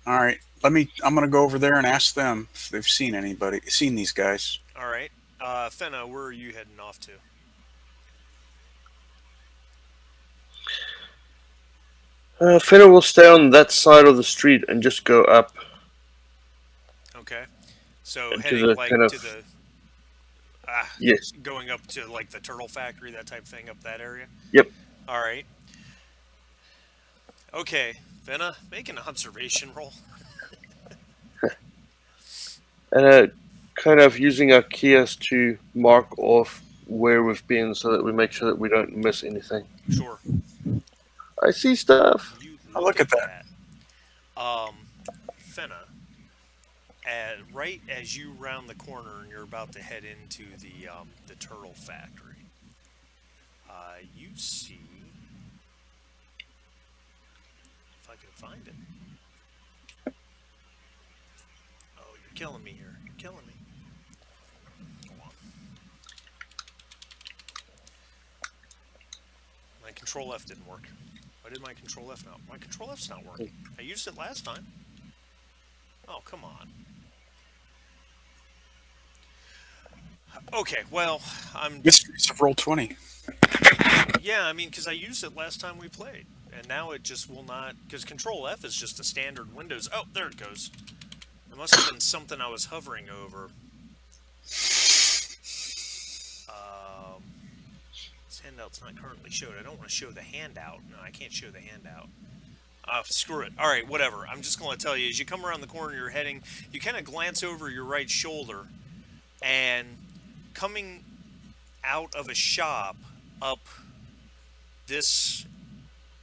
Speaker 3: All right. I'm gonna go over there and ask them if they've seen these guys.
Speaker 1: All right. Fenna, where are you heading off to?
Speaker 4: Fenner will stay on that side of the street and just go up.
Speaker 1: Okay. So
Speaker 4: To
Speaker 1: heading
Speaker 4: the
Speaker 1: like
Speaker 4: kind of-
Speaker 1: to the
Speaker 4: Yes.
Speaker 1: going up to like the turtle factory, that type of thing, up that area.
Speaker 4: Yep.
Speaker 1: All right. Okay, Fenna, make an observation roll.
Speaker 4: And kind of using our keys to mark off where we've been so that we make sure that we don't miss anything.
Speaker 1: Sure.
Speaker 4: I see stuff.
Speaker 1: You
Speaker 3: Oh, look at that.
Speaker 1: Fenna, right as you round the corner and you're about to head into the turtle factory, you see, if I can find it. Oh, you're killing me here. You're killing me. Hold on. My control F didn't work. Why did my control F not? My control F's not working. I used it last time. Oh, come on. Okay, well,
Speaker 3: Mysteries of Roll20.
Speaker 1: yeah, I mean, because I used it last time we played, and now it just will not. Because Control F is just a standard Windows. Oh, there it goes. It must have been something I was hovering over. This handout's not currently showed. I don't want to show the handout. No, I can't show the handout. Screw it. All right, whatever. I'm just going to tell you, as you come around the corner, you're heading, you kind of glance over your right shoulder, and coming out of a shop up this,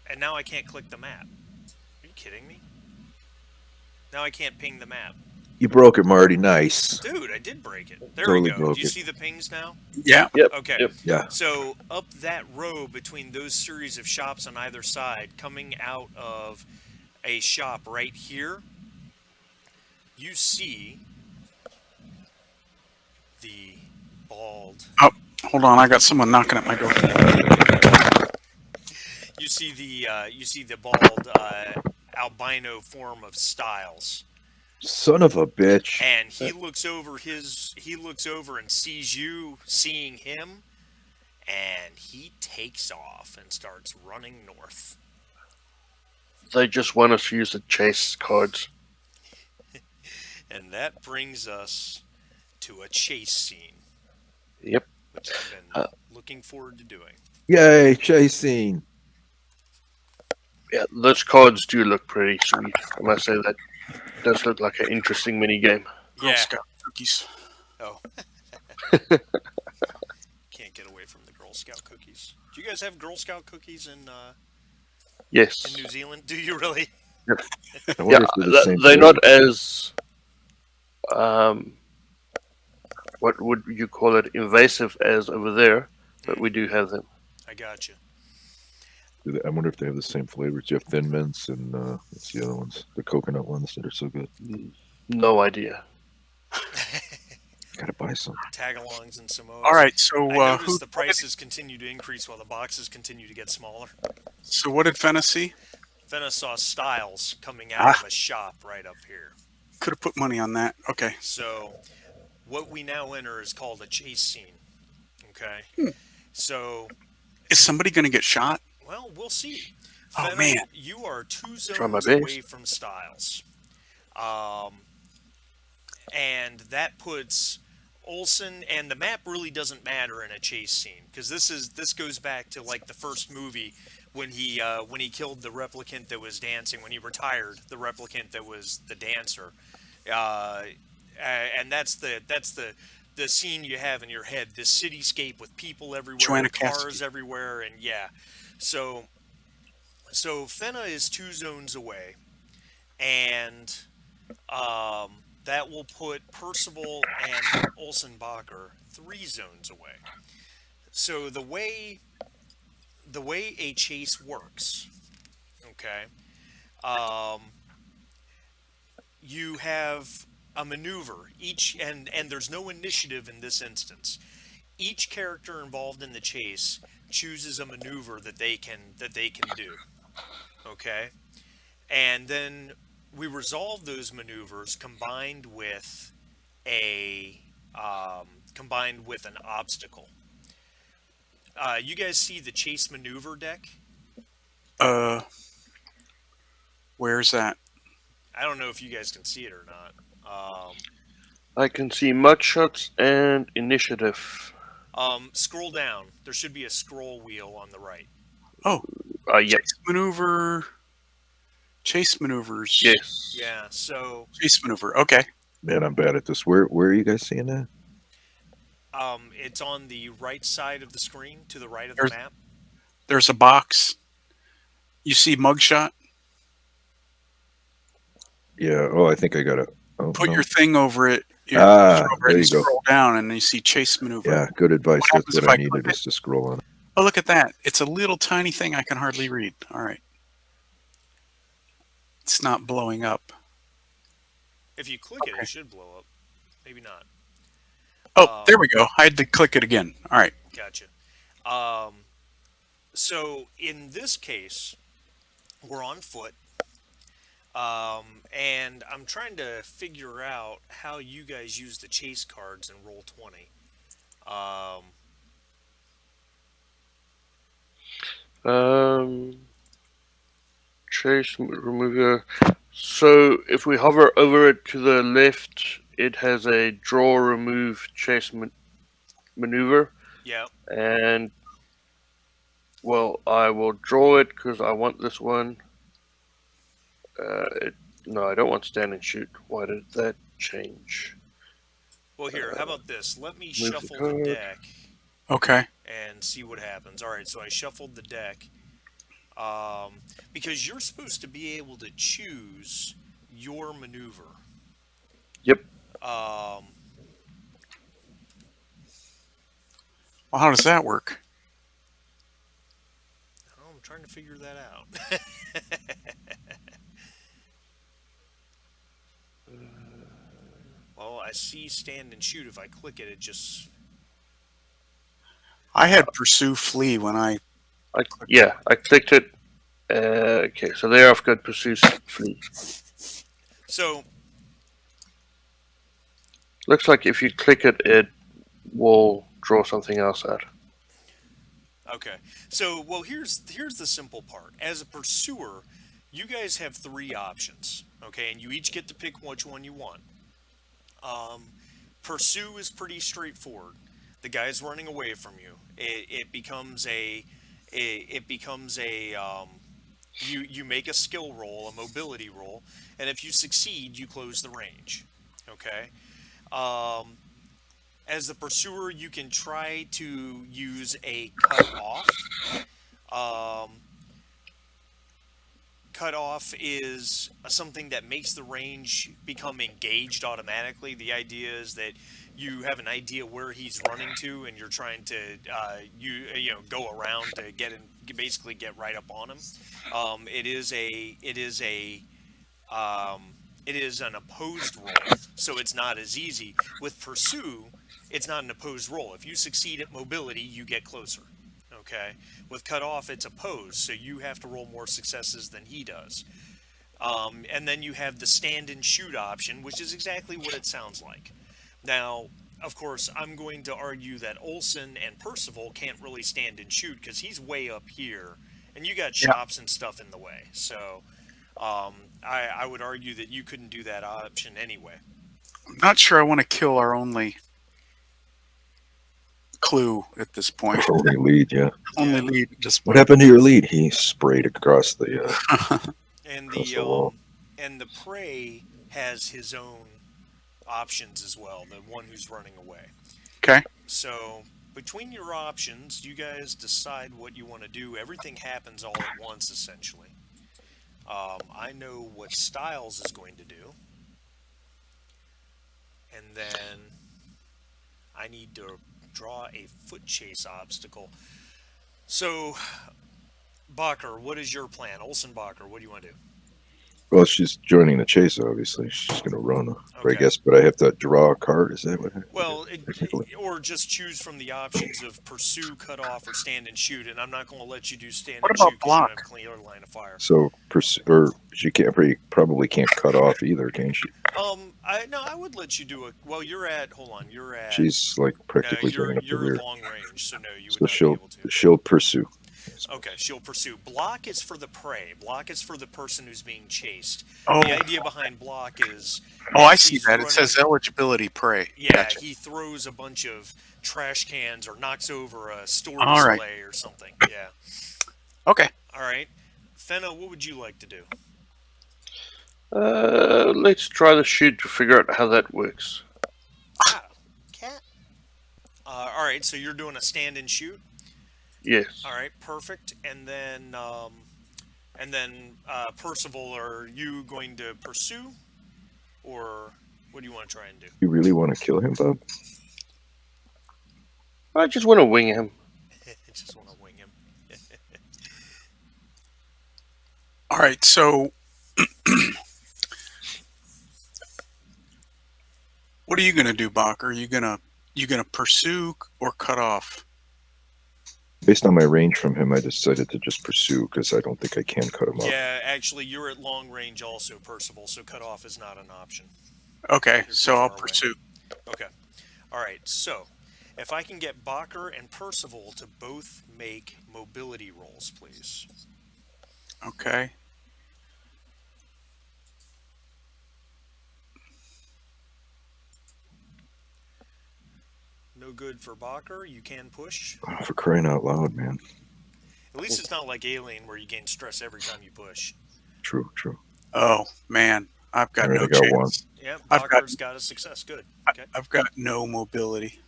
Speaker 1: and now I can't click the map. Are you kidding me? Now I can't ping the map.
Speaker 2: You broke it, Marty. Nice.
Speaker 1: Dude, I did break it. There
Speaker 2: Totally
Speaker 1: we go.
Speaker 2: broke
Speaker 1: Do you
Speaker 2: it.
Speaker 1: see the pings now?
Speaker 3: Yeah.
Speaker 4: Yep.
Speaker 1: Okay.
Speaker 4: Yep.
Speaker 2: Yeah.
Speaker 1: So up that row between those series of shops on either side, coming out of a shop right here, you see the bald.
Speaker 3: Oh, hold on. I got someone knocking at my door.
Speaker 1: You see the bald albino form of Styles,
Speaker 2: Son of a bitch.
Speaker 1: and he looks over and sees you seeing him, and he takes off and starts running north.
Speaker 4: They just want us to use the chase cards.
Speaker 1: And that brings us to a chase scene,
Speaker 4: Yep.
Speaker 1: which I've been looking forward to doing.
Speaker 2: Yay, chasing.
Speaker 4: Yeah, those cards do look pretty sweet. I must say that does look like an interesting mini game.
Speaker 3: Girl
Speaker 1: Yeah.
Speaker 3: Scout cookies.
Speaker 1: Oh. Can't get away from the Girl Scout cookies. Do you guys have Girl Scout cookies in
Speaker 4: Yes.
Speaker 1: New Zealand? Do you really?
Speaker 2: I wonder
Speaker 4: Yeah,
Speaker 2: if they're the same
Speaker 4: they're
Speaker 2: flavor.
Speaker 4: not as um, what would you call it, invasive as over there, but we do have them.
Speaker 1: I got you.
Speaker 2: I wonder if they have the same flavors. You have Thin Mints and what's the other ones? The coconut ones that are so good.
Speaker 4: No idea.
Speaker 2: Gotta buy some.
Speaker 1: Tagalongs and
Speaker 3: All
Speaker 1: Samoas.
Speaker 3: right. So
Speaker 1: I
Speaker 3: who?
Speaker 1: noticed the prices continue to increase while the boxes continue to get smaller.
Speaker 3: So what did Fenna see?
Speaker 1: Then I saw Styles coming out
Speaker 3: Ah,
Speaker 1: of a shop right up here.
Speaker 3: could have put money on that. Okay.
Speaker 1: So what we now enter is called a chase scene. Okay.
Speaker 3: Hmm.
Speaker 1: So,
Speaker 3: Is somebody going to get shot?
Speaker 1: well, we'll see.
Speaker 3: Oh
Speaker 1: Fenna,
Speaker 3: man.
Speaker 1: you are two
Speaker 4: Try my
Speaker 1: zones away
Speaker 4: best.
Speaker 1: from Styles. Um, and that puts Olson, and the map really doesn't matter in a chase scene because this goes back to like the first movie when he killed the replicant that was dancing, when he retired the replicant that was the dancer, uh, and that's the scene you have in your head, this cityscape with people everywhere,
Speaker 3: Joanna
Speaker 1: cars
Speaker 3: Cassidy.
Speaker 1: everywhere, and yeah. So so Fenna is two zones away, and that will put Percival and Olsenbacher three zones away. So the way a chase works, okay, um, you have a maneuver each, and there's no initiative in this instance. Each character involved in the chase chooses a maneuver that they can do. Okay, and then we resolve those maneuvers a combined with an obstacle. You guys see the chase maneuver deck?
Speaker 3: Uh, where's that?
Speaker 1: I don't know if you guys can see it or not.
Speaker 4: I can see mugshots and initiative.
Speaker 1: Scroll down. There should be a scroll wheel on the right.
Speaker 3: Oh,
Speaker 4: Yep.
Speaker 3: chase maneuver. Chase maneuvers.
Speaker 4: Yes.
Speaker 1: Yeah. So
Speaker 3: Chase maneuver. Okay.
Speaker 2: Man, I'm bad at this. Where are you guys seeing that?
Speaker 1: it's on the right side of the screen, to the right of the
Speaker 3: There's
Speaker 1: map.
Speaker 3: there's a box. You see mugshot.
Speaker 2: Yeah. Oh, I think I got it. Oh
Speaker 3: Put
Speaker 2: no.
Speaker 3: your thing over it. Your
Speaker 2: Ah,
Speaker 3: over it
Speaker 2: there
Speaker 3: and
Speaker 2: you go.
Speaker 3: scroll down, and you see chase maneuver.
Speaker 2: Yeah, good advice.
Speaker 3: What
Speaker 2: That's
Speaker 3: happens
Speaker 2: what
Speaker 3: if
Speaker 2: I
Speaker 3: I click
Speaker 2: needed
Speaker 3: it?
Speaker 2: is to scroll on.
Speaker 3: Oh, look at that! It's a little tiny thing I can hardly read. All right. It's not blowing up.
Speaker 1: If you click it,
Speaker 3: Okay.
Speaker 1: it should blow up. Maybe not.
Speaker 3: Oh,
Speaker 1: Um,
Speaker 3: there we go. I had to click it again. All right.
Speaker 1: Gotcha. Um, so in this case, we're on foot, and I'm trying to figure out how you guys use the chase cards in roll 20. Um,
Speaker 4: Um, chase remover. So if we hover over it to the left, it has a draw, remove, chase maneuver,
Speaker 1: yeah.
Speaker 4: and well, I will draw it because I want this one. No, I don't want stand and shoot. Why did that change?
Speaker 1: Well, here, how about this? Let me
Speaker 4: Move the
Speaker 1: shuffle the
Speaker 4: card.
Speaker 1: deck
Speaker 3: Okay.
Speaker 1: and see what happens. All right, so I shuffled the deck, because you're supposed to be able to choose your maneuver.
Speaker 4: Yep.
Speaker 1: Um,
Speaker 3: Well, how does that work?
Speaker 1: I'm trying to figure that out. Well, I see stand and shoot. If I click it, it just.
Speaker 3: I had pursue flee when I clicked it.
Speaker 4: I clicked it. Okay, so there I've got pursue flee.
Speaker 1: So,
Speaker 4: Looks like if you click it, it will draw something else out.
Speaker 1: okay. So, well, here's the simple part. As a pursuer, you guys have three options, okay, and you each get to pick which one you want. Pursue is pretty straightforward. The guy's running away from you. It becomes a you make a skill roll, a mobility roll, and if you succeed, you close the range. Okay. Um, as the pursuer, you can try to use a um, cut off off is something that makes the range become engaged automatically. The idea is that you have an idea where he's running to, and you're trying to go around to get in, basically get right up on him. Um, it is an opposed roll, so it's not as easy. With pursue, it's not an opposed roll. If you succeed at mobility, you get closer. Okay. With cut off, it's opposed, so you have to roll more successes than he does. And then you have the stand and shoot option, which is exactly what it sounds like. Now, of course, I'm going to argue that Olson and Percival can't really stand and shoot because he's way up here, and you got
Speaker 3: Yeah.
Speaker 1: shops and stuff in the way. So I would argue that you couldn't do that option anyway.
Speaker 3: I'm not sure I want to kill our only clue at this point.
Speaker 2: Only lead, yeah.
Speaker 3: Only lead at this
Speaker 2: What
Speaker 3: point.
Speaker 2: happened to your lead? He sprayed across the.
Speaker 1: And
Speaker 2: Across
Speaker 1: the
Speaker 2: the wall.
Speaker 1: and the prey has his own options as well. The one who's running away.
Speaker 3: Okay.
Speaker 1: So between your options, you guys decide what you want to do. Everything happens all at once, essentially. I know what Styles is going to do, and then I need to draw a foot chase obstacle. So, Bacher, what is your plan? Olsen Bacher, what do you want to do?
Speaker 2: Well, she's joining the chase. Obviously, she's going to run. But I
Speaker 1: Okay.
Speaker 2: guess, but I have to draw a card. Is that what?
Speaker 1: Well,
Speaker 2: Technically.
Speaker 1: or just choose from the options of pursue, cut off, or stand and shoot. And I'm not going to let you do stand
Speaker 3: What
Speaker 1: and
Speaker 3: about
Speaker 1: shoot because you don't
Speaker 3: block?
Speaker 1: have clear line of fire.
Speaker 2: So pursue, or she can't probably can't cut off either, can she?
Speaker 1: I would let you do a. Well, you're at. Hold on, you're at.
Speaker 2: She's like
Speaker 1: No,
Speaker 2: practically
Speaker 1: you're
Speaker 2: going up the
Speaker 1: you're
Speaker 2: rear.
Speaker 1: long range, so no, you would
Speaker 2: So
Speaker 1: not be able to.
Speaker 2: she'll pursue.
Speaker 1: Okay, she'll pursue. Block is for the prey. Block is for the person who's being chased.
Speaker 3: Oh,
Speaker 1: The idea behind block is.
Speaker 3: I
Speaker 1: as
Speaker 3: see
Speaker 1: he's
Speaker 3: that. It says
Speaker 1: running-
Speaker 3: eligibility prey.
Speaker 1: Yeah,
Speaker 3: Gotcha.
Speaker 1: he throws a bunch of trash cans or knocks over a store
Speaker 3: All right.
Speaker 1: display or something. Yeah.
Speaker 3: Okay.
Speaker 1: All right. Fenna, what would you like to do?
Speaker 4: Let's try the shoot to figure out how that works.
Speaker 1: Ah, cat. All right, so you're doing a stand and shoot.
Speaker 4: Yes.
Speaker 1: All right, perfect. And then Percival, are you going to pursue, or what do you want to try and do?
Speaker 2: You really want to kill him, Bob?
Speaker 4: I just want to wing him.
Speaker 1: I just want to wing him.
Speaker 3: All right. So, what are you going to do, Bach? Are you gonna pursue or cut off?
Speaker 2: Based on my range from him, I decided to just pursue because I don't think I can cut him off.
Speaker 1: Yeah, actually, you're at long range also, Percival, so cut off is not an option.
Speaker 3: Okay.
Speaker 1: You're too
Speaker 3: So I'll
Speaker 1: far away.
Speaker 3: pursue.
Speaker 1: Okay. All right, so if I can get Bacher and Percival to both make mobility rolls, please.
Speaker 3: Okay.
Speaker 1: No good for Bacher. You can push.
Speaker 2: Oh, for crying out loud, man.
Speaker 1: At least it's not like Alien where you gain stress every time you push.
Speaker 2: True, true.
Speaker 3: Oh man, I've got
Speaker 2: All right,
Speaker 3: no
Speaker 2: I got
Speaker 3: chance.
Speaker 2: one.
Speaker 1: Yeah,
Speaker 3: I've got-
Speaker 1: Bacher's got a success. Good. Okay.
Speaker 3: I've got no mobility.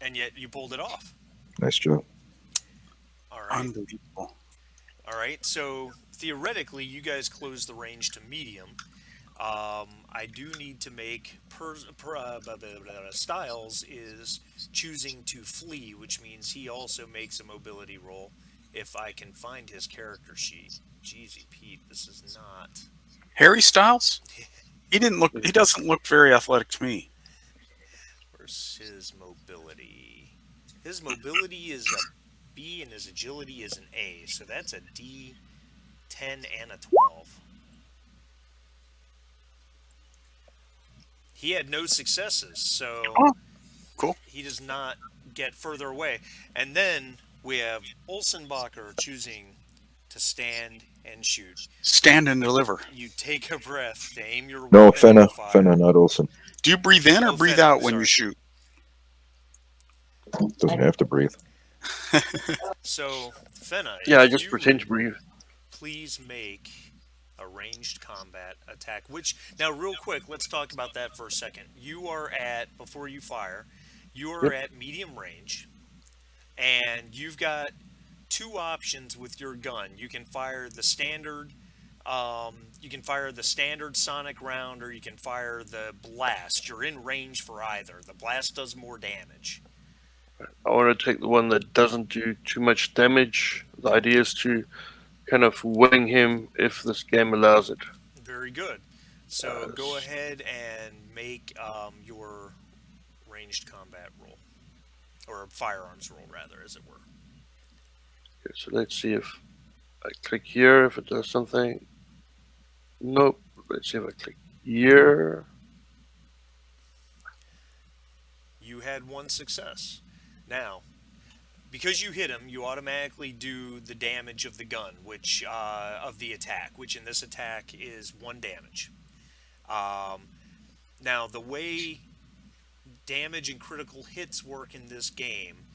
Speaker 1: And yet you pulled it off.
Speaker 2: Nice job.
Speaker 1: All right.
Speaker 3: Unbelievable.
Speaker 1: All right. So theoretically, you guys close the range to medium. I do need to make Styles is choosing to flee, which means he also makes a mobility roll. If I can find his character sheet, Jeezy Pete, this is not.
Speaker 3: Harry Styles? He doesn't look very athletic to me.
Speaker 1: Where's his mobility? His mobility is a B and his agility is an A, so that's a D10 and a 12. He had no successes, so
Speaker 3: Oh, cool.
Speaker 1: he does not get further away. And then we have Olsenbacher choosing to stand and shoot.
Speaker 3: Stand and deliver.
Speaker 1: You take a breath to aim your
Speaker 2: No,
Speaker 1: weapon
Speaker 2: Fenna,
Speaker 1: and fire.
Speaker 2: Fenna, not Olsen.
Speaker 3: Do you breathe in or
Speaker 1: Oh,
Speaker 3: breathe
Speaker 1: Fenna,
Speaker 3: out when you
Speaker 1: sorry.
Speaker 3: shoot?
Speaker 2: Doesn't have to breathe.
Speaker 1: So, Fenna,
Speaker 4: Yeah, I
Speaker 1: if
Speaker 4: just
Speaker 1: you
Speaker 4: pretend to breathe.
Speaker 1: please make a ranged combat attack. Which, now, real quick, let's talk about that for a second. You are at, before you fire, you are
Speaker 2: Yep.
Speaker 1: at medium range, and you've got two options with your gun. You can fire the standard. You can fire the standard sonic round, or you can fire the blast. You're in range for either. The blast does more damage.
Speaker 4: I want to take the one that doesn't do too much damage. The idea is to kind of wing him if this game allows it.
Speaker 1: Very good. So go ahead and make your ranged combat roll, or firearms roll, rather, as it were.
Speaker 4: Okay, so let's see if I click here, if it does something. Nope. Let's see if I click here.
Speaker 1: You had one success. Now, because you hit him, you automatically do the damage of the gun, which of the attack, which in this attack is one damage. Now, the way damage and critical hits work in this game,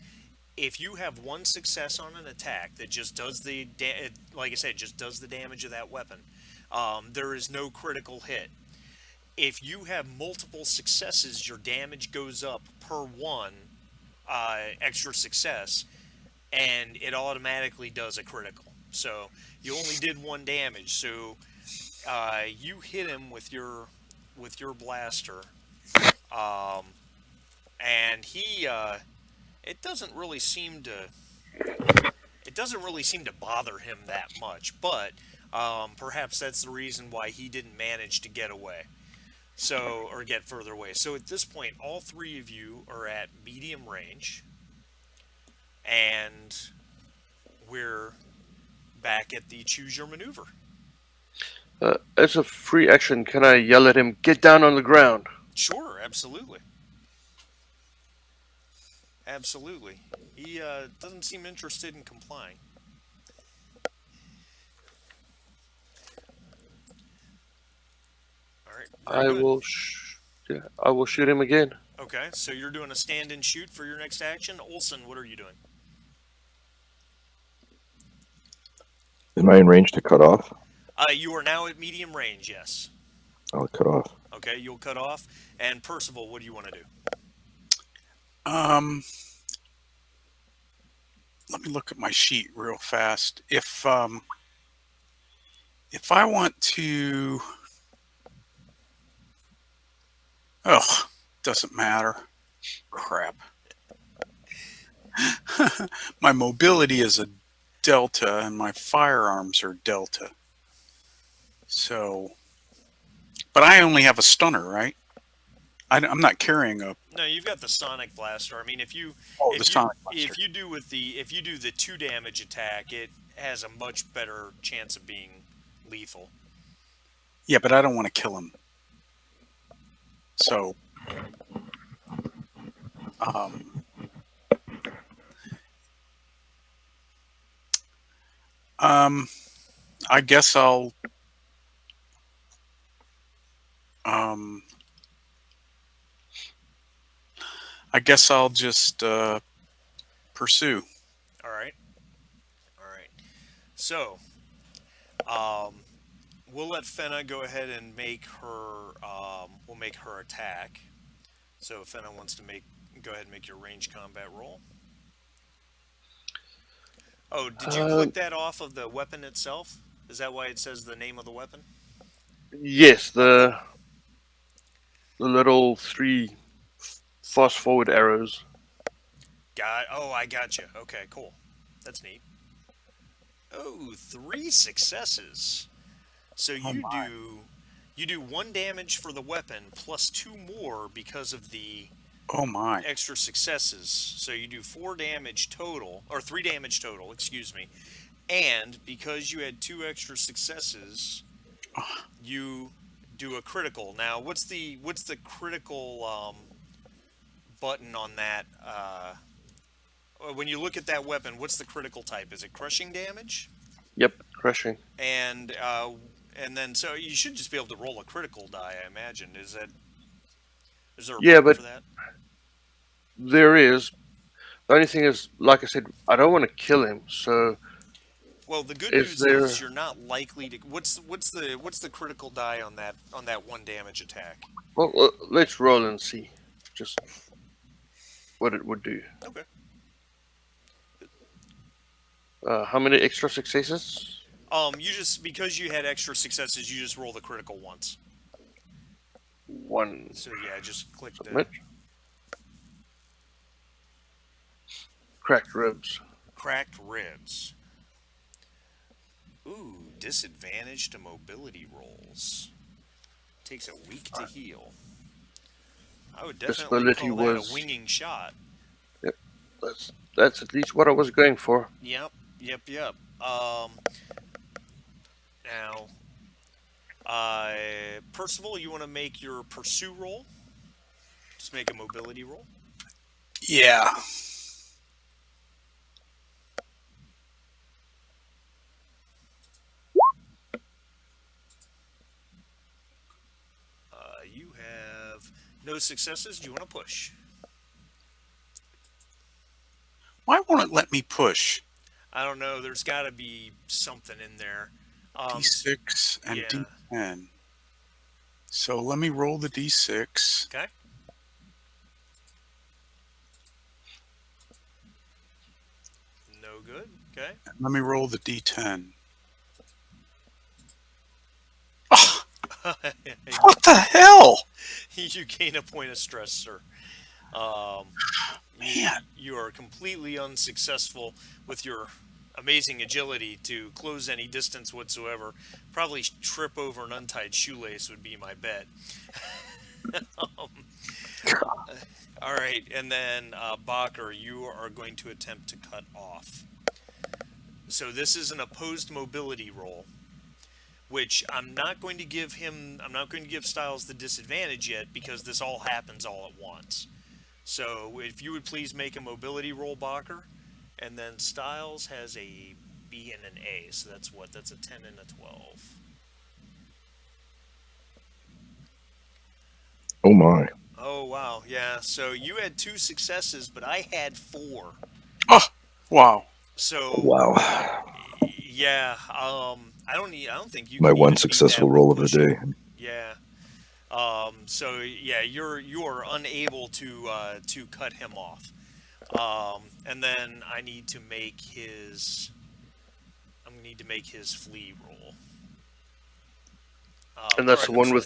Speaker 1: if you have one success on an attack that just does like I said, just does the damage of that weapon, there is no critical hit. If you have multiple successes, your damage goes up per one extra success, and it automatically does a critical. So you only did one damage. So you hit him with your blaster, and he it doesn't really seem to bother him that much. But perhaps that's the reason why he didn't manage to get away. So, or get further away. So at this point, all three of you are at medium range, and we're back at the choose your maneuver.
Speaker 4: As a free action, can I yell at him, "Get down on the ground"?
Speaker 1: Sure, absolutely. Absolutely. He doesn't seem interested in complying. All right.
Speaker 4: I
Speaker 1: good.
Speaker 4: will. I will shoot him again.
Speaker 1: Okay, so you're doing a stand and shoot for your next action. Olson, what are you doing?
Speaker 2: Am I in range to cut off?
Speaker 1: You are now at medium range, yes.
Speaker 2: I'll cut off.
Speaker 1: Okay, you'll cut off. And Percival, what do you want to do?
Speaker 3: Let me look at my sheet real fast. If I want to, doesn't matter. Crap. My mobility is a delta, and my firearms are delta. So, but I only have a stunner, right? I'm not carrying a.
Speaker 1: No, you've got the sonic blaster. I mean, if you
Speaker 3: Sonic blaster.
Speaker 1: if you do the 2 damage attack, it has a much better chance of being lethal.
Speaker 3: Yeah, but I don't want to kill him. So, I guess I'll. I guess I'll just pursue.
Speaker 1: All right. So, we'll let Fenna go ahead and make her. We'll make her attack. So, if Fenna wants to go ahead and make your range combat roll. Oh, did you click that off of the weapon itself? Is that why it says the name of the weapon?
Speaker 4: Yes, the little 3 fast forward arrows.
Speaker 1: I got you. Okay, cool. That's neat. Oh, 3 successes. So you do 1 damage for the weapon plus 2 more because of the
Speaker 3: Oh my.
Speaker 1: extra successes. So you do 4 damage total, or 3 damage total, excuse me. And because you had 2 extra successes, you do a critical. Now, what's the critical button on that? When you look at that weapon, what's the critical type? Is it crushing damage?
Speaker 4: Yep, crushing.
Speaker 1: And then so you should just be able to roll a critical die, I imagine. Is there a button for that?
Speaker 4: There is. The only thing is, like I said, I don't want to kill him. So,
Speaker 1: well, the good news is you're not likely to. What's the critical die on that 1 damage attack?
Speaker 4: Well, let's roll and see, just what it would do.
Speaker 1: Okay.
Speaker 4: How many extra successes?
Speaker 1: You just because you had extra successes, you just roll the critical once.
Speaker 4: One.
Speaker 1: So yeah, just click the
Speaker 4: Submit. Cracked ribs.
Speaker 1: cracked ribs. Ooh, disadvantage to mobility rolls. Takes a week to heal. I would
Speaker 4: This
Speaker 1: definitely
Speaker 4: ability
Speaker 1: call that a
Speaker 4: was.
Speaker 1: winging shot.
Speaker 4: Yep, that's at least what I was going for.
Speaker 1: Yep, yep. Now, Percival, you want to make your pursue roll? Just make a mobility roll.
Speaker 3: Yeah.
Speaker 1: You have no successes. Do you want to push?
Speaker 3: Why won't it let me push?
Speaker 1: I don't know. There's got to be something in there.
Speaker 3: D6 and
Speaker 1: Yeah.
Speaker 3: D10. So let me roll the D6.
Speaker 1: Okay. No good. Okay.
Speaker 3: Let me roll the D10. Oh, what the hell?
Speaker 1: You gain a point of stress, sir. Um,
Speaker 3: Man.
Speaker 1: you are completely unsuccessful with your amazing agility to close any distance whatsoever. Probably trip over an untied shoelace would be my bet. um, all right, and then Bacher, you are going to attempt to cut off. So this is an opposed mobility roll, which I'm not going to give him. I'm not going to give Styles the disadvantage yet because this all happens all at once. So if you would please make a mobility roll, Bacher, and then Styles has a B and an A. So that's what? That's a 10 and a 12.
Speaker 2: Oh my.
Speaker 1: Oh wow, yeah. So you had 2 successes, but I had 4.
Speaker 3: Oh, wow.
Speaker 1: So
Speaker 2: Wow.
Speaker 1: yeah, I don't think you
Speaker 2: My
Speaker 1: can
Speaker 2: one
Speaker 1: even beat that
Speaker 2: successful
Speaker 1: with
Speaker 2: roll of the
Speaker 1: pushing.
Speaker 2: day.
Speaker 1: Yeah. So yeah, you are unable to cut him off. And then I'm gonna need to make his flee roll.
Speaker 4: And
Speaker 1: Or
Speaker 4: that's the
Speaker 1: I'm
Speaker 4: one
Speaker 1: sorry,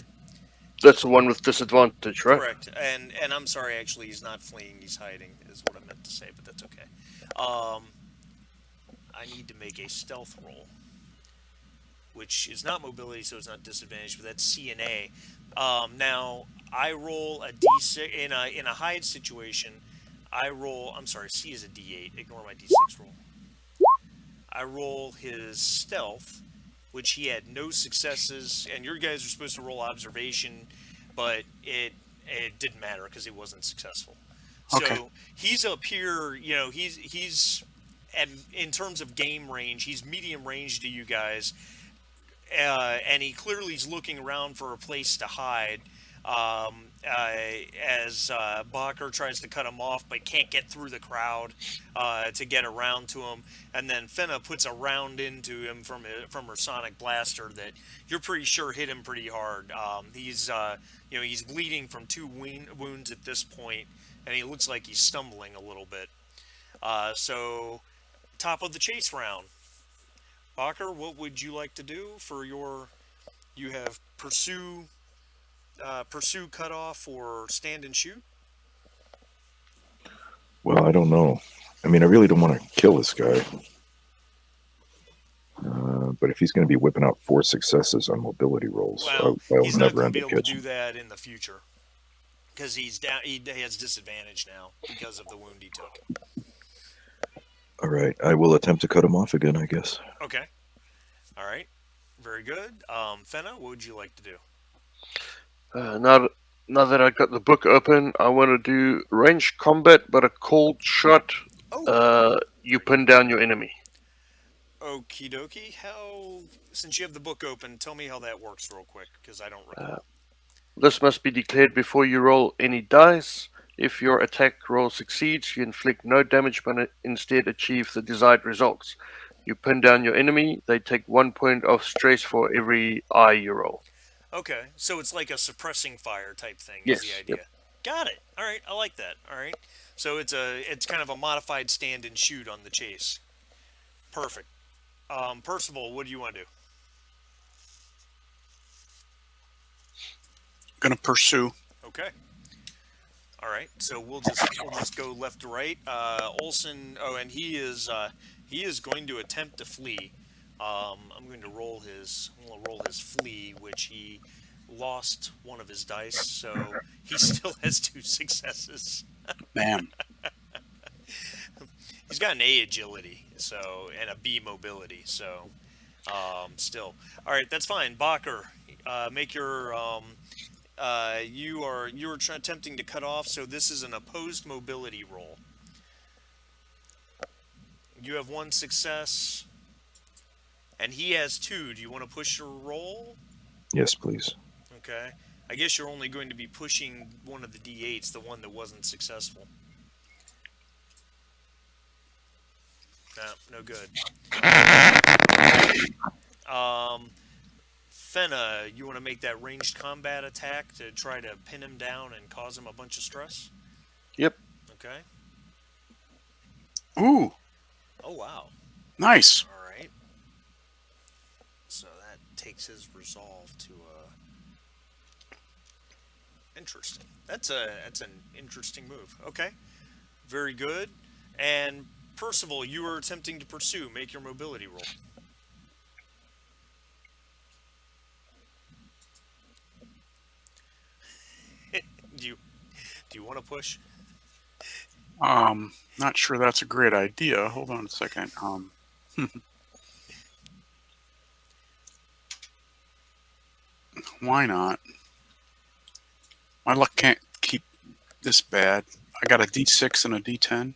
Speaker 4: with disadvantage, right?
Speaker 1: correct. And I'm sorry, actually, he's not fleeing, he's hiding, is what I meant to say, but that's okay. Um, I need to make a stealth roll, which is not mobility, so it's not disadvantage, but that's C and A. Now I roll a D6 in a hide situation. I roll. I'm sorry, C is a D8. Ignore my D6 roll. I roll his stealth, which he had no successes, and your guys are supposed to roll observation, but it didn't matter because he wasn't successful.
Speaker 3: Okay.
Speaker 1: So he's up here. He's in terms of game range, he's medium range to you guys, and he clearly is looking around for a place to hide. As Bacher tries to cut him off, but can't get through the crowd to get around to him, and then Fenna puts a round into him from her sonic blaster that you're pretty sure hit him pretty hard. He's bleeding from 2 wounds at this point, and he looks like he's stumbling a little bit. So top of the chase round. Bacher, what would you like to do for your? You have pursue, cutoff, or stand and shoot.
Speaker 2: Well, I don't know. I mean, I really don't want to kill this guy. But if he's going to be whipping out 4 successes on mobility rolls,
Speaker 1: Well,
Speaker 2: I'll
Speaker 1: he's not
Speaker 2: never
Speaker 1: going to
Speaker 2: end
Speaker 1: be
Speaker 2: up
Speaker 1: able to
Speaker 2: catching.
Speaker 1: do that in the future because he's down. He has disadvantage now because of the wound he took.
Speaker 2: All right, I will attempt to cut him off again, I guess.
Speaker 1: Okay. All right. Very good. Fenna, what would you like to do?
Speaker 4: Now that I got the book open, I want to do ranged combat, but a cold shot.
Speaker 1: Oh.
Speaker 4: You pin down your enemy.
Speaker 1: Okie dokie. Since you have the book open, tell me how that works real quick because I don't recall.
Speaker 4: This must be declared before you roll any dice. If your attack roll succeeds, you inflict no damage but instead achieve the desired results. You pin down your enemy, they take 1 point of stress for every eye you roll.
Speaker 1: Okay, so it's like a suppressing fire type thing is the
Speaker 4: Yes.
Speaker 1: idea.
Speaker 4: Yep.
Speaker 1: Got it. All right, I like that. All right. So it's kind of a modified stand and shoot on the chase. Perfect. Percival, what do you want to do?
Speaker 3: Gonna pursue.
Speaker 1: Okay. All right. So we'll just go left to right. Olson. Oh, and he is going to attempt to flee. I'm going to roll his flee, which he lost one of his dice, so he still has two successes.
Speaker 3: Man.
Speaker 1: He's got an A agility, and a B mobility, still. All right, that's fine. Bacher, make your attempting to cut off, so this is an opposed mobility roll. You have one success, and he has two. Do you want to push your roll?
Speaker 2: Yes, please.
Speaker 1: Okay. I guess you're only going to be pushing one of the d8s, the one that wasn't successful. No good. Fenna, you want to make that ranged combat attack to try to pin him down and cause him a bunch of stress?
Speaker 4: Yep.
Speaker 1: Okay.
Speaker 3: Ooh,
Speaker 1: Oh, wow.
Speaker 3: nice.
Speaker 1: All right. So that takes his resolve to interesting. That's an interesting move. Okay. Very good. And Percival, you are attempting to pursue. Make your mobility roll. do you do you want to push?
Speaker 3: Not sure that's a great idea. Hold on a second. Why not? My luck can't keep this bad. I got a D6 and a D10.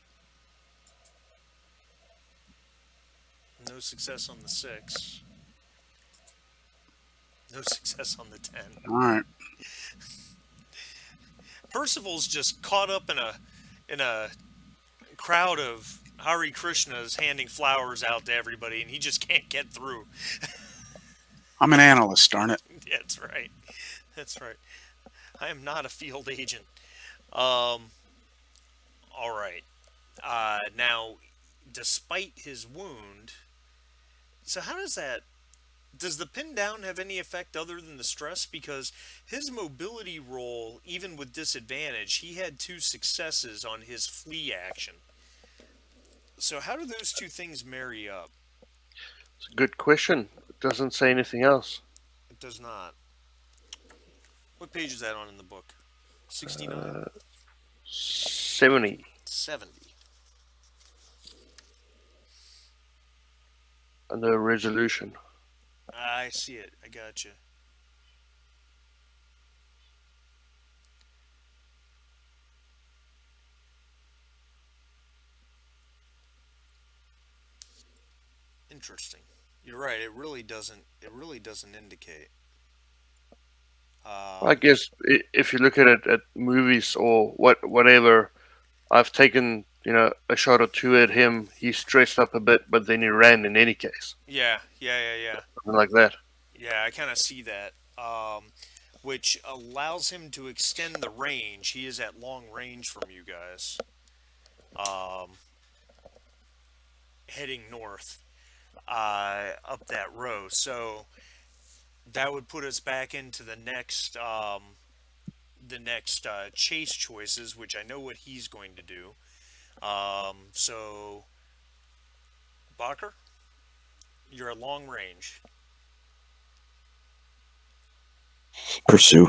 Speaker 1: No success on the 6. No success on the 10.
Speaker 3: All right.
Speaker 1: Percival's just caught up in a crowd of Hare Krishnas handing flowers out to everybody, and he just can't get through.
Speaker 3: I'm an analyst, darn it.
Speaker 1: That's right. That's right. I am not a field agent. All right. Now, despite his wound, so how does that? Does the pin down have any effect other than the stress? Because his mobility roll, even with disadvantage, he had two successes on his flee action. So how do those two things marry up?
Speaker 4: It's a good question. It doesn't say anything else.
Speaker 1: It does not. What page is that on in the book? 69?
Speaker 4: 70.
Speaker 1: 70.
Speaker 4: Under resolution.
Speaker 1: I see it. I got you. Interesting. You're right. It really doesn't. It really doesn't indicate.
Speaker 4: I guess if you look at it at movies or whatever, I've taken a shot or two at him. He stretched up a bit, but then he ran in any case.
Speaker 1: Yeah.
Speaker 4: Something like that.
Speaker 1: Yeah, I kind of see that. Which allows him to extend the range. He is at long range from you guys. Um, Heading north, up that row. So that would put us back into the next chase choices, which I know what he's going to do. So Bacher, you're at long range.
Speaker 2: Pursue.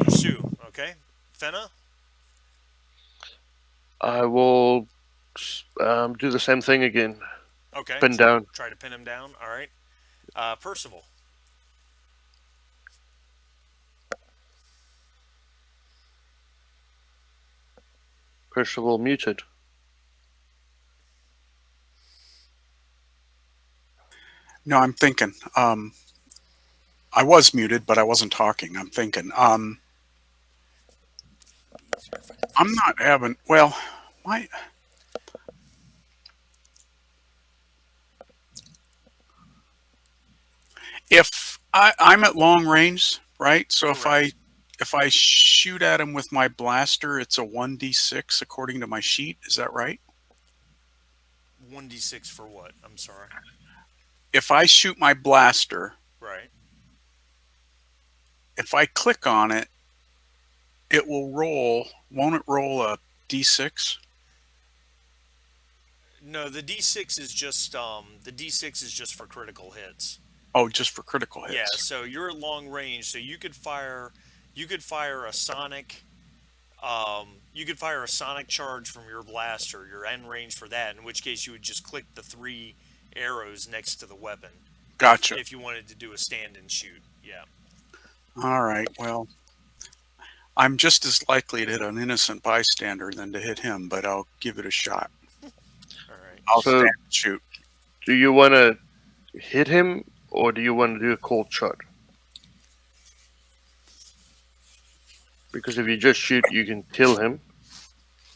Speaker 1: Pursue. Okay. Fenna.
Speaker 4: I will do the same thing again.
Speaker 1: Okay.
Speaker 4: Pin down.
Speaker 1: Try to pin him down. All right. Percival.
Speaker 4: Percival muted.
Speaker 3: No, I'm thinking. I was muted, but I wasn't talking. I'm thinking. I'm not having. Well, why? If I'm at long range, right? So
Speaker 1: Correct.
Speaker 3: if I shoot at him with my blaster, it's a 1d6 according to my sheet. Is that right?
Speaker 1: 1d6 for what? I'm sorry.
Speaker 3: If I shoot my blaster,
Speaker 1: Right.
Speaker 3: if I click on it, it will roll. Won't it roll a d6?
Speaker 1: No, the d6 is just for critical hits.
Speaker 3: Oh, just for critical
Speaker 1: Yeah,
Speaker 3: hits.
Speaker 1: so you're at long range, so you could fire a sonic you could fire a sonic charge from your blaster, your end range for that, in which case you would just click the three arrows next to the weapon.
Speaker 3: Gotcha.
Speaker 1: If you wanted to do a stand and shoot. Yeah.
Speaker 3: All right. Well, I'm just as likely to hit an innocent bystander than to hit him, but I'll give it a shot.
Speaker 1: All right.
Speaker 3: I'll
Speaker 4: So-
Speaker 3: stand and shoot.
Speaker 4: Do you want to hit him or do you want to do a cold shot? Because if you just shoot, you can kill him.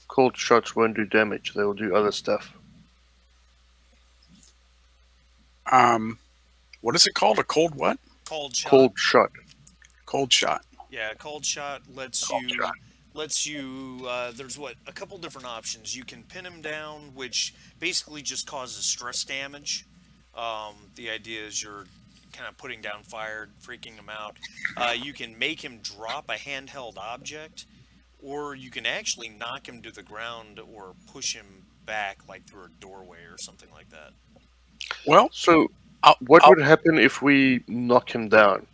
Speaker 4: Cold shots won't do damage. They will do other stuff.
Speaker 3: What is it called? A cold what?
Speaker 1: Cold shot.
Speaker 4: Cold shot.
Speaker 3: Cold shot.
Speaker 1: Yeah, cold shot
Speaker 3: Cold shot.
Speaker 1: lets you there's what a couple different options. You can pin him down, which basically just causes stress damage. The idea is you're kind of putting down fire, freaking him out. You can make him drop a handheld object, or you can actually knock him to the ground or push him back like through a doorway or something like that.
Speaker 3: Well,
Speaker 4: So,
Speaker 3: I'll,
Speaker 4: what
Speaker 3: I'll-
Speaker 4: would happen if we knock him down?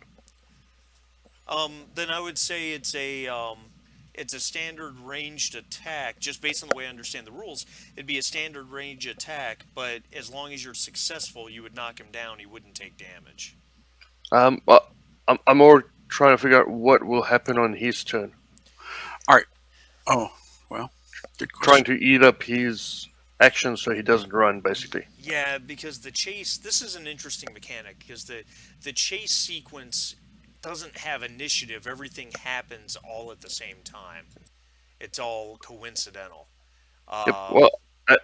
Speaker 1: Then I would say it's a standard ranged attack. Just based on the way I understand the rules, it'd be a standard range attack. But as long as you're successful, you would knock him down. He wouldn't take damage.
Speaker 4: I'm more trying to figure out what will happen on his turn.
Speaker 3: oh, well, good
Speaker 4: Trying
Speaker 3: question.
Speaker 4: to eat up his action so he doesn't run, basically.
Speaker 1: Yeah, because the chase. This is an interesting mechanic because the chase sequence doesn't have initiative. Everything happens all at the same time. It's all coincidental.
Speaker 4: Yep. Well,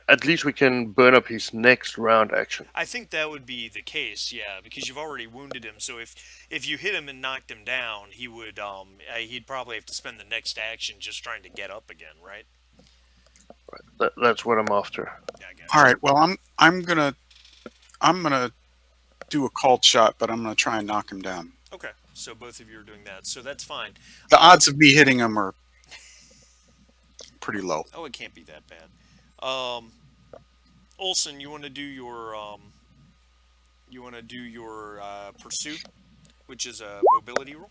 Speaker 4: at least we can burn up his next round action.
Speaker 1: I think that would be the case, yeah, because you've already wounded him. So if you hit him and knocked him down, he'd probably have to spend the next action just trying to get up again, right?
Speaker 4: That's what I'm after.
Speaker 1: Yeah, I guess.
Speaker 3: All right. Well, I'm gonna do a cold shot, but I'm gonna try and knock him down.
Speaker 1: Okay, so both of you are doing that, so that's fine.
Speaker 3: The odds of me hitting him are pretty low.
Speaker 1: Oh, it can't be that bad. Olson, you want to do your pursuit, which is a mobility roll.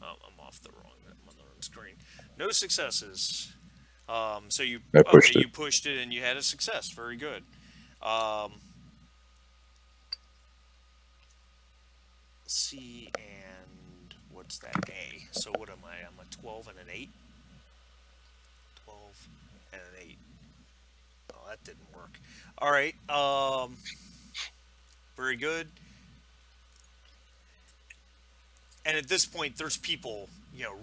Speaker 1: Oh, I'm off the wrong screen. No successes. So
Speaker 2: I pushed it.
Speaker 1: you pushed it and you had a success. Very good. Let's see, and what's that? A. So what am I? I'm a 12 and an 8. 12 and an 8. Oh, that didn't work. All right. Very good. And at this point, there's people,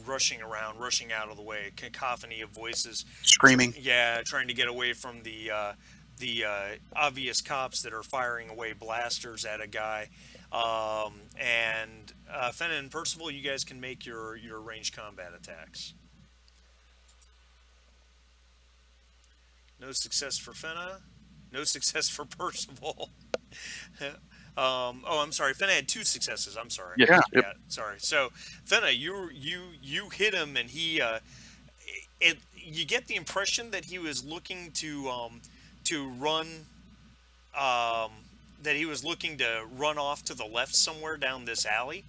Speaker 1: rushing around, rushing out of the way, cacophony of voices,
Speaker 3: Screaming.
Speaker 1: yeah, trying to get away from the obvious cops that are firing away blasters at a guy. And Fenna and Percival, you guys can make your ranged combat attacks. No success for Fenna. No success for Percival. I'm sorry. Fenna had 2 successes. I'm sorry.
Speaker 4: Yeah. Yep.
Speaker 1: Yeah. Sorry. So, Fenna, you hit him, and you get the impression that he was looking to run. That he was looking to run off to the left somewhere down this alley,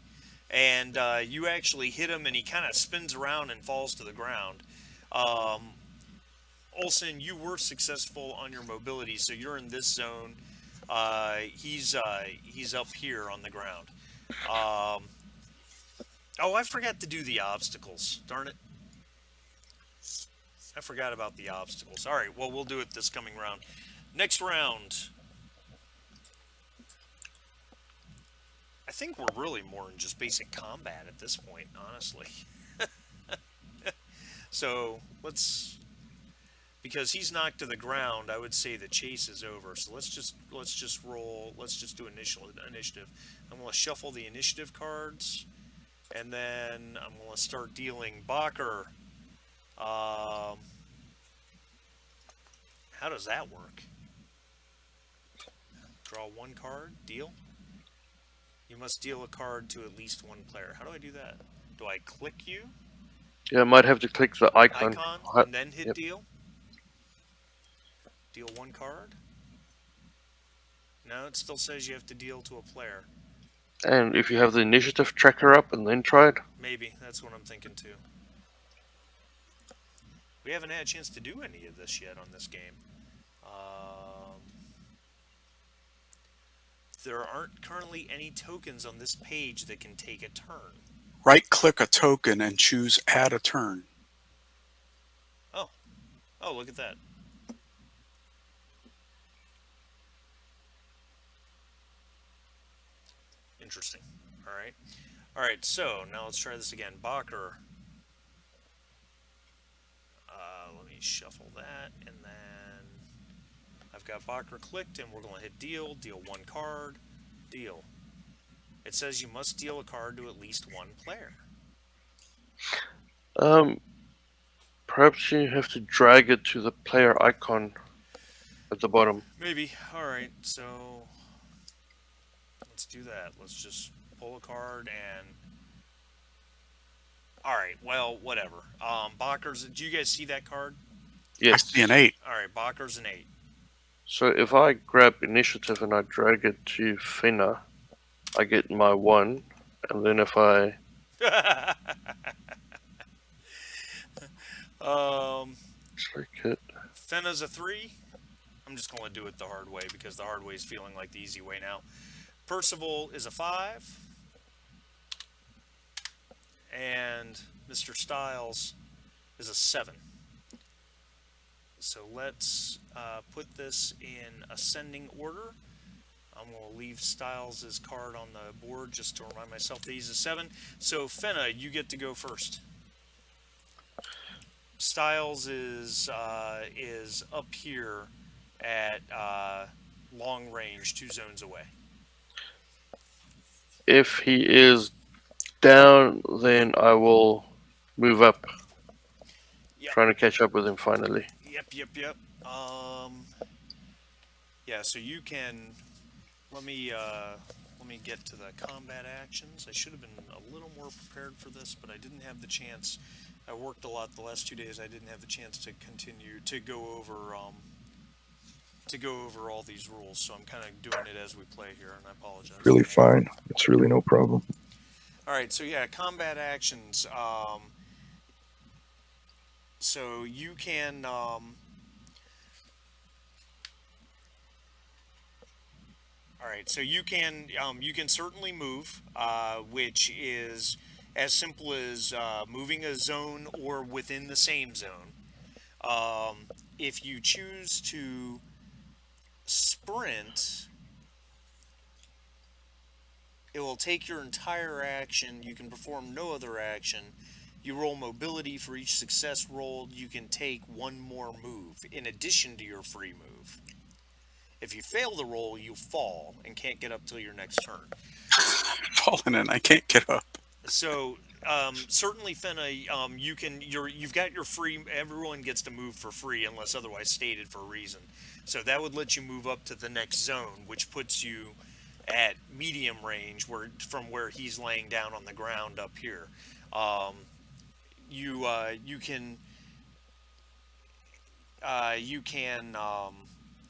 Speaker 1: and you actually hit him, and he kind of spins around and falls to the ground. Olson, you were successful on your mobility, so you're in this zone. He's up here on the ground. Oh, I forgot to do the obstacles. Darn it. I forgot about the obstacles. All right, well, we'll do it this coming round. Next round. I think we're really more in just basic combat at this point, honestly. So, because he's knocked to the ground, I would say the chase is over. So let's just roll. Let's just do initiative. I'm going to shuffle the initiative cards, and then I'm going to start dealing Bacher. How does that work? Draw one card. Deal. You must deal a card to at least one player. How do I do that? Do I click you?
Speaker 4: Yeah, I might have to click the icon.
Speaker 1: Icon and then hit
Speaker 4: Yep.
Speaker 1: deal? Deal one card? No, it still says you have to deal to a player.
Speaker 4: And if you have the initiative tracker up and then try it.
Speaker 1: Maybe. That's what I'm thinking too. We haven't had a chance to do any of this yet on this game. There aren't currently any tokens on this page that can take a turn.
Speaker 3: Right-click a token and choose Add a Turn.
Speaker 1: Oh. Oh, look at that. Interesting. Alright. Alright, so now let's try this again. Bacher. Let me shuffle that, and then I've got Bacher clicked, and we're going to hit deal. Deal one card. Deal. It says you must deal a card to at least one player.
Speaker 4: Perhaps you have to drag it to the player icon at the bottom.
Speaker 1: Maybe. Alright, so let's do that. Let's just pull a card and... Alright, well, whatever. Bacher's... Do you guys see that card?
Speaker 3: I
Speaker 4: Yes.
Speaker 3: see an 8.
Speaker 1: Alright, Bacher's an 8.
Speaker 4: So if I grab initiative and I drag it to Finna, I get my 1. And then if I... click it.
Speaker 1: Fenna's a 3. I'm just going to do it the hard way because the hard way is feeling like the easy way now. Percival is a 5. And Mr. Styles is a 7. So let's put this in ascending order. I'm going to leave Styles' card on the board just to remind myself that he's a 7. So Fenna, you get to go first. Styles is up here at long range, 2 zones away.
Speaker 4: If he is down, then I will move up.
Speaker 1: Yep.
Speaker 4: Trying to catch up with him finally.
Speaker 1: Yep. Yeah, so you can... Let me get to the combat actions. I should have been a little more prepared for this, but I didn't have the chance. I worked a lot the last 2 days. I didn't have the chance to continue to go over all these rules. So I'm kind of doing it as we play here, and I apologize.
Speaker 2: Really fine. It's really no problem.
Speaker 1: All right, so yeah, combat actions. So you can. All right, so you can certainly move, which is as simple as moving a zone or within the same zone. If you choose to sprint, it will take your entire action. You can perform no other action. You roll mobility for each success rolled. You can take one more move in addition to your free move. If you fail the roll, you fall and can't get up till your next turn.
Speaker 3: Falling in, I can't get up.
Speaker 1: So certainly, Fenna, you've got your free. Everyone gets to move for free unless otherwise stated for a reason. So that would let you move up to the next zone, which puts you at medium range, from where he's laying down on the ground up here. You can.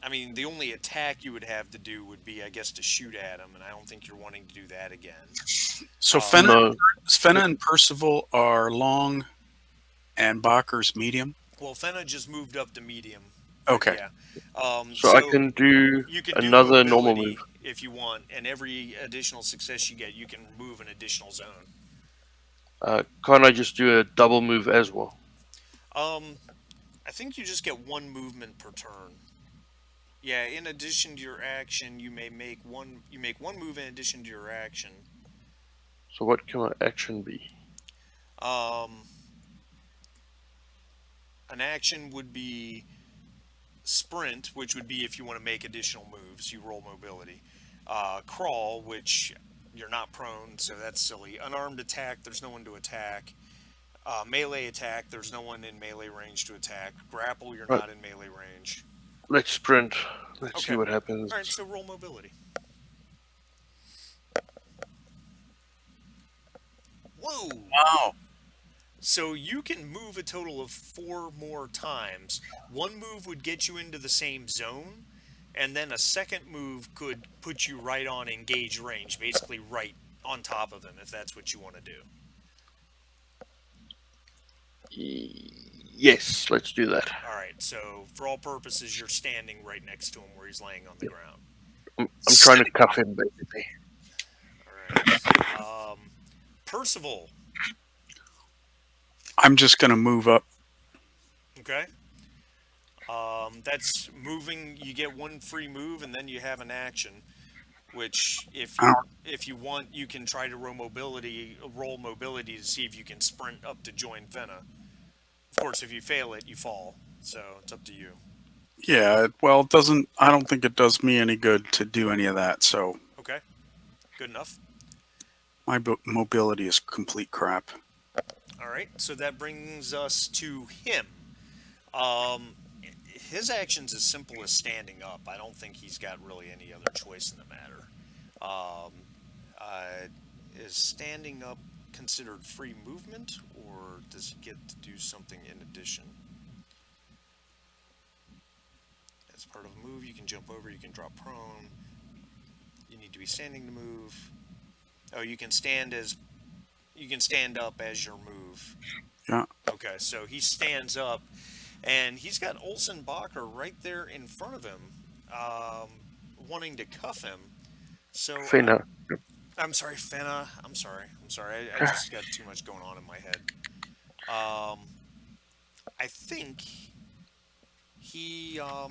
Speaker 1: I mean, the only attack you would have to do would be, I guess, to shoot at him, and I don't think you're wanting to do that again.
Speaker 3: So
Speaker 4: No.
Speaker 3: Fenna and Percival are long, and Bacher's medium.
Speaker 1: Well, Fenna just moved up to medium.
Speaker 3: Okay.
Speaker 1: Yeah.
Speaker 4: So I can do
Speaker 1: you can
Speaker 4: another
Speaker 1: do
Speaker 4: normal
Speaker 1: mobility
Speaker 4: move.
Speaker 1: if you want, and every additional success you get, you can move an additional zone.
Speaker 4: Can't I just do a double move as well?
Speaker 1: I think you just get one movement per turn. Yeah, in addition to your action, you make one move in addition to your action.
Speaker 4: So what can my action be?
Speaker 1: An action would be sprint, which would be if you want to make additional moves, you roll mobility. Crawl, which you're not prone, so that's silly. Unarmed attack, there's no one to attack. Melee attack, there's no one in melee range to attack. Grapple, you're not in melee range.
Speaker 4: Let's sprint. Let's see
Speaker 1: Okay.
Speaker 4: what happens.
Speaker 1: All right. So roll mobility. Whoa.
Speaker 3: Wow.
Speaker 1: So you can move a total of 4 more times. One move would get you into the same zone, and then a second move could put you right on engage range, basically right on top of him, if that's what you want to do.
Speaker 4: Yes, let's do that.
Speaker 1: All right. So for all purposes, you're standing right next to him where he's laying on the ground.
Speaker 4: I'm trying to cuff him, basically.
Speaker 1: All right. Percival.
Speaker 3: I'm just going to move up.
Speaker 1: Okay. That's moving. You get one free move, and then you have an action. Which, if you want, you can try to roll mobility to see if you can sprint up to join Fenna. Of course, if you fail it, you fall. So it's up to you.
Speaker 3: Yeah, well, it doesn't. I don't think it does me any good to do any of that. So
Speaker 1: Okay. Good enough.
Speaker 3: my mobility is complete crap.
Speaker 1: All right. So that brings us to him. Um, his action's as simple as standing up. I don't think he's got really any other choice in the matter. Um, is standing up considered free movement, or does he get to do something in addition? As part of a move, you can jump over, you can drop prone. You need to be standing to move. Oh, you can stand up as your move.
Speaker 3: Yeah.
Speaker 1: Okay, so he stands up, and he's got Olsen Bacher right there in front of him, wanting to cuff him. So
Speaker 4: Fenna.
Speaker 1: I'm sorry, Fenna. I'm sorry. I just got too much going on in my head. I think he. I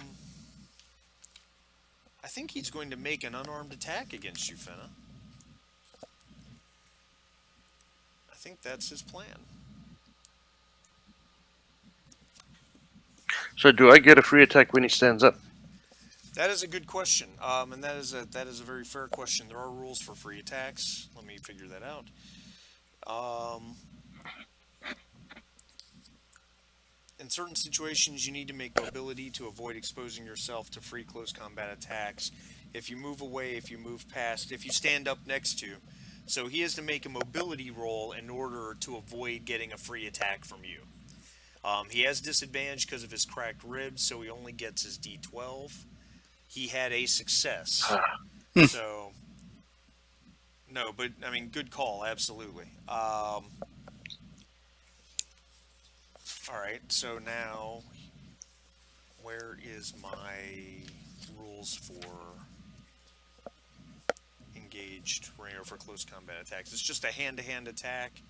Speaker 1: think he's going to make an unarmed attack against you, Fenna. I think that's his plan.
Speaker 4: So do I get a free attack when he stands up?
Speaker 1: That is a good question, and that is a very fair question. There are rules for free attacks. Let me figure that out. In certain situations, you need to make mobility to avoid exposing yourself to free close combat attacks. If you move away, if you move past, if you stand up next to. So he has to make a mobility roll in order to avoid getting a free attack from you. He has disadvantage because of his cracked ribs, so he only gets his D12. He had a success. So, no, but, I mean, good call, absolutely. All right, so now, where is my rules for engaged or for close combat attacks? It's just a hand-to-hand attack,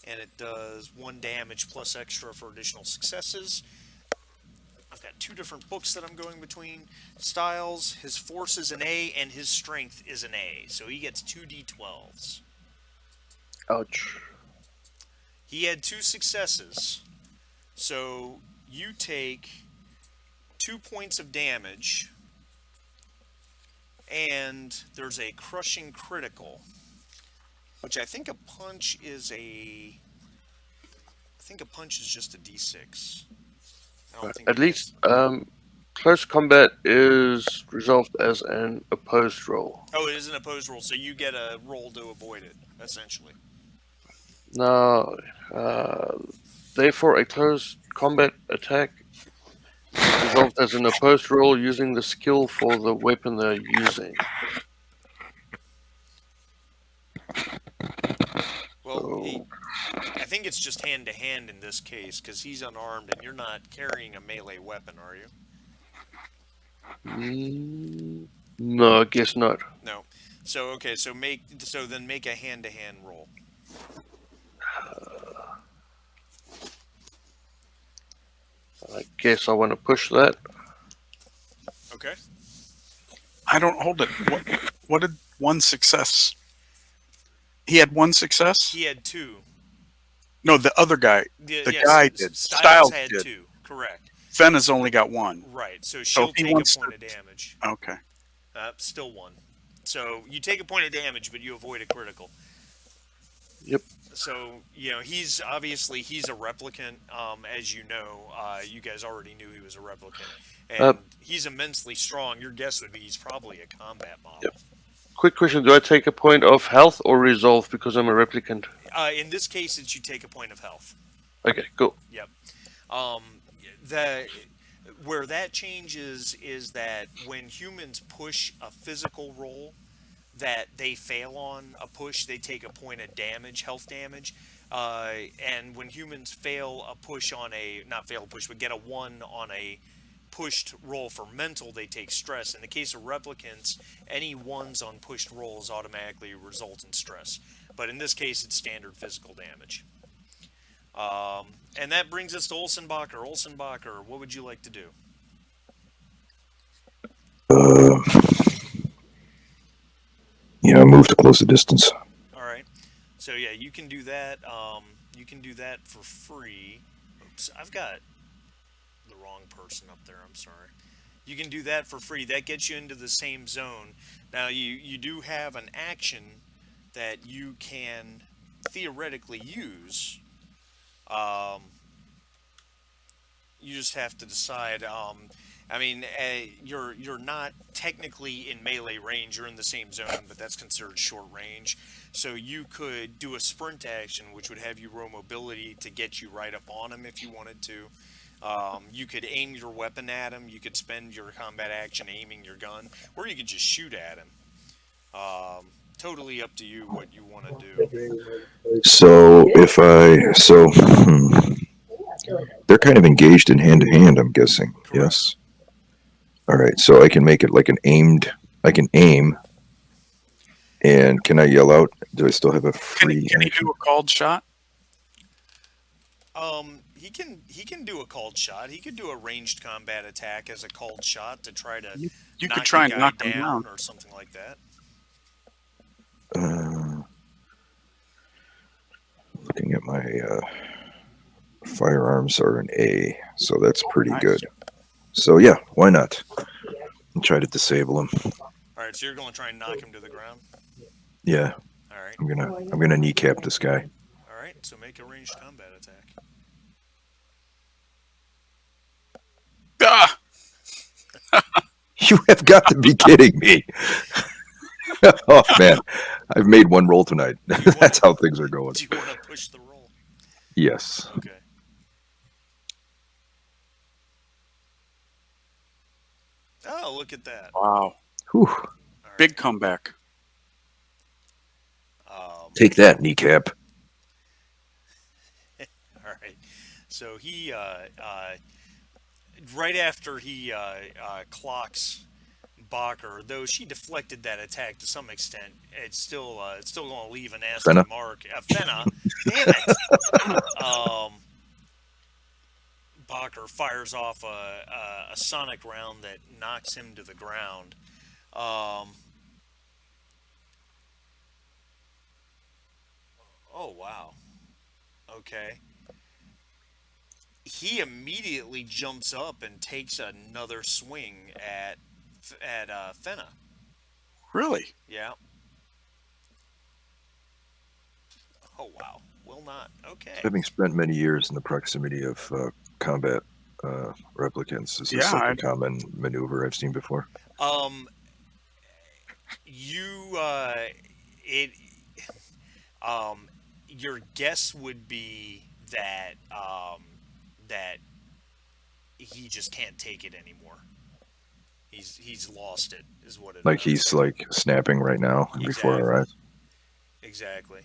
Speaker 1: and it does 1 damage plus extra for additional successes. I've got 2 different books that I'm going between. Styles, his force is an A, and his strength is an A, so he gets 2 D12s.
Speaker 4: Ouch.
Speaker 1: He had 2 successes, so you take 2 points of damage, and there's a crushing critical, which I think a punch is just a D6. I don't think
Speaker 4: At least, close combat is resolved as an opposed roll.
Speaker 1: Oh, it is an opposed roll, so you get a roll to avoid it, essentially.
Speaker 4: Now, therefore, a close combat attack is resolved as an opposed roll using the skill for the weapon they're using.
Speaker 1: Well, I think it's just hand-to-hand in this case, because he's unarmed, and you're not carrying a melee weapon, are you?
Speaker 4: No, I guess not.
Speaker 1: No. So, okay, so then make a hand-to-hand roll.
Speaker 4: I guess I want to push that.
Speaker 1: Okay.
Speaker 3: I don't hold it. What did 1 success? He had 1 success?
Speaker 1: He had 2.
Speaker 3: No, the other guy.
Speaker 1: The
Speaker 3: guy did.
Speaker 1: Styles had
Speaker 3: did.
Speaker 1: 2. Correct.
Speaker 3: Fenna's only got 1.
Speaker 1: Right. So
Speaker 3: So
Speaker 1: she'll
Speaker 3: if he
Speaker 1: take a
Speaker 3: wants
Speaker 1: point
Speaker 3: to-
Speaker 1: of damage.
Speaker 3: Okay.
Speaker 1: Still 1. So you take a point of damage, but you avoid a critical.
Speaker 4: Yep.
Speaker 1: So he's obviously he's a replicant. As you know, you guys already knew he was a replicant,
Speaker 4: Uh,
Speaker 1: and he's immensely strong. Your guess would be he's probably a combat
Speaker 4: yep.
Speaker 1: model.
Speaker 4: Quick question: do I take a point of health or resolve because I'm a replicant?
Speaker 1: In this case, it's you take a point of health.
Speaker 4: Okay, cool.
Speaker 1: Yep. Um, the where that changes is that when humans push a physical roll that they fail on a push, they take a point of damage, health damage. And when humans fail a push on a, not fail a push, but get a 1 on a pushed roll for mental, they take stress. In the case of replicants, any 1s on pushed rolls automatically result in stress. But in this case, it's standard physical damage. And that brings us to Olsenbacher. Olsenbacher, what would you like to do?
Speaker 2: Uh, move to close the distance.
Speaker 1: All right. So yeah, you can do that. You can do that for free. Oops, I've got the wrong person up there. I'm sorry. You can do that for free. That gets you into the same zone. Now you do have an action that you can theoretically use. Um, you just have to decide. You're not technically in melee range. You're in the same zone, but that's considered short range. So you could do a sprint action, which would have you row mobility to get you right up on him if you wanted to. You could aim your weapon at him. You could spend your combat action aiming your gun, or you could just shoot at him. Um, totally up to you what you want to do.
Speaker 2: So they're kind of engaged in hand to hand. I'm guessing.
Speaker 1: Correct.
Speaker 2: Yes. All right. So I can make it like an aimed. I can aim. And can I yell out? Do I still have a free
Speaker 3: Can he
Speaker 2: action?
Speaker 3: do a called shot?
Speaker 1: He can do a called shot. He could do a ranged combat attack as a called shot to try to
Speaker 3: You could
Speaker 1: knock the
Speaker 3: try and
Speaker 1: guy
Speaker 3: knock him down.
Speaker 1: down or something like that.
Speaker 2: Uh, Looking at my firearms are an A, so that's pretty
Speaker 3: Nice.
Speaker 2: good. So yeah, why not? And try to disable him.
Speaker 1: All right, so you're going to try and knock him to the ground.
Speaker 2: Yeah,
Speaker 1: All right,
Speaker 2: I'm gonna kneecap this guy.
Speaker 1: all right. So make a ranged combat attack.
Speaker 3: Ah!
Speaker 2: You have got to be kidding me. Oh man, I've made one roll tonight. That's how things are going.
Speaker 1: Do you want to push the roll?
Speaker 2: Yes.
Speaker 1: Okay. Oh, look at that.
Speaker 3: Wow.
Speaker 2: Whew.
Speaker 1: All right.
Speaker 3: Big comeback.
Speaker 2: Take that, kneecap.
Speaker 1: All right. So he, right after he clocks Bacher, though she deflected that attack to some extent, it's still going to leave a nasty
Speaker 2: Fenna.
Speaker 1: mark. Fenna, damn it! Bacher fires off a sonic round that knocks him to the ground. Um, oh wow. Okay. He immediately jumps up and takes another swing at Fenna.
Speaker 3: Really?
Speaker 1: Yeah. Oh wow. Will not. Okay.
Speaker 2: Having spent many years in the proximity of combat replicants, is this
Speaker 3: Yeah,
Speaker 2: like a common maneuver I've seen before?
Speaker 1: Um. You. It. Your guess would be that that he just can't take it anymore. He's lost it, is what it
Speaker 2: Like
Speaker 1: is.
Speaker 2: he's like snapping right now before our eyes.
Speaker 1: Exactly.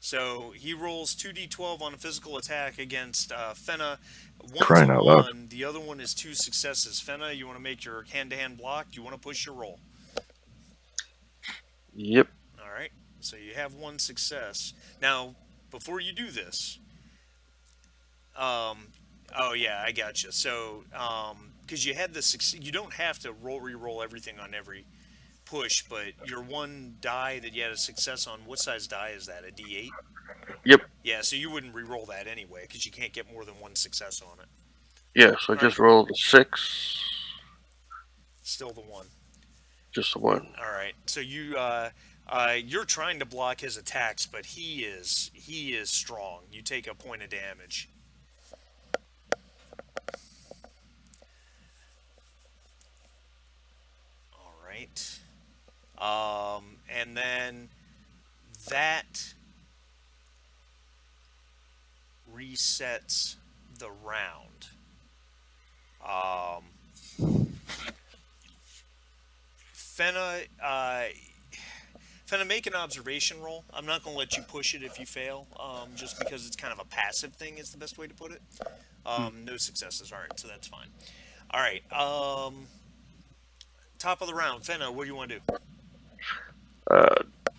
Speaker 1: So he rolls 2d12 on a physical attack against Fenna. One's
Speaker 2: Crying
Speaker 1: a
Speaker 2: out loud.
Speaker 1: 1, the other one is 2 successes. Fenna, you want to make your hand-to-hand block? Do you want to push your roll?
Speaker 4: Yep.
Speaker 1: All right. So you have 1 success. Now, before you do this, oh yeah, I got you. So, because you had the you don't have to re-roll everything on every push, but your one die that you had a success on, what size die is that? A D8?
Speaker 4: Yep.
Speaker 1: Yeah, so you wouldn't re-roll that anyway because you can't get more than 1 success on it.
Speaker 4: Yeah, so I just rolled a 6.
Speaker 1: Still the 1.
Speaker 4: Just the 1.
Speaker 1: All right. So you You're trying to block his attacks, but he is strong. You take a point of damage. All right. And then that resets the round. Um, Fenna, Fenna, make an observation roll. I'm not going to let you push it if you fail, just because it's kind of a passive thing. Is the best way to put it. No successes. All right, so that's fine. All right. Top of the round, Fenna. What do you want to do?
Speaker 4: Uh,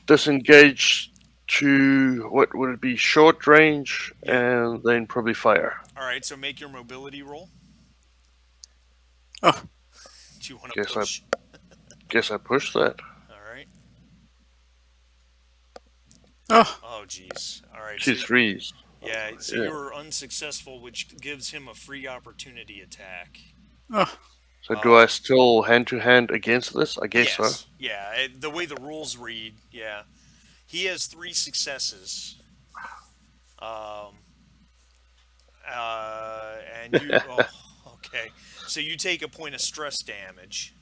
Speaker 4: disengage to what would it be? Short range,
Speaker 1: Yeah.
Speaker 4: and then probably fire.
Speaker 1: All right. So make your mobility roll.
Speaker 3: Oh,
Speaker 1: Do you want to
Speaker 4: Guess I
Speaker 1: push?
Speaker 4: guess I pushed that.
Speaker 1: All right.
Speaker 3: oh,
Speaker 1: Oh, geez. All right. So
Speaker 4: Two threes.
Speaker 1: yeah. So
Speaker 4: Yeah.
Speaker 1: you're unsuccessful, which gives him a free opportunity attack.
Speaker 3: oh.
Speaker 4: So do I
Speaker 1: Um,
Speaker 4: still hand to hand against this? I guess so.
Speaker 1: yes. Yeah. The way the rules read, yeah. He has three successes. Um, and you. Oh, okay. So you take a point of stress damage,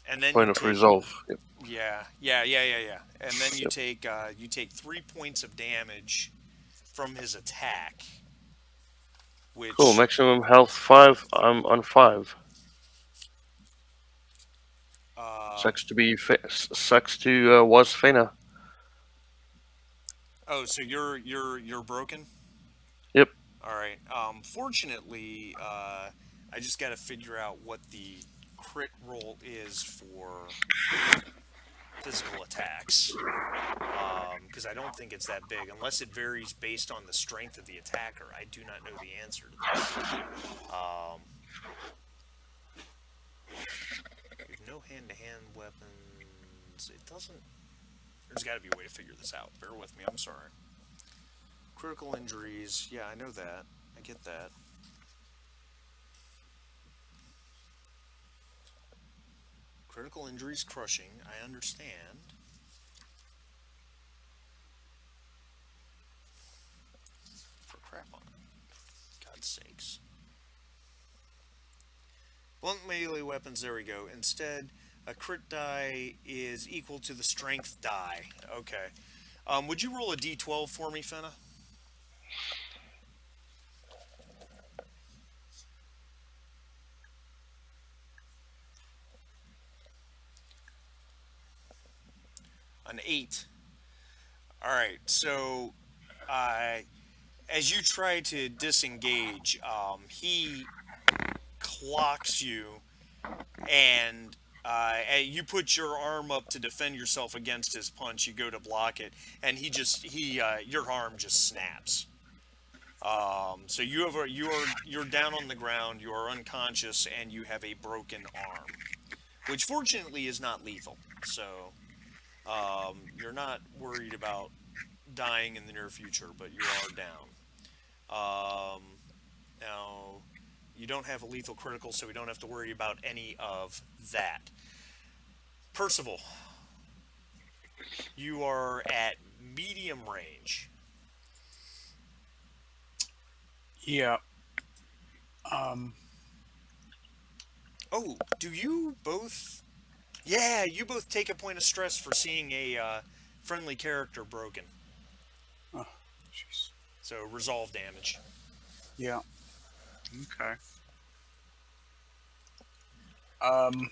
Speaker 1: and then you
Speaker 4: Point of
Speaker 1: take.
Speaker 4: resolve. Yep.
Speaker 1: Yeah. And then
Speaker 4: Yep.
Speaker 1: you take 3 points of damage from his attack,
Speaker 4: Cool.
Speaker 1: which
Speaker 4: Maximum health 5. I'm on 5.
Speaker 1: um,
Speaker 4: Sucks to was Fena.
Speaker 1: oh, so you're broken.
Speaker 4: Yep.
Speaker 1: All right. Fortunately, I just got to figure out what the crit roll is for physical attacks, because I don't think it's that big, unless it varies based on the strength of the attacker. I do not know the answer to that. We have no hand-to-hand weapons. It doesn't. There's got to be a way to figure this out. Bear with me. I'm sorry. Critical injuries. Yeah, I know that. I get that. Critical injuries crushing. I understand. For crap on it. God's sakes. Blunt melee weapons. There we go. Instead, a crit die is equal to the strength die. Okay. Would you roll a d12 for me, Fenna? An 8. All right. So, uh, as you try to disengage, he clocks you, and you put your arm up to defend yourself against his punch. You go to block it, and your arm just snaps. So you're down on the ground. You are unconscious, and you have a broken arm, which fortunately is not lethal. So you're not worried about dying in the near future, but you are down. Um, Now, you don't have a lethal critical, so we don't have to worry about any of that. Percival, you are at medium range.
Speaker 3: Yeah. Um.
Speaker 1: Oh, do you both? Yeah, you both take a point of stress for seeing a friendly character broken.
Speaker 3: Oh, jeez.
Speaker 1: So resolve damage.
Speaker 3: Yeah. Okay. Um.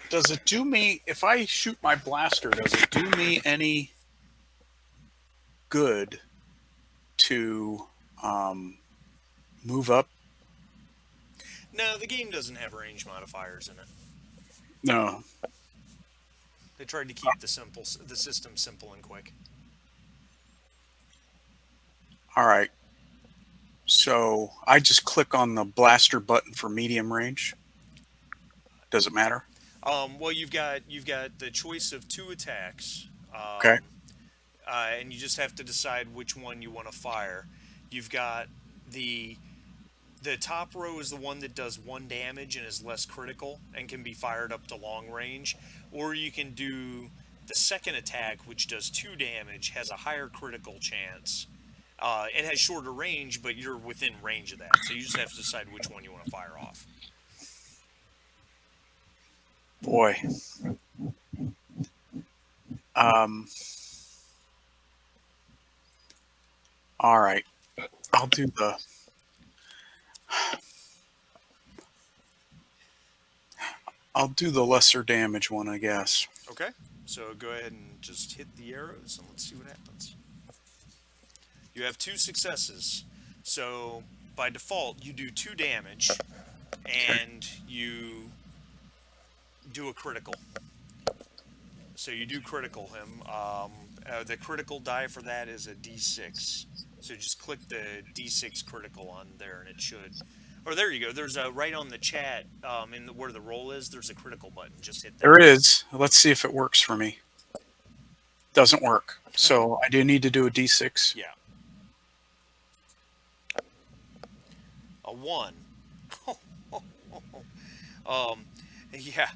Speaker 3: Does it do me if I shoot my blaster? Does it do me any good to move up?
Speaker 1: No, the game doesn't have range modifiers in it.
Speaker 3: No.
Speaker 1: They tried to keep the system simple and quick.
Speaker 3: All right. So I just click on the blaster button for medium range. Does it matter?
Speaker 1: Well, you've got the choice of two attacks,
Speaker 3: Okay.
Speaker 1: and you just have to decide which one you want to fire. You've got the the top row is the one that does one damage and is less critical and can be fired up to long range, or you can do the second attack, which does two damage, has a higher critical chance. It has shorter range, but you're within range of that, so you just have to decide which one you want to fire off.
Speaker 3: Boy. Um. All right. I'll do the. I'll do the lesser damage one, I guess.
Speaker 1: Okay, so go ahead and just hit the arrows and let's see what happens. You have two successes, so by default you do two damage,
Speaker 3: Okay.
Speaker 1: and you do a critical. So you do critical him. The critical die for that is a D6. So just click the D6 critical on there, and it should. Or there you go. There's a right on the chat, where the roll is. There's a critical button. Just hit
Speaker 3: There
Speaker 1: that.
Speaker 3: is. Let's see if it works for me. Doesn't work. So I do need to do a d6.
Speaker 1: Yeah. A 1. um, yeah.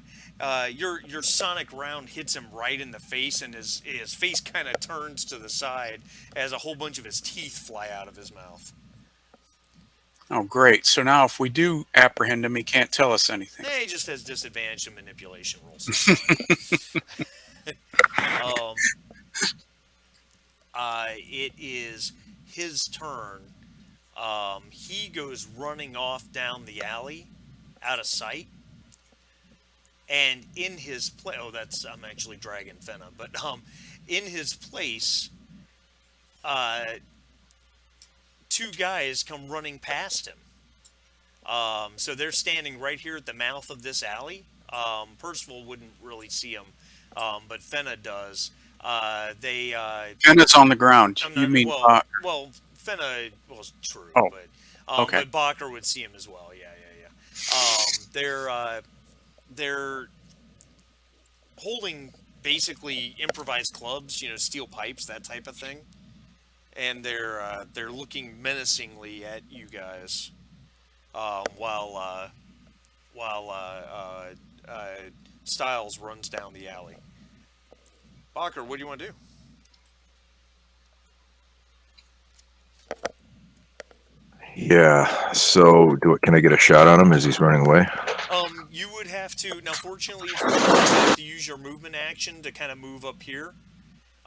Speaker 1: Your sonic round hits him right in the face, and his face kind of turns to the side as a whole bunch of his teeth fly out of his mouth.
Speaker 3: Oh, great. So now if we do apprehend him, he can't tell us anything.
Speaker 1: He just has disadvantage to manipulation rolls. um, it is his turn. He goes running off down the alley, out of sight. And in his place, I'm actually dragging Fenna, but in his place, two guys come running past him. So they're standing right here at the mouth of this alley. Percival wouldn't really see them, but Fenna does. They
Speaker 3: Fenna's on the ground.
Speaker 1: I'm
Speaker 3: You
Speaker 1: not,
Speaker 3: mean
Speaker 1: well, Fenna was true,
Speaker 3: Oh, okay.
Speaker 1: but Bacher would see him as well. Yeah. They're holding basically improvised clubs, steel pipes, that type of thing, and they're looking menacingly at you guys, while Styles runs down the alley. Bacher, what do you want to do?
Speaker 2: Yeah. So, can I get a shot on him as he's running away?
Speaker 1: You would have to. Now, fortunately, you have to use your movement action to kind of move up here,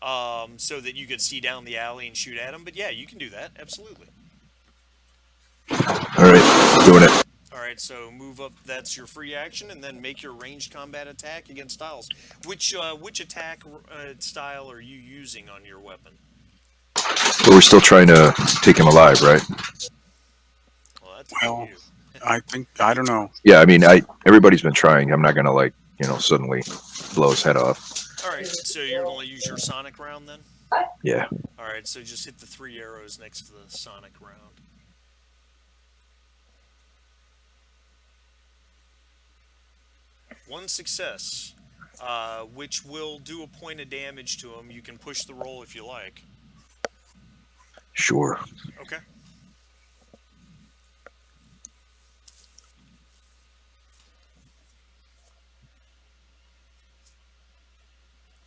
Speaker 1: so that you could see down the alley and shoot at him. But yeah, you can do that. Absolutely.
Speaker 2: All right, doing it.
Speaker 1: All right, so move up. That's your free action, and then make your ranged combat attack against Styles. Which attack style are you using on your weapon?
Speaker 2: But we're still trying to take him alive, right?
Speaker 1: Well, that's up
Speaker 3: Well,
Speaker 1: to you.
Speaker 3: I don't know.
Speaker 2: Yeah. I mean, everybody's been trying. I'm not gonna suddenly blow his head off.
Speaker 1: All right, so you're going to use your sonic round then?
Speaker 2: Yeah.
Speaker 1: All right, so just hit the 3 arrows next to the sonic round. One success, which will do a point of damage to him. You can push the roll if you like.
Speaker 2: Sure.
Speaker 1: Okay.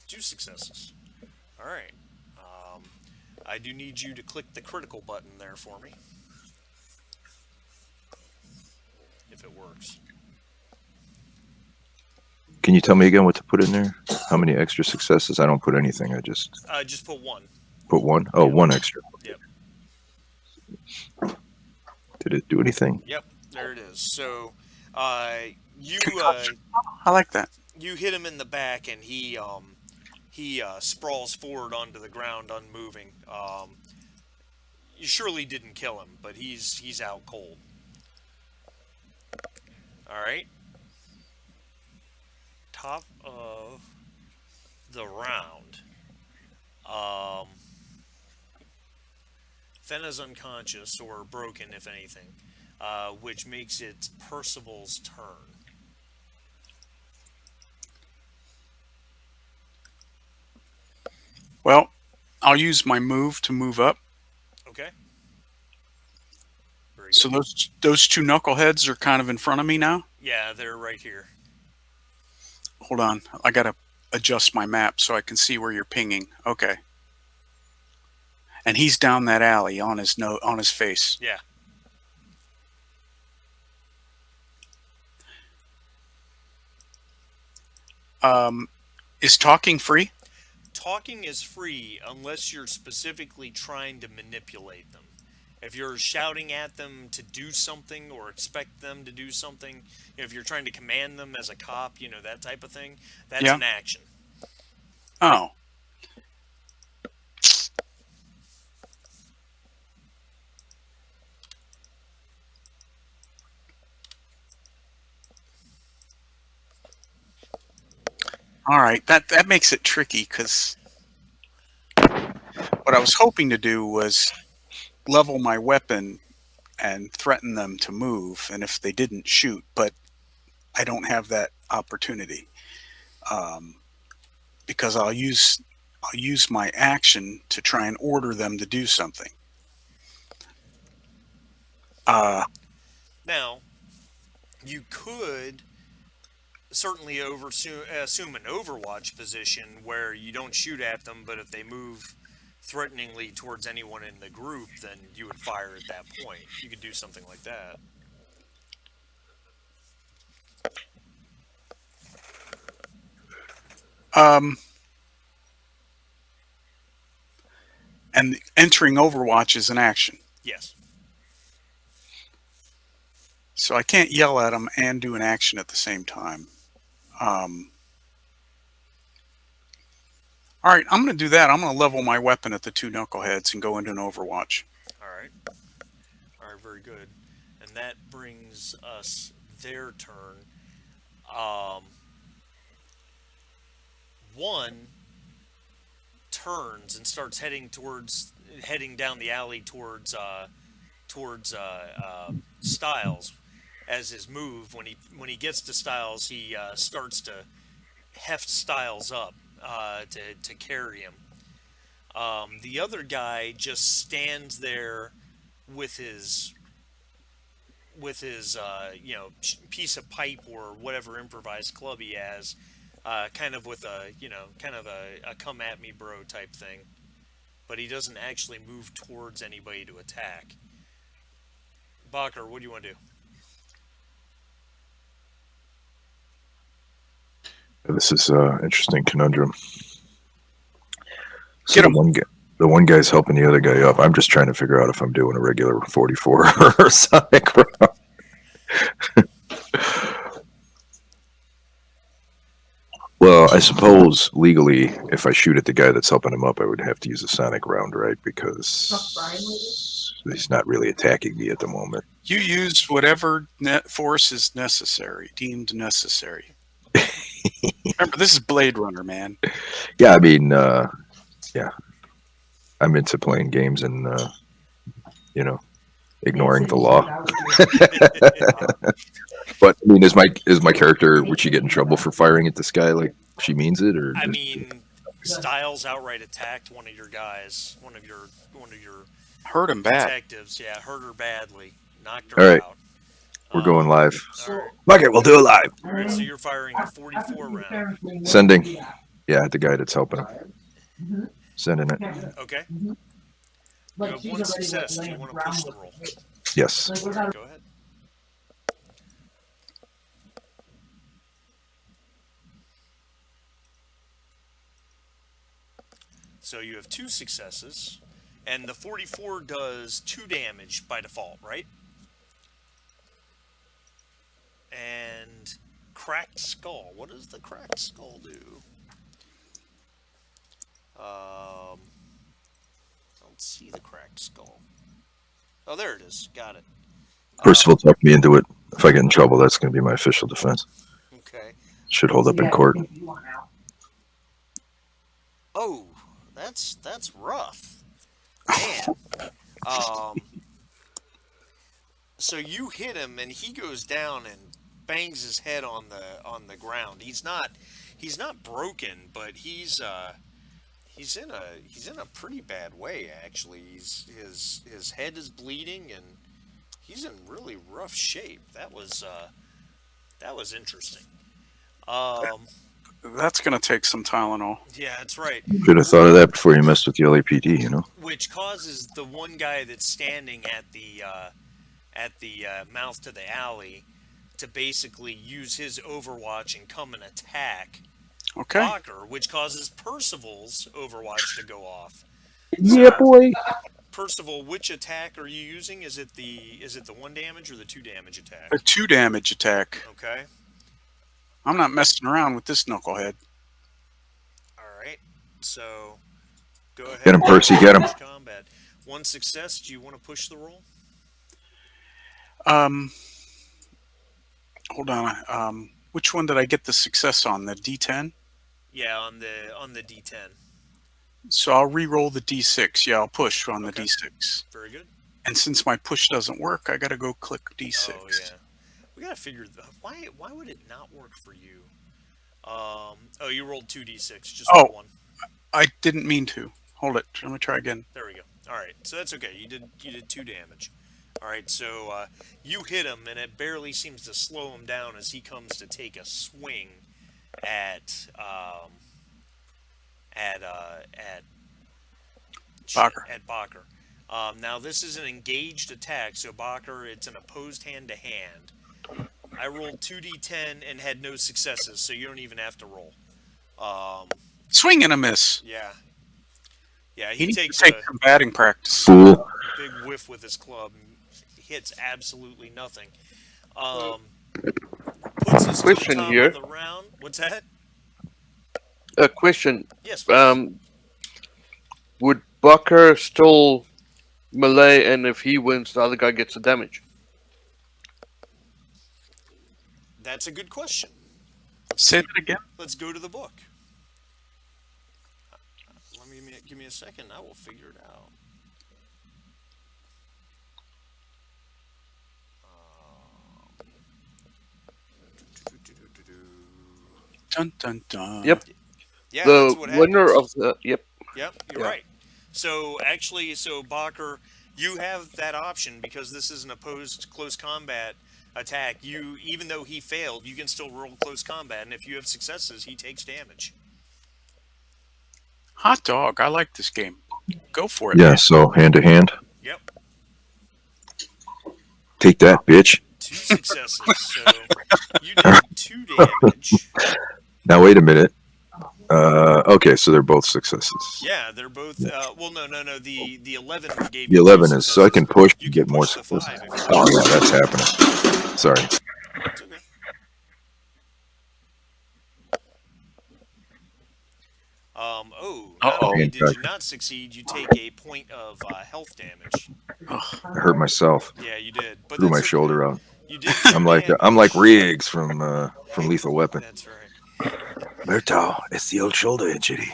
Speaker 1: Two successes. All right. I do need you to click the critical button there for me, if it works.
Speaker 2: Can you tell me again what to put in there? How many extra successes? I don't put anything. I just
Speaker 1: Just put 1.
Speaker 2: put one. Oh,
Speaker 1: Yeah.
Speaker 2: one extra.
Speaker 1: Yep.
Speaker 2: Did it do anything?
Speaker 1: Yep. There it is. So, you
Speaker 3: I like that.
Speaker 1: you hit him in the back, and he sprawls forward onto the ground, unmoving. You surely didn't kill him, but he's out cold. All right. Top of the round. Fenna's unconscious or broken, if anything, which makes it Percival's turn.
Speaker 3: Well, I'll use my move to move up.
Speaker 1: Okay. Very
Speaker 3: So
Speaker 1: good.
Speaker 3: those two knuckleheads are kind of in front of me now.
Speaker 1: Yeah, they're right here.
Speaker 3: Hold on, I gotta adjust my map so I can see where you're pinging. Okay, and he's down that alley on his on his face.
Speaker 1: Yeah.
Speaker 3: Is talking free?
Speaker 1: Talking is free unless you're specifically trying to manipulate them. If you're shouting at them to do something or expect them to do something, if you're trying to command them as a cop, that type of thing, that's
Speaker 3: Yeah.
Speaker 1: an action.
Speaker 3: Oh. All right, that makes it tricky because what I was hoping to do was level my weapon and threaten them to move, and if they didn't shoot, but I don't have that opportunity um, because I'll use my action to try and order them to do something. Uh,
Speaker 1: Now, you could certainly assume an overwatch position where you don't shoot at them, but if they move threateningly towards anyone in the group, then you would fire at that point. You could do something like that.
Speaker 3: um, and entering Overwatch is an action,
Speaker 1: Yes.
Speaker 3: so I can't yell at them and do an action at the same time. Um, all right, I'm going to do that. I'm going to level my weapon at the two knuckleheads and go into an Overwatch.
Speaker 1: All right. All right, very good. And that brings us their turn. Um, one turns and starts heading down the alley towards Styles as his move. When he gets to Styles, he starts to heft Styles up to carry him. The other guy just stands there with his piece of pipe or whatever improvised club he has, kind of with a come at me bro type thing, but he doesn't actually move towards anybody to attack. Bacher, what do you want to do?
Speaker 2: This is an interesting conundrum. So
Speaker 3: Get him.
Speaker 2: the one guy's helping the other guy up. I'm just trying to figure out if I'm doing a regular 44 or a sonic round. Well, I suppose legally, if I shoot at the guy that's helping him up, I would have to use a sonic round, right? Because he's not really attacking me at the moment.
Speaker 3: You use whatever net force is necessary, deemed necessary. Remember, this is Blade Runner, man.
Speaker 2: Yeah, I mean, yeah, I'm into playing games and ignoring the law. But I mean, is my character? Would she get in trouble for firing at this guy like she means it, or?
Speaker 1: I mean, Styles outright attacked one of your guys, one of your
Speaker 3: Hurt him bad.
Speaker 1: detectives. Yeah, hurt her badly, knocked her
Speaker 2: All right.
Speaker 1: out.
Speaker 2: We're going live.
Speaker 1: All right.
Speaker 2: Fuck it, we'll do it live.
Speaker 1: All right, so you're firing the 44 round.
Speaker 2: Sending. Yeah, the guy that's helping him. Sending it.
Speaker 1: Okay. You have one success. Do you want to push the roll?
Speaker 2: Yes.
Speaker 1: All right, go ahead. So you have two successes, and the 44 does 2 damage by default, right? And cracked skull. What does the cracked skull do? I don't see the cracked skull. Oh, there it is. Got it.
Speaker 2: Percival talked me into it. If I get in trouble, that's going to be my official defense.
Speaker 1: Okay.
Speaker 2: Should hold up in court.
Speaker 1: Oh, that's rough. Man. So you hit him, and he goes down and bangs his head on the ground. He's not broken, but he's in a pretty bad way actually. His head is bleeding and he's in really rough shape. That was interesting. Um,
Speaker 3: That's going to take some Tylenol.
Speaker 1: yeah, that's right.
Speaker 2: Should have thought of that before you messed with the LAPD, you know?
Speaker 1: Which causes the one guy that's standing at the mouth to the alley to basically use his Overwatch and come and attack
Speaker 3: Okay.
Speaker 1: Bacher, which causes Percival's Overwatch to go off.
Speaker 2: Yeah,
Speaker 1: So,
Speaker 2: boy.
Speaker 1: Percival, which attack are you using? Is it the 1 damage or the 2 damage attack?
Speaker 3: A 2 damage attack.
Speaker 1: Okay.
Speaker 3: I'm not messing around with this knucklehead.
Speaker 1: All right. So go ahead.
Speaker 2: Get him, Percy, get him.
Speaker 1: Push combat. One success. Do you want to push the roll?
Speaker 3: Um, hold on. Which one did I get the success on? The D10?
Speaker 1: Yeah, on the D10.
Speaker 3: So I'll re-roll the D6. Yeah, I'll push on the
Speaker 1: Okay.
Speaker 3: D6.
Speaker 1: Very good.
Speaker 3: And since my push doesn't work, I got to go click D6.
Speaker 1: Oh yeah. We gotta figure why would it not work for you? Oh, you rolled 2d6, just
Speaker 3: Oh.
Speaker 1: roll one.
Speaker 3: I didn't mean to. Hold it. Let me try again.
Speaker 1: There we go. All right, so that's okay. You did 2 damage. All right, so you hit him, and it barely seems to slow him down as he comes to take a swing at at
Speaker 3: Bacher.
Speaker 1: At Bacher. Now this is an engaged attack, so Bacher, it's an opposed hand to hand. I rolled 2d10 and had no successes, so you don't even have to roll.
Speaker 3: Swing and a miss.
Speaker 1: Yeah. Yeah,
Speaker 3: He
Speaker 1: he
Speaker 3: needs to
Speaker 1: takes
Speaker 3: take
Speaker 1: a
Speaker 3: some batting practice.
Speaker 2: Fool.
Speaker 1: big whiff with his club and hits absolutely nothing. Puts his to the
Speaker 4: Question
Speaker 1: top
Speaker 4: here.
Speaker 1: of the round. What's that?
Speaker 4: A question.
Speaker 1: Yes, please.
Speaker 4: Would Bucker still melee, and if he wins, the other guy gets the damage?
Speaker 1: That's a good question.
Speaker 3: Say that again.
Speaker 1: Let's go to the book. Give me a second. I will figure it out.
Speaker 3: Dun dun dun.
Speaker 4: Yep.
Speaker 1: Yeah,
Speaker 4: The
Speaker 1: that's what
Speaker 4: winner
Speaker 1: happens.
Speaker 4: of the
Speaker 1: Yep, you're
Speaker 4: Yeah.
Speaker 1: right. So actually, Bacher, you have that option because this is an opposed close combat attack. Even though he failed, you can still roll close combat, and if you have successes, he takes damage.
Speaker 3: Hot dog. I like this game. Go for it.
Speaker 2: Yeah,
Speaker 3: Man.
Speaker 2: so hand to hand.
Speaker 1: Yep,
Speaker 2: Take that, bitch.
Speaker 1: 2 successes. So you did 2 damage.
Speaker 2: Now, wait a minute. Okay, so they're both successes.
Speaker 1: Yeah, they're both. Well, no. The 11 gave
Speaker 2: The
Speaker 1: you
Speaker 2: 11
Speaker 1: 2
Speaker 2: is so I can
Speaker 1: successes.
Speaker 2: push
Speaker 1: You
Speaker 2: and
Speaker 1: can
Speaker 2: get more
Speaker 1: push the 5
Speaker 2: successes.
Speaker 1: if you
Speaker 2: Oh,
Speaker 1: want.
Speaker 2: yeah, that's happening. Sorry.
Speaker 1: It's okay. Not
Speaker 3: Uh-oh.
Speaker 1: only did you not succeed, you take a point of health damage.
Speaker 2: I hurt myself.
Speaker 1: Yeah, you did. But
Speaker 2: Threw my
Speaker 1: that's okay.
Speaker 2: shoulder out.
Speaker 1: You did.
Speaker 2: I'm like
Speaker 1: 2
Speaker 2: I'm like
Speaker 1: damage.
Speaker 2: Riggs from Lethal Weapon.
Speaker 1: That's right.
Speaker 2: Murtaugh, it's the old shoulder injury.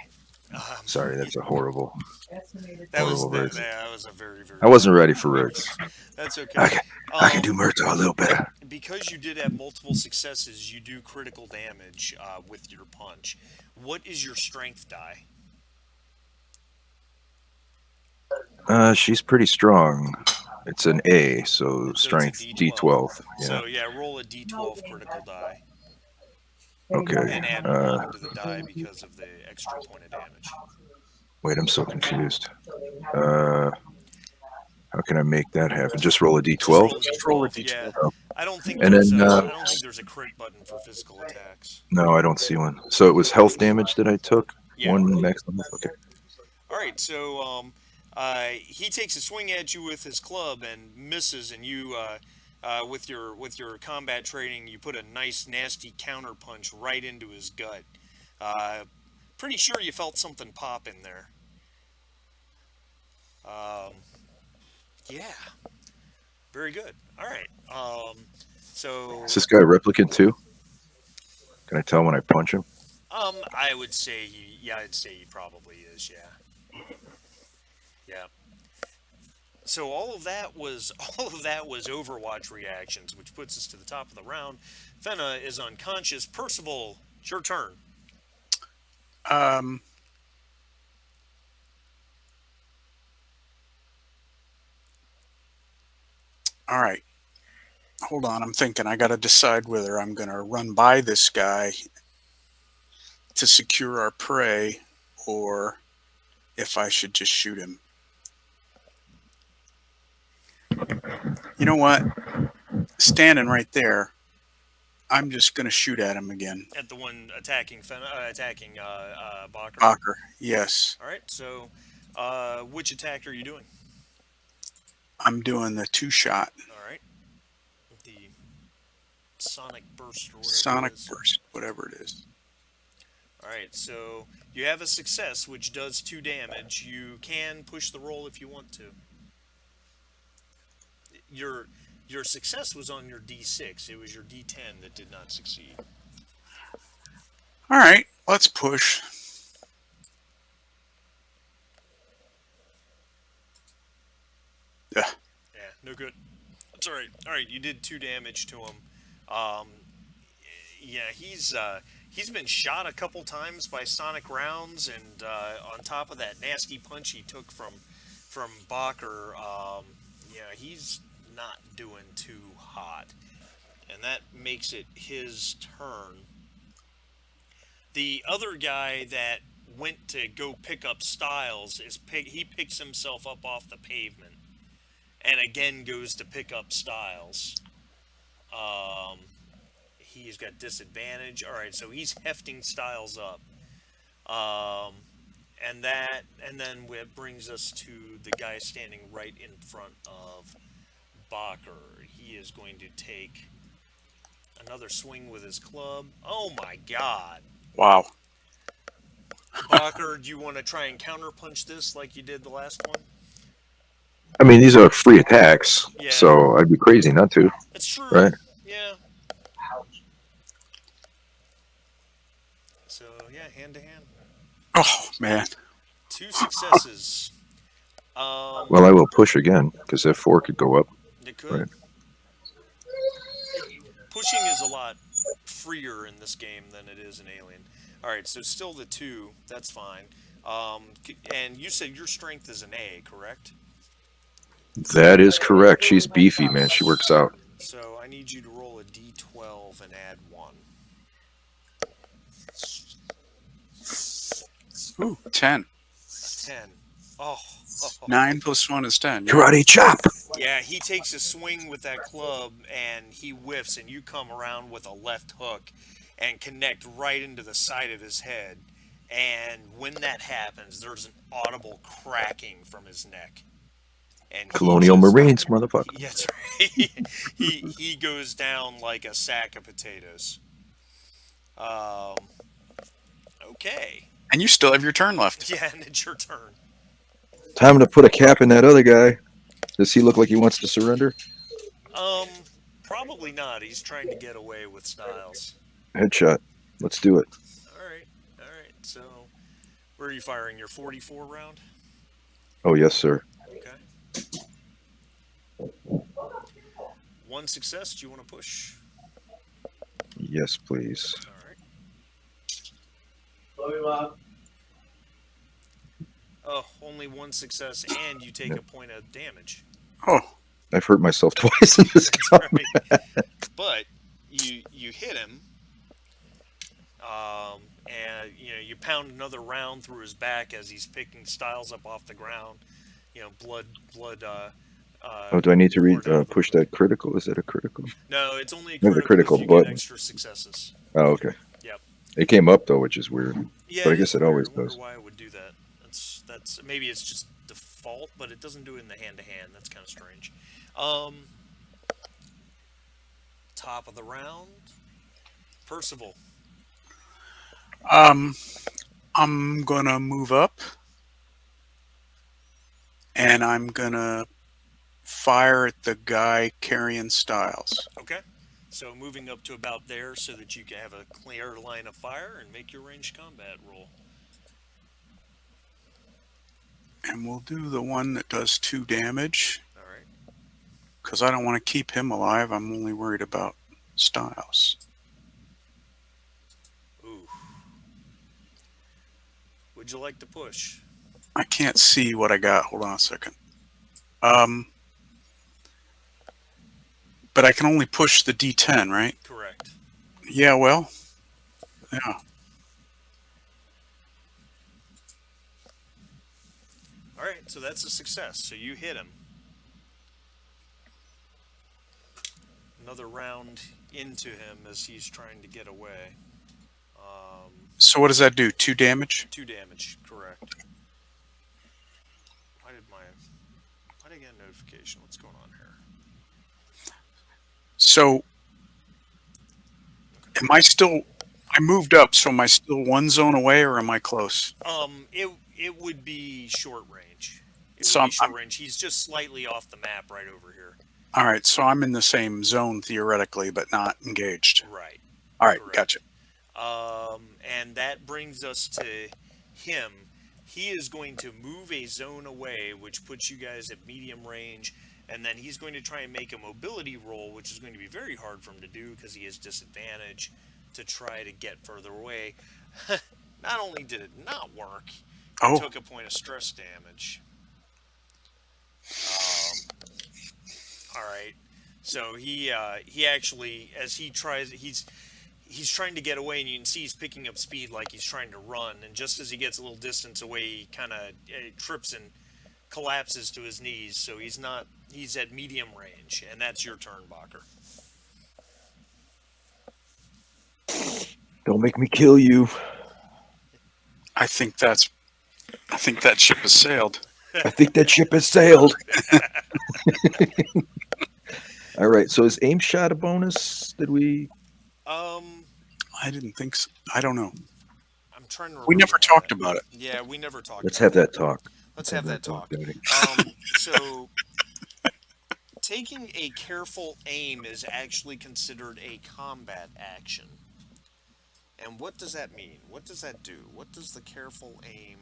Speaker 1: Um,
Speaker 2: Sorry, that's a horrible.
Speaker 1: that was
Speaker 2: horrible
Speaker 1: that,
Speaker 2: Riggs.
Speaker 1: that was a very very.
Speaker 2: I wasn't ready for Riggs.
Speaker 1: That's okay.
Speaker 2: I can do Murtaugh a little better.
Speaker 1: Because you did have multiple successes, you do critical damage with your punch. What is your strength die?
Speaker 2: She's pretty strong. It's an A, so
Speaker 1: it's a
Speaker 2: strength
Speaker 1: D12.
Speaker 2: D12. Yeah.
Speaker 1: So yeah, roll a d12 critical die
Speaker 2: Okay.
Speaker 1: and add 1 to the die because of the extra point of damage.
Speaker 2: Wait, I'm so confused. How can I make that happen? Just roll a D12.
Speaker 1: Just
Speaker 3: roll a
Speaker 1: D12.
Speaker 3: D12.
Speaker 1: Yeah. I don't think
Speaker 2: And
Speaker 1: there's
Speaker 2: then,
Speaker 1: I don't think there's a crit button for physical attacks.
Speaker 2: No, I don't see one. So it was health damage that I took.
Speaker 1: Yeah.
Speaker 2: One maximum. Okay.
Speaker 1: All right, so he takes a swing at you with his club and misses, and you, with your combat training, you put a nice nasty counter punch right into his gut. Pretty sure you felt something pop in there. Yeah, very good. All right, so
Speaker 2: Is this guy a replicant too? Can I tell when I punch him?
Speaker 1: I would say I'd say he probably is. Yeah. Yeah. So all of that was Overwatch reactions, which puts us to the top of the round. Fenna is unconscious. Percival, it's your turn.
Speaker 3: All right. Hold on. I'm thinking I got to decide whether I'm going to run by this guy to secure our prey or if I should just shoot him. You know what? Standing right there, I'm just going to shoot at him again.
Speaker 1: At the one attacking Bacher.
Speaker 3: Bacher, yes.
Speaker 1: All right. So, which attack are you doing?
Speaker 3: I'm doing the two shot.
Speaker 1: All right. The sonic burst or whatever
Speaker 3: Sonic
Speaker 1: it is.
Speaker 3: burst, whatever it is.
Speaker 1: All right. So you have a success, which does 2 damage. You can push the roll if you want to. Your your success was on your D6. It was your D10 that did not succeed.
Speaker 3: All right, let's push. Yeah.
Speaker 1: Yeah, no good. That's all right. All right, you did 2 damage to him. Um, yeah, he's been shot a couple times by sonic rounds, and on top of that nasty punch he took from Bacher, yeah, he's not doing too hot, and that makes it his turn. The other guy that went to go pick up Styles he picks himself up off the pavement and again goes to pick up Styles. Um, he's got disadvantage. All right, so he's hefting Styles up. Um, and then it brings us to the guy standing right in front of Bacher. He is going to take another swing with his club. Oh my God.
Speaker 3: Wow.
Speaker 1: Bacher, do you want to try and counterpunch this like you did the last one?
Speaker 2: I mean, these are free attacks,
Speaker 1: Yeah.
Speaker 2: so I'd be crazy not to.
Speaker 1: It's true.
Speaker 2: Right.
Speaker 1: Yeah. So, yeah, hand to hand.
Speaker 3: Oh, man.
Speaker 1: 2 successes.
Speaker 2: Well, I will push again because that 4 could go up.
Speaker 1: It could.
Speaker 2: Right.
Speaker 1: Pushing is a lot freer in this game than it is in Alien. All right, so still the 2. That's fine. And you said your strength is an A, correct?
Speaker 2: That is correct. She's beefy, man. She works out.
Speaker 1: So I need you to roll a D12 and add 1.
Speaker 3: Ooh, 10.
Speaker 1: 10. Oh.
Speaker 3: 9 plus 1 is 10.
Speaker 2: Karate chop.
Speaker 1: Yeah, he takes a swing with that club and he whiffs, and you come around with a left hook and connect right into the side of his head. And when that happens, there's an audible cracking from his neck. And
Speaker 2: Colonial Marines, motherfucker.
Speaker 1: Yeah, that's right. he goes down like a sack of potatoes. Okay.
Speaker 3: And you still have your turn left.
Speaker 1: Yeah, and it's your turn.
Speaker 2: Time to put a cap in that other guy. Does he look like he wants to surrender?
Speaker 1: Probably not. He's trying to get away with Styles.
Speaker 2: Headshot. Let's do it.
Speaker 1: All right. So, where are you firing? Your 44 round?
Speaker 2: Oh, yes, sir.
Speaker 1: Okay. 1 success. Do you want to push?
Speaker 2: Yes, please.
Speaker 1: All right. Oh, only 1 success, and you take a point of damage.
Speaker 3: Oh.
Speaker 2: I've hurt myself twice in this combat.
Speaker 1: Right. But you hit him, and you pound another round through his back as he's picking Styles up off the ground. Blood.
Speaker 2: Oh, do I need to
Speaker 1: poured out of
Speaker 2: push
Speaker 1: the-
Speaker 2: that critical? Is that a critical?
Speaker 1: No, it's only a
Speaker 2: I have
Speaker 1: critical,
Speaker 2: the critical
Speaker 1: if you
Speaker 2: button.
Speaker 1: get extra successes.
Speaker 2: Oh, okay.
Speaker 1: Yep.
Speaker 2: It came up though, which is weird.
Speaker 1: Yeah,
Speaker 2: But I guess
Speaker 1: is
Speaker 2: it always
Speaker 1: weird. I
Speaker 2: does.
Speaker 1: wonder why it would do that. That's maybe it's just default, but it doesn't do it in the hand to hand. That's kind of strange. Top of the round, Percival.
Speaker 3: I'm gonna move up, and I'm gonna fire at the guy carrying Styles.
Speaker 1: Okay. So moving up to about there so that you can have a clear line of fire and make your ranged combat roll.
Speaker 3: And we'll do the one that does 2 damage.
Speaker 1: All right.
Speaker 3: Because I don't want to keep him alive. I'm only worried about Styles.
Speaker 1: Ooh. Would you like to push?
Speaker 3: I can't see what I got. Hold on a second. But I can only push the D10, right?
Speaker 1: Correct.
Speaker 3: Yeah, well, yeah.
Speaker 1: All right, so that's a success. So you hit him. Another round into him as he's trying to get away.
Speaker 3: So what does that do? 2 damage?
Speaker 1: 2 damage, correct. Why did my why did I get a notification? What's going on here?
Speaker 3: So am I still? I moved up, so am I still one zone away, or am I close?
Speaker 1: It would be short range. It
Speaker 3: So
Speaker 1: would be short range. He's just slightly off the map right over here.
Speaker 3: all right. So I'm in the same zone theoretically, but not engaged.
Speaker 1: Right.
Speaker 3: All right,
Speaker 1: Correct.
Speaker 3: gotcha.
Speaker 1: And that brings us to him. He is going to move a zone away, which puts you guys at medium range, and then he's going to try and make a mobility roll, which is going to be very hard for him to do because he has disadvantage to try to get further away. Not only did it not work, he
Speaker 3: Oh,
Speaker 1: took a point of stress damage. All right. So he actually, as he tries, he's trying to get away, and you can see he's picking up speed like he's trying to run. And just as he gets a little distance away, he kind of trips and collapses to his knees. So he's at medium range, and that's your turn, Bacher.
Speaker 2: Don't make me kill you.
Speaker 3: I think that ship has sailed.
Speaker 2: I think that ship has sailed. All right. So is aim shot a bonus? Did we?
Speaker 3: I didn't think so. I don't know.
Speaker 1: I'm trying to remember.
Speaker 3: We never talked about it.
Speaker 1: Yeah, we never talked.
Speaker 2: Let's
Speaker 1: about
Speaker 2: have that talk.
Speaker 1: Let's have that talk.
Speaker 2: Daddy.
Speaker 1: So taking a careful aim is actually considered a combat action. And what does that mean? What does that do? What does the careful aim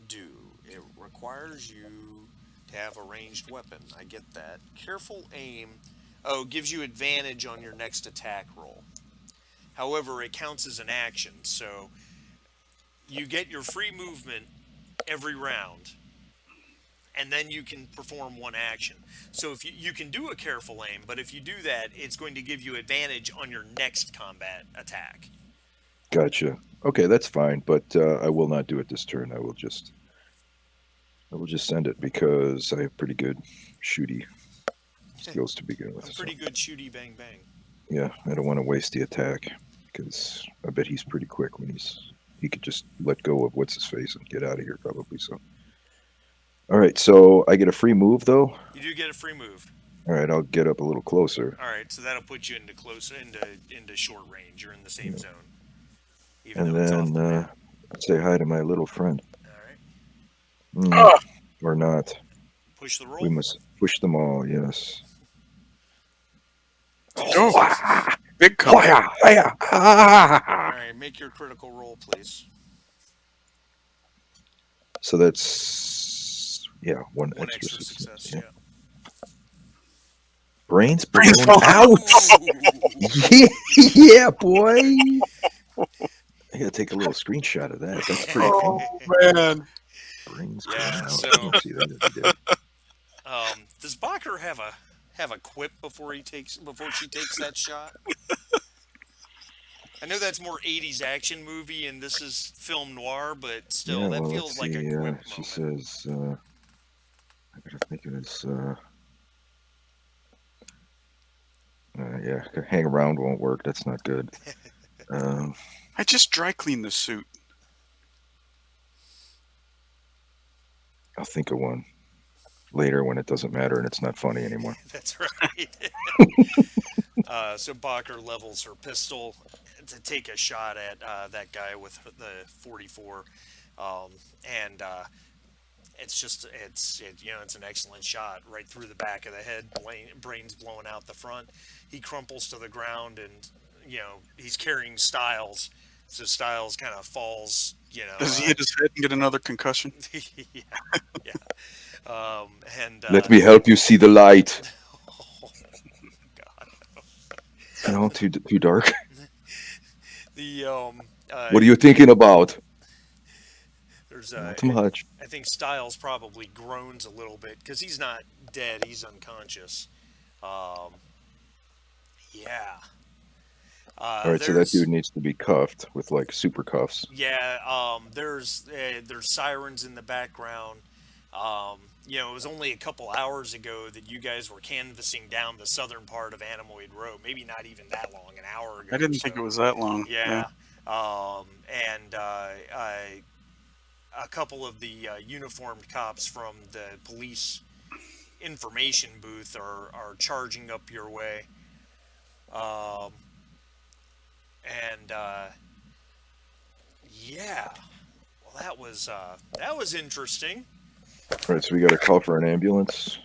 Speaker 1: do? It requires you to have a ranged weapon. I get that. Careful aim, gives you advantage on your next attack roll. However, it counts as an action, so you get your free movement every round, and then you can perform one action. So if you can do a careful aim, but if you do that, it's going to give you advantage on your next combat attack.
Speaker 2: Gotcha. Okay, that's fine, but I will not do it this turn. I will just send it because I have pretty good shooty skills to begin with.
Speaker 1: A pretty good shooty bang bang.
Speaker 2: Yeah, I don't want to waste the attack because I bet he's pretty quick when he could just let go of what's his face and get out of here probably. So, all right, so I get a free move though.
Speaker 1: You do get a free move.
Speaker 2: All right, I'll get up a little closer.
Speaker 1: All right, so that'll put you into short range. You're in the same zone.
Speaker 2: And then say hi to my little friend.
Speaker 1: All right.
Speaker 2: Or not.
Speaker 1: Push the roll.
Speaker 2: We must push them all, yes.
Speaker 3: Oh, big comeback.
Speaker 1: All right, make your critical roll, please.
Speaker 2: So that's one extra
Speaker 1: success.
Speaker 2: Yeah.
Speaker 1: Yeah.
Speaker 2: Brains
Speaker 3: Brains
Speaker 2: blown
Speaker 3: blown
Speaker 2: out. Yeah, boy. I gotta take a little screenshot of that. That's pretty funny.
Speaker 3: Oh man.
Speaker 2: Brains
Speaker 1: Yeah,
Speaker 2: blown out.
Speaker 1: so-
Speaker 2: I don't see that every day.
Speaker 1: Does Bacher have a quip before she takes that shot? I know that's more 80s action movie, and this is film noir, but still, that feels like a quip moment.
Speaker 2: She says, I gotta think of this. Hang around won't work. That's not good.
Speaker 3: I just dry cleaned the suit.
Speaker 2: I'll think of one later when it doesn't matter and it's not funny anymore.
Speaker 1: That's right. So Bacher levels her pistol to take a shot at that guy with the 44, and it's an excellent shot right through the back of the head. Brains blowing out the front. He crumples to the ground, and he's carrying Styles, so Styles kind of falls.
Speaker 3: Does he hit his head and get another concussion?
Speaker 1: yeah. And
Speaker 2: Let me help you see the light.
Speaker 1: Oh, God.
Speaker 2: No, too dark.
Speaker 1: The
Speaker 2: What are you thinking about?
Speaker 1: There's
Speaker 2: Not much.
Speaker 1: I think Styles probably groans a little bit because he's not dead; he's unconscious. Yeah.
Speaker 2: All right, so that
Speaker 1: There's
Speaker 2: dude needs to be cuffed with like super cuffs.
Speaker 1: Yeah, there's sirens in the background. It was only a couple hours ago that you guys were canvassing down the southern part of Animoid Road. Maybe not even that long, an hour ago
Speaker 3: I
Speaker 1: or
Speaker 3: didn't think it
Speaker 1: so.
Speaker 3: was that long. Yeah.
Speaker 1: Yeah, and a couple of the uniformed cops from the police information booth are charging up your way. Um, and yeah, well, that was interesting.
Speaker 2: All right, so we got a call for an ambulance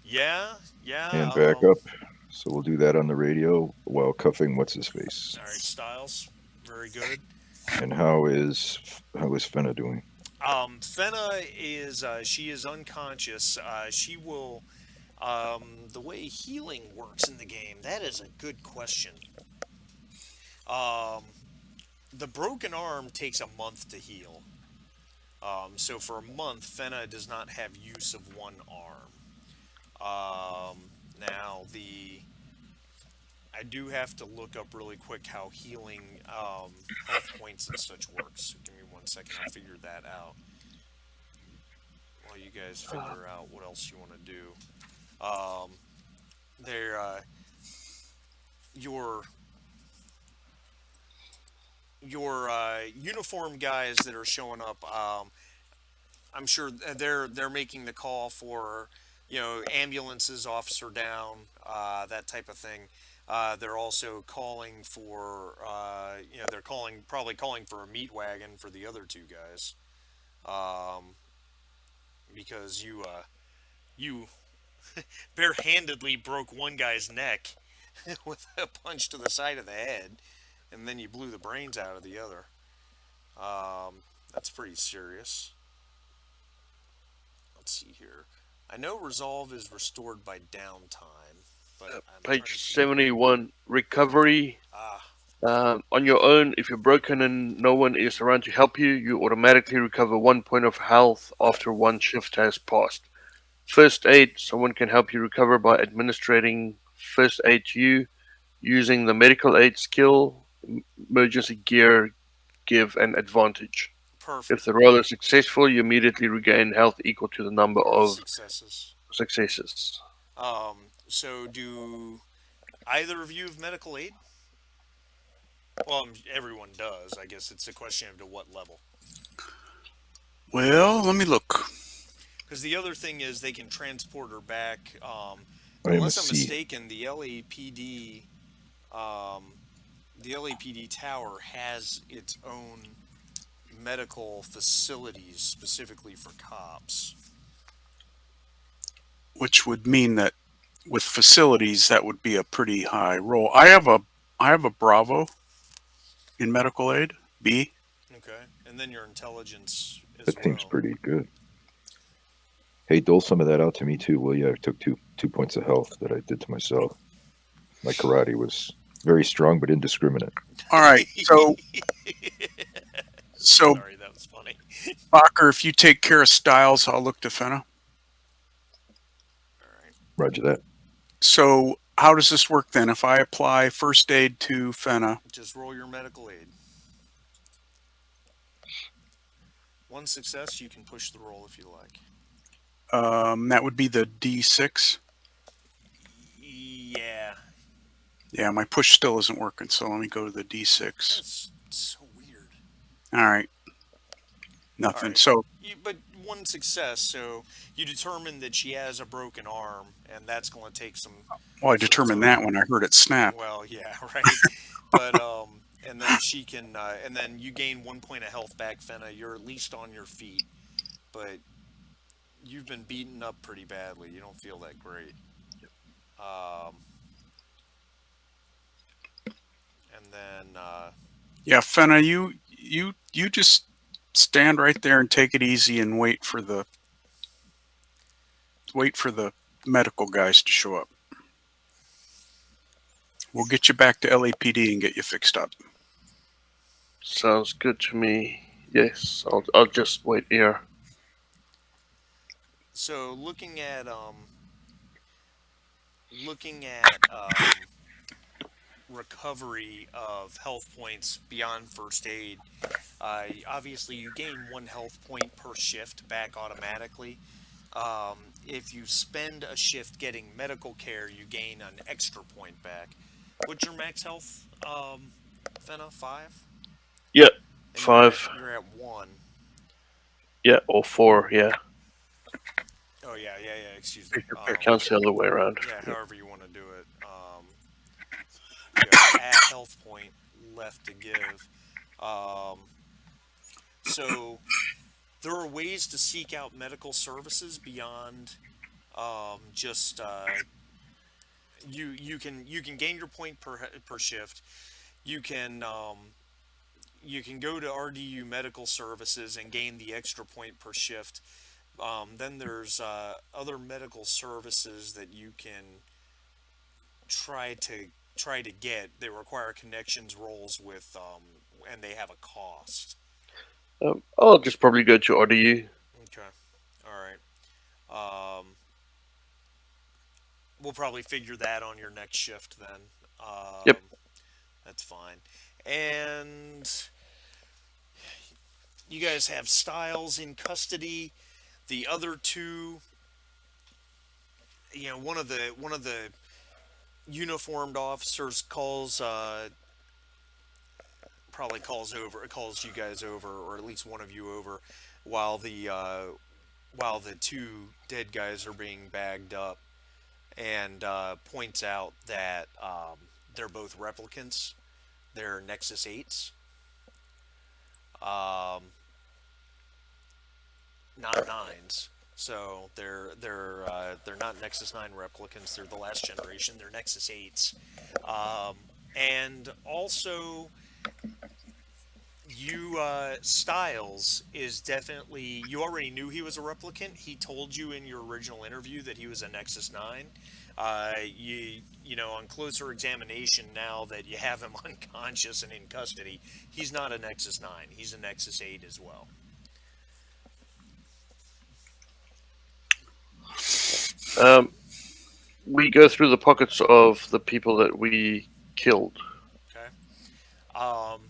Speaker 1: Yeah, yeah.
Speaker 2: and backup. So we'll do that on the radio while cuffing what's his face.
Speaker 1: All right, Styles, very good.
Speaker 2: And how is Fenna doing?
Speaker 1: Fenna is she is unconscious. She will. The way healing works in the game, that is a good question. Um, the broken arm takes a month to heal. So for a month, Fenna does not have use of one arm. Now the I do have to look up really quick how healing health points and such works. So give me 1 second. I'll figure that out while you guys figure out what else you want to do. Um, there, your uniform guys that are showing up. I'm sure they're making the call for ambulances, officer down, that type of thing. They're also calling for they're probably calling for a meat wagon for the other two guys, um, because you barehandedly broke one guy's neck with a punch to the side of the head, and then you blew the brains out of the other. That's pretty serious. Let's see here. I know resolve is restored by downtime, but I'm trying to
Speaker 4: Page
Speaker 1: see.
Speaker 4: 71, recovery.
Speaker 1: Ah,
Speaker 4: On your own, if you're broken and no one is around to help you, you automatically recover 1 point of health after one shift has passed. First aid, someone can help you recover by administering first aid to you using the medical aid skill. Emergency gear give an advantage. If
Speaker 1: perfect.
Speaker 4: the roll is successful, you immediately regain health equal to the number of
Speaker 1: Successes.
Speaker 4: successes.
Speaker 1: So do either of you have medical aid? Well, everyone does. I guess it's a question of to what level.
Speaker 3: Well, let me look.
Speaker 1: Because the other thing is they can transport her back.
Speaker 2: I am a
Speaker 1: Unless I'm
Speaker 2: C.
Speaker 1: mistaken, um, the LAPD tower has its own medical facilities specifically for cops.
Speaker 3: Which would mean that with facilities, that would be a pretty high roll. I have a Bravo in medical aid B.
Speaker 1: Okay, and then your intelligence as
Speaker 2: That seems
Speaker 1: well.
Speaker 2: pretty good. Hey, dole some of that out to me too, will you? I took two points of health that I did to myself. My karate was very strong but indiscriminate.
Speaker 3: All right. So
Speaker 1: Sorry, that was funny.
Speaker 3: Bacher, if you take care of Styles, I'll look to Fenna.
Speaker 1: All right.
Speaker 2: Roger that.
Speaker 3: So how does this work then? If I apply first aid to Fenna,
Speaker 1: Just roll your medical aid. One success, you can push the roll if you like.
Speaker 3: that would be the D6.
Speaker 1: Yeah,
Speaker 3: Yeah, my push still isn't working, so let me go to the D6.
Speaker 1: that's so weird.
Speaker 3: All right,
Speaker 1: All
Speaker 3: nothing.
Speaker 1: right,
Speaker 3: So
Speaker 1: but one success, so you determine that she has a broken arm, and that's going to take some
Speaker 3: well, I
Speaker 1: some
Speaker 3: determined that
Speaker 1: time.
Speaker 3: when I heard it snap.
Speaker 1: Well, yeah, right. But and then she can, and then you gain 1 point of health back, Fenna. You're at least on your feet, but you've been beaten up pretty badly. You don't feel that great. Um, and then
Speaker 3: Yeah, Fenna, you just stand right there and take it easy and wait for the medical guys to show up. We'll get you back to LAPD and get you fixed up.
Speaker 4: Sounds good to me. Yes, I'll just wait here.
Speaker 1: so looking at recovery of health points beyond first aid. Obviously, you gain 1 health point per shift back automatically. If you spend a shift getting medical care, you gain an extra point back. What's your max health, Fenna? 5,
Speaker 4: Yeah,
Speaker 1: and you're at
Speaker 4: 5.
Speaker 1: you're at 1.
Speaker 4: Yeah, or 4. Yeah,
Speaker 1: Oh yeah. Excuse me.
Speaker 3: Pick
Speaker 4: counts the other way around.
Speaker 1: Yeah,
Speaker 4: Yeah.
Speaker 1: however you want to do it. You have a health point left to give. Um, so there are ways to seek out medical services beyond just you can gain your point per shift. You can you can go to RDU Medical Services and gain the extra point per shift. Then there's other medical services that you can try to try to get. They require connections roles with and they have a cost.
Speaker 4: I'll just probably go to RDU.
Speaker 1: Okay. All right. We'll probably figure that on your next shift then.
Speaker 4: Yep.
Speaker 1: That's fine. And you guys have Styles in custody. The other two, one of the uniformed officers calls you guys over, or at least one of you over, while the two dead guys are being bagged up, and points out that they're both replicants. They're Nexus 8s, um, not nines. So they're not Nexus 9 replicants. They're the last generation. They're Nexus 8s, and also you Styles is definitely, you already knew he was a replicant. He told you in your original interview that he was a Nexus 9. On closer examination, now that you have him unconscious and in custody, he's not a Nexus 9. He's a Nexus 8 as well.
Speaker 4: We go through the pockets of the people that we killed.
Speaker 1: Okay. Um,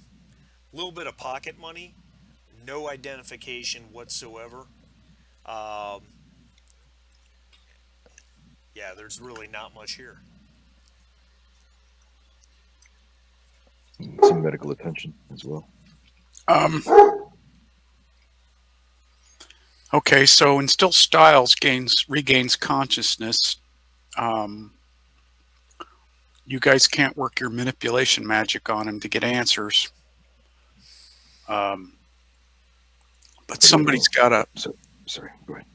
Speaker 1: little bit of pocket money, no identification whatsoever. Um, yeah, there's really not much here.
Speaker 2: Some medical attention as well.
Speaker 3: Um, okay, so until Styles regains consciousness, you guys can't work your manipulation magic on him to get answers. But somebody's got to.
Speaker 2: Sorry, go ahead.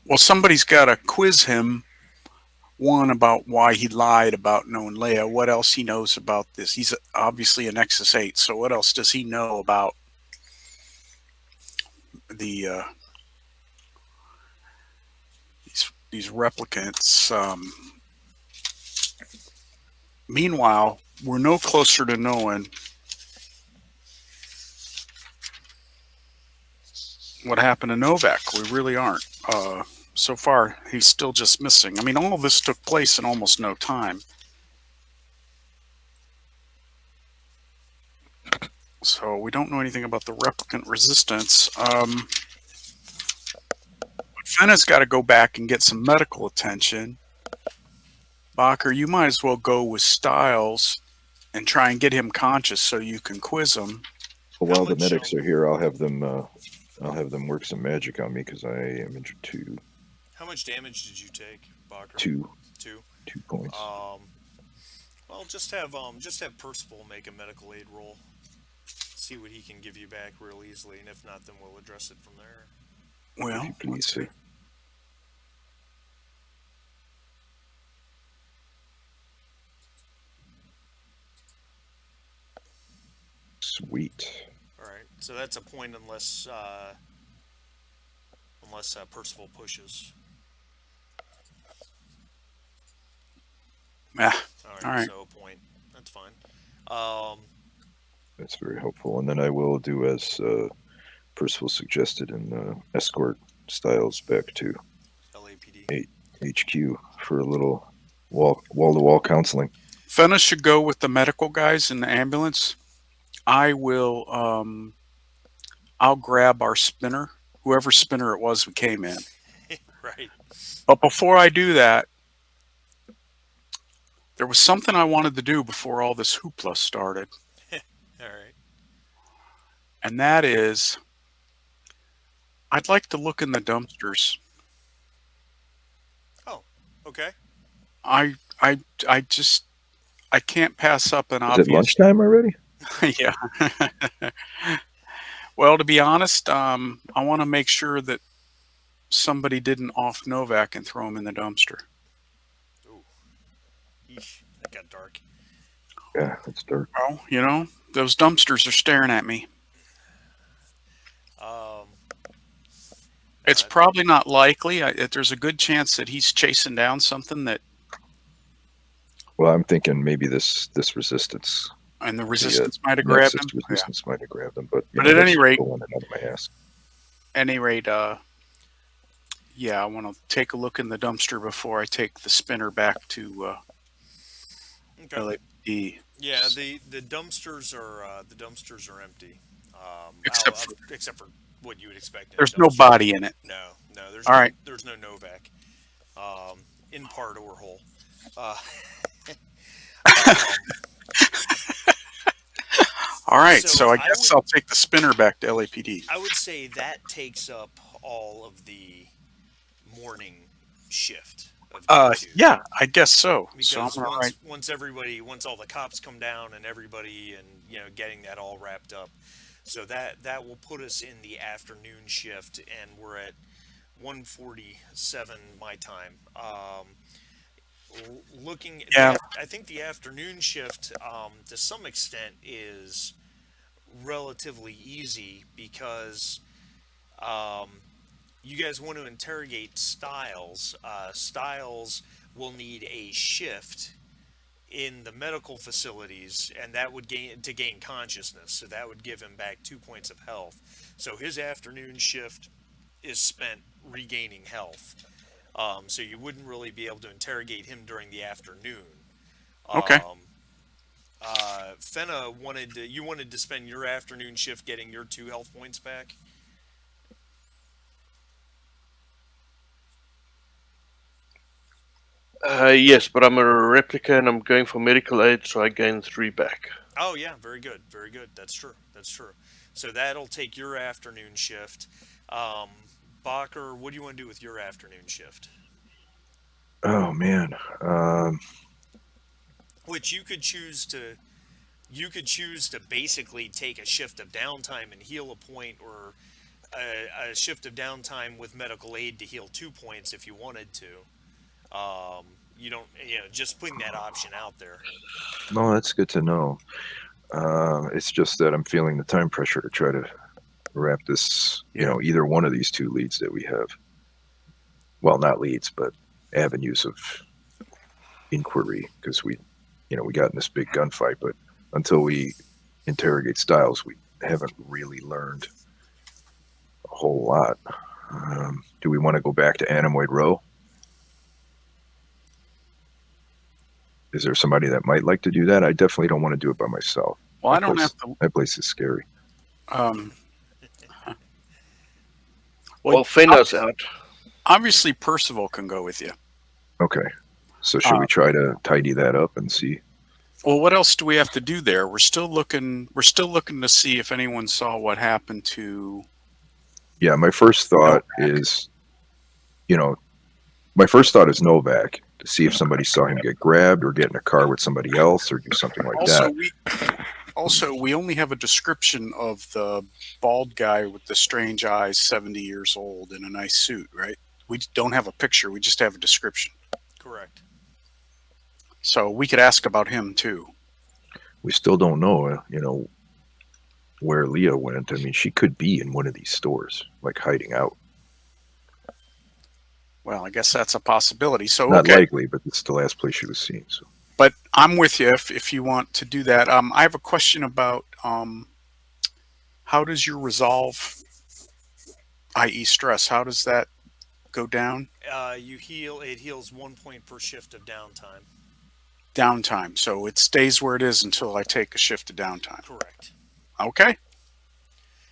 Speaker 3: Well, somebody's got to quiz him. One, about why he lied about knowing Leia. What else he knows about this? He's obviously a Nexus 8. So what else does he know about the these replicants? Meanwhile, we're no closer to knowing what happened to Novak. We really aren't. So far, he's still just missing. I mean, all of this took place in almost no time. So we don't know anything about the replicant resistance. Fenna's got to go back and get some medical attention. Bacher, you might as well go with Styles and try and get him conscious so you can quiz him.
Speaker 2: Well, while the medics are here, I'll have them work some magic on me because I am injured too.
Speaker 1: How much damage did you take, Bacher?
Speaker 2: 2.
Speaker 1: 2.
Speaker 2: 2 points.
Speaker 1: Well, just have Percival make a medical aid roll. See what he can give you back real easily, and if not, then we'll address it from there.
Speaker 3: Well,
Speaker 2: Please, sir. Sweet.
Speaker 1: All right, so that's a point unless Percival pushes.
Speaker 3: yeah.
Speaker 1: All
Speaker 3: All right.
Speaker 1: so a point. That's fine.
Speaker 2: That's very helpful. And then I will do as Percival suggested and escort Styles back to
Speaker 1: LAPD.
Speaker 2: HQ for a little wall-to-wall counseling.
Speaker 3: Fenna should go with the medical guys in the ambulance. I will. I'll grab our spinner, whoever spinner it was we came in.
Speaker 1: Right.
Speaker 3: But before I do that, there was something I wanted to do before all this hoopla started,
Speaker 1: All right.
Speaker 3: and that is I'd like to look in the dumpsters.
Speaker 1: Oh, okay.
Speaker 3: I I I just I can't pass up an
Speaker 2: Is it
Speaker 3: obvious.
Speaker 2: lunchtime already?
Speaker 3: Yeah. Well, to be honest, I want to make sure that somebody didn't off Novak and throw him in the dumpster.
Speaker 1: Ooh, yeesh, that got dark.
Speaker 2: Yeah, it's dark.
Speaker 3: Well, those dumpsters are staring at me.
Speaker 1: Um,
Speaker 3: It's
Speaker 1: no,
Speaker 3: probably not likely. There's a good chance that he's chasing down something that,
Speaker 2: Well, I'm thinking maybe this resistance,
Speaker 3: and the
Speaker 2: the
Speaker 3: resistance might have grabbed
Speaker 2: Nexus
Speaker 3: him. Yeah.
Speaker 2: resistance might have grabbed them, but
Speaker 3: But at
Speaker 2: that's
Speaker 3: any
Speaker 2: just
Speaker 3: rate,
Speaker 2: pulling it out of my ass.
Speaker 3: Yeah, I want to take a look in the dumpster before I take the spinner back to
Speaker 1: okay.
Speaker 3: LAPD.
Speaker 1: Yeah, the dumpsters are empty.
Speaker 3: Except for
Speaker 1: except for what you would expect in a
Speaker 3: there's no
Speaker 1: dumpster.
Speaker 3: body in it.
Speaker 1: No,
Speaker 3: All right.
Speaker 1: there's no Novak, in part or whole. Uh, um,
Speaker 3: All right.
Speaker 1: so
Speaker 3: So I guess I'll take the spinner back to LAPD.
Speaker 1: I would say that takes up all of the morning shift of day two.
Speaker 3: Yeah, I guess so. So
Speaker 1: Because
Speaker 3: I'm all right.
Speaker 1: once all the cops come down and everybody, and getting that all wrapped up, so that will put us in the afternoon shift, and we're at 1:47 my time. Looking,
Speaker 3: Yeah.
Speaker 1: I think the afternoon shift, to some extent, is relatively easy because, um, you guys want to interrogate Styles. Styles will need a shift in the medical facilities, and that would gain consciousness. So that would give him back 2 points of health. So his afternoon shift is spent regaining health. So you wouldn't really be able to interrogate him during the afternoon.
Speaker 3: Okay.
Speaker 1: Fenna you wanted to spend your afternoon shift getting your 2 health points back.
Speaker 4: Yes, but I'm a replica and I'm going for medical aid, so I gain 3 back.
Speaker 1: Oh yeah, very good, very good. That's true. That's true. So that'll take your afternoon shift. Um, Bacher, what do you want to do with your afternoon shift?
Speaker 2: Oh man,
Speaker 1: Which you could choose to basically take a shift of downtime and heal a point, or a shift of downtime with medical aid to heal 2 points if you wanted to. You don't, just putting that option out there.
Speaker 2: no, that's good to know. It's just that I'm feeling the time pressure to try to wrap this,
Speaker 3: Yeah.
Speaker 2: either one of these two leads that we have. Well, not leads, but avenues of inquiry, because we got in this big gunfight, but until we interrogate Styles, we haven't really learned a whole lot. Do we want to go back to Animoid Row? Is there somebody that might like to do that? I definitely don't want to do it by myself.
Speaker 3: Well, I don't have to.
Speaker 2: That place is scary.
Speaker 3: Um,
Speaker 4: Well, Fenna's out.
Speaker 3: Obviously, Percival can go with you.
Speaker 2: Okay. So should we try to tidy that up and see?
Speaker 3: Well, what else do we have to do there? We're still looking to see if anyone saw what happened to.
Speaker 2: Yeah, my first thought is, Novak, to see if somebody saw him get grabbed or get in a car with somebody else or do something like that.
Speaker 3: We only have a description of the bald guy with the strange eyes, 70 years old, in a nice suit, right? We don't have a picture. We just have a description.
Speaker 1: Correct.
Speaker 3: So we could ask about him too.
Speaker 2: We still don't know, where Leah went. I mean, she could be in one of these stores, like hiding out.
Speaker 3: Well, I guess that's a possibility. So
Speaker 2: Not
Speaker 3: okay.
Speaker 2: likely, but it's the last place she was seen. So.
Speaker 3: But I'm with you if you want to do that. I have a question about how does your resolve, i.e. stress, how does that go down?
Speaker 1: It heals 1 point per shift of downtime.
Speaker 3: downtime. So it stays where it is until I take a shift of downtime.
Speaker 1: Correct.
Speaker 3: Okay.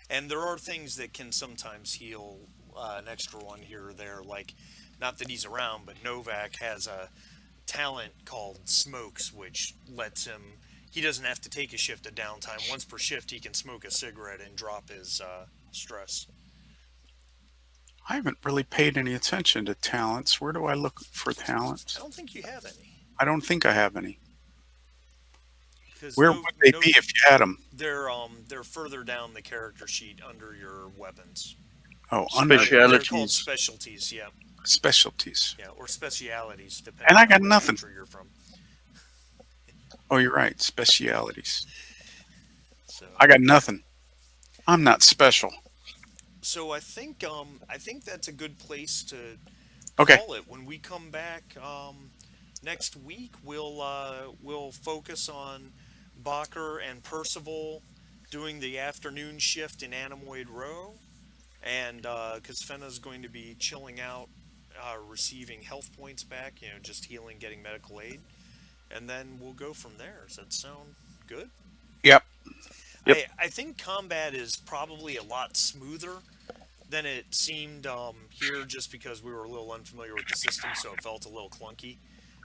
Speaker 1: And there are things that can sometimes heal an extra one here or there, like not that he's around, but Novak has a talent called Smokes, which lets him. He doesn't have to take a shift of downtime. Once per shift, he can smoke a cigarette and drop his stress.
Speaker 3: I haven't really paid any attention to talents. Where do I look for
Speaker 1: I
Speaker 3: talents?
Speaker 1: don't think you have any
Speaker 3: I don't think I have any.
Speaker 1: because
Speaker 3: Where would they be if you had them?
Speaker 1: they're further down the character sheet under your weapons.
Speaker 3: Oh, under
Speaker 1: They're called
Speaker 4: Specialities.
Speaker 1: specialties, yeah,
Speaker 3: specialties.
Speaker 1: yeah, or specialities,
Speaker 3: And
Speaker 1: depending
Speaker 3: I
Speaker 1: on
Speaker 3: got
Speaker 1: what
Speaker 3: nothing.
Speaker 1: country you're from.
Speaker 3: Oh, you're right. Specialities.
Speaker 1: So,
Speaker 3: I got nothing. I'm not special.
Speaker 1: so I think that's a good place to
Speaker 3: Okay.
Speaker 1: call it. When we come back next week, we'll focus on Bacher and Percival doing the afternoon shift in Anemoid Row, and because Fenna's going to be chilling out, receiving health points back, just healing, getting medical aid, and then we'll go from there. Does that sound good?
Speaker 3: Yep.
Speaker 4: Yep.
Speaker 1: I think combat is probably a lot smoother than it seemed here, just because we were a little unfamiliar with the system, so it felt a little clunky.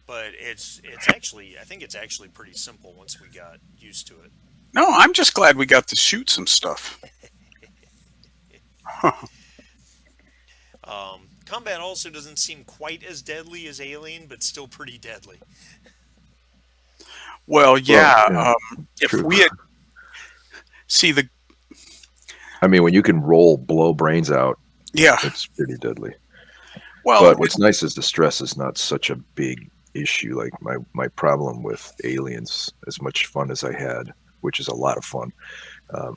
Speaker 1: But it's actually, I think it's actually pretty simple once we got used to it.
Speaker 3: No, I'm just glad we got to shoot some stuff.
Speaker 1: Combat also doesn't seem quite as deadly as Alien, but still pretty deadly.
Speaker 3: Well, yeah.
Speaker 2: yeah,
Speaker 3: If
Speaker 2: true.
Speaker 3: we had see the
Speaker 2: I mean, when you can blow brains out,
Speaker 3: yeah.
Speaker 2: it's pretty deadly.
Speaker 3: Well,
Speaker 2: But what's nice is the stress is not such a big issue. Like my problem with Aliens, as much fun as I had, which is a lot of fun,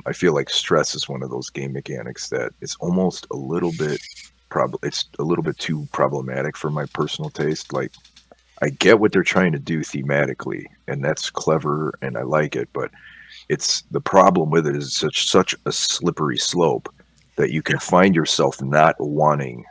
Speaker 2: I feel like stress is one of those game mechanics that it's almost a little bit it's a little bit too problematic for my personal taste. Like, I get what they're trying to do thematically, and that's clever, and I like it. But it's the problem with it is such a slippery slope that you can find yourself not wanting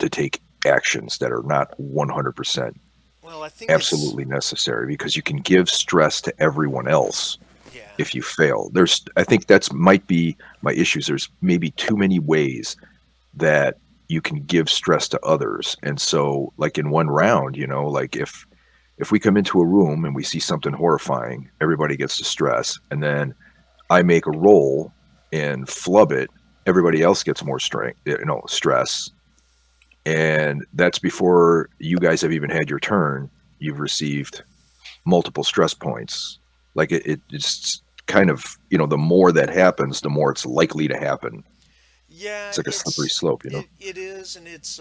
Speaker 2: to take actions that are not 100%
Speaker 1: Well, I think
Speaker 2: absolutely necessary, because you can give stress to everyone else
Speaker 1: yeah,
Speaker 2: if you fail. I think that's might be my issues. There's maybe too many ways that you can give stress to others. And so, like, in one round, like if we come into a room and we see something horrifying, everybody gets to stress, and then I make a roll and flub it, everybody else gets more stress. And that's before you guys have even had your turn. You've received multiple stress points. Like, it's kind of, the more that happens, the more it's likely to happen.
Speaker 1: yeah,
Speaker 2: It's like a slippery slope.
Speaker 1: it is, and it's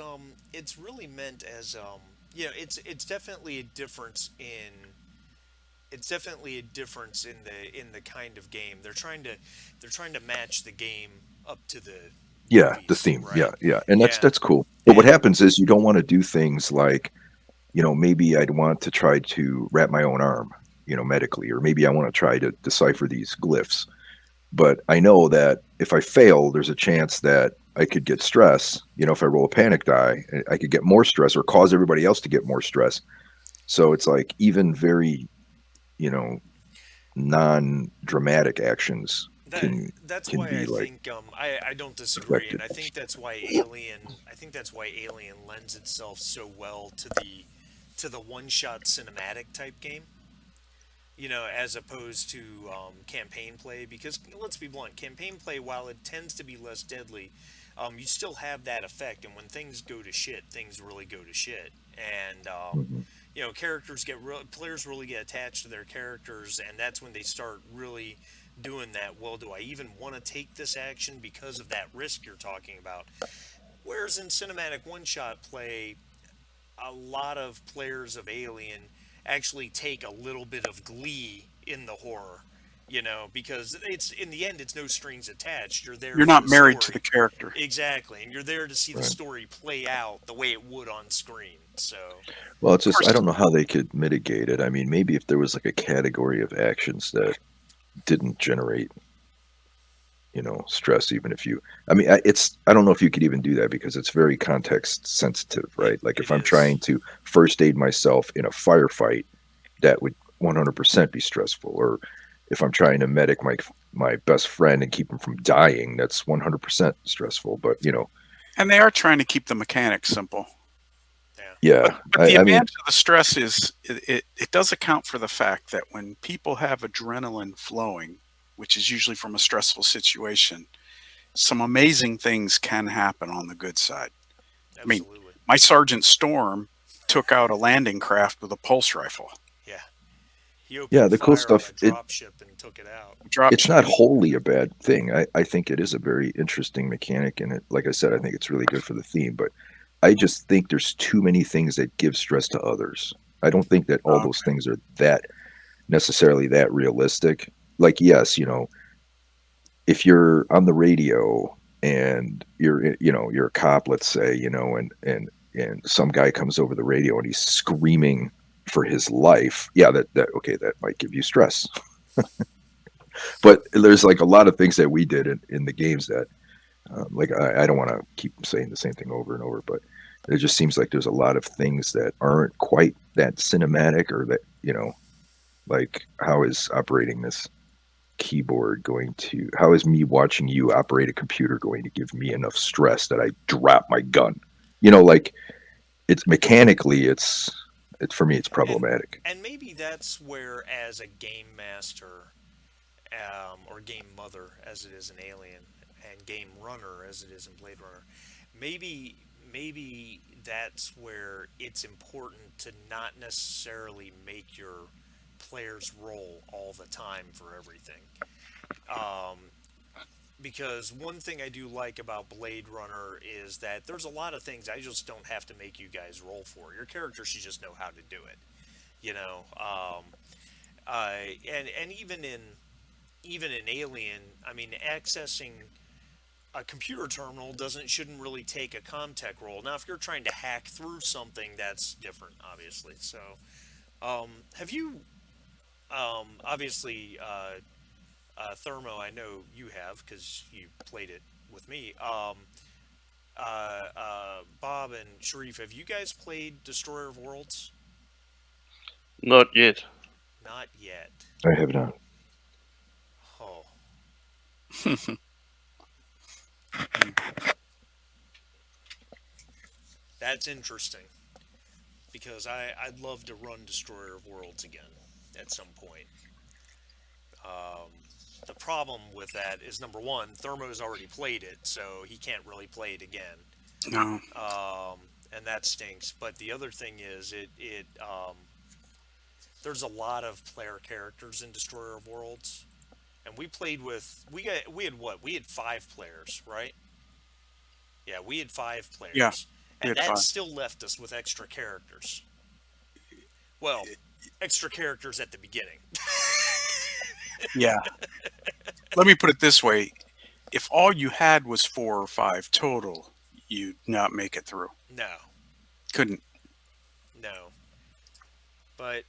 Speaker 1: really meant as it's definitely a difference in the kind of game they're trying to match the game up to the
Speaker 2: Yeah, the
Speaker 1: movies,
Speaker 2: theme.
Speaker 1: right?
Speaker 2: Yeah. And
Speaker 1: Yeah,
Speaker 2: that's cool. But what
Speaker 1: and
Speaker 2: happens is you don't want to do things like, maybe I'd want to try to wrap my own arm, medically, or maybe I want to try to decipher these glyphs. But I know that if I fail, there's a chance that I could get stress. If I roll a panic die, I could get more stress or cause everybody else to get more stress. So it's like, even very, you know, non-dramatic actions
Speaker 1: that
Speaker 2: can
Speaker 1: that's
Speaker 2: can
Speaker 1: why I
Speaker 2: be like
Speaker 1: think I don't disagree,
Speaker 2: affected.
Speaker 1: and I think that's why Alien lends itself so well to the one shot cinematic type game. As opposed to campaign play, because let's be blunt, campaign play, while it tends to be less deadly, you still have that effect, and when things go to shit, things really go to shit, and
Speaker 2: Mhm.
Speaker 1: players really get attached to their characters, and that's when they start really doing that. Well, do I even want to take this action because of that risk you're talking about? Whereas in cinematic one shot play, a lot of players of Alien actually take a little bit of glee in the horror, because it's in the end it's no strings attached. You're there
Speaker 3: You're
Speaker 1: for
Speaker 3: not
Speaker 1: the
Speaker 3: married to the
Speaker 1: story.
Speaker 3: character.
Speaker 1: Exactly, and you're there to see the
Speaker 2: Right.
Speaker 1: story play out the way it would on screen. So,
Speaker 2: Well, it's
Speaker 3: Of
Speaker 2: just, I
Speaker 3: course,
Speaker 2: don't know how they could mitigate it. I mean, maybe if there was like a category of actions that didn't generate, stress, even if you, I mean, I don't know if you could even do that, because it's very context sensitive,
Speaker 1: it
Speaker 2: right? Like,
Speaker 1: it
Speaker 2: if I'm
Speaker 1: is.
Speaker 2: trying to first aid myself in a firefight, that would 100% be stressful. Or if I'm trying to medic my best friend and keep him from dying, that's 100% stressful. But
Speaker 3: And they are trying to keep the mechanics simple.
Speaker 1: Yeah.
Speaker 2: yeah,
Speaker 3: But the
Speaker 2: I mean,
Speaker 3: advantage of the stress is it does account for the fact that when people have adrenaline flowing, which is usually from a stressful situation, some amazing things can happen on the good side. I mean,
Speaker 1: Absolutely.
Speaker 3: my Sergeant Storm took out a landing craft with a pulse rifle.
Speaker 1: Yeah. He
Speaker 2: yeah,
Speaker 1: opened
Speaker 2: the cool
Speaker 1: fire on
Speaker 2: stuff.
Speaker 1: a drop ship and took it out.
Speaker 3: Drop
Speaker 2: It's not
Speaker 3: ship.
Speaker 2: wholly a bad thing. I think it is a very interesting mechanic, and like I said, I think it's really good for the theme. But I just think there's too many things that give stress to others. I don't think that all those
Speaker 3: Okay.
Speaker 2: things are that necessarily that realistic. Like, yes, if you're on the radio and you're a cop, let's say, and some guy comes over the radio and he's screaming for his life. Yeah, that okay, that might give you stress. But there's like a lot of things that we did in the games that like I don't want to keep saying the same thing over and over, but it just seems like there's a lot of things that aren't quite that cinematic, or that like, how is operating this keyboard going to, how is me watching you operate a computer going to give me enough stress that I drop my gun? Like, it's mechanically, it's for me, it's problematic.
Speaker 1: And maybe that's where, as a game master, or game mother, as it is in Alien, and game runner, as it is in Blade Runner, maybe that's where it's important to not necessarily make your players roll all the time for everything. Um, because one thing I do like about Blade Runner is that there's a lot of things I just don't have to make you guys roll for. Your character should just know how to do it. You know, and even in Alien, I mean, accessing a computer terminal shouldn't really take a comtech roll. Now, if you're trying to hack through something, that's different, obviously. So, have you obviously Thermo? I know you have because you played it with me. Bob and Sharif, have you guys played Destroyer of Worlds?
Speaker 4: Not yet.
Speaker 1: Not yet.
Speaker 2: I have not.
Speaker 1: Oh, that's interesting because I'd love to run Destroyer of Worlds again at some point. Um, the problem with that is, number one, Thermo's already played it, so he can't really play it again,
Speaker 3: No.
Speaker 1: and that stinks. But the other thing is, there's a lot of player characters in Destroyer of Worlds, and we had what? We had 5 players, right? Yeah, we had 5 players,
Speaker 3: Yeah, we
Speaker 1: and
Speaker 3: had
Speaker 1: that
Speaker 3: 5.
Speaker 1: still left us with extra characters. Well, extra characters at the beginning.
Speaker 3: Yeah. Let me put it this way. If all you had was 4 or 5 total, you'd not make it through.
Speaker 1: No,
Speaker 3: Couldn't.
Speaker 1: no. But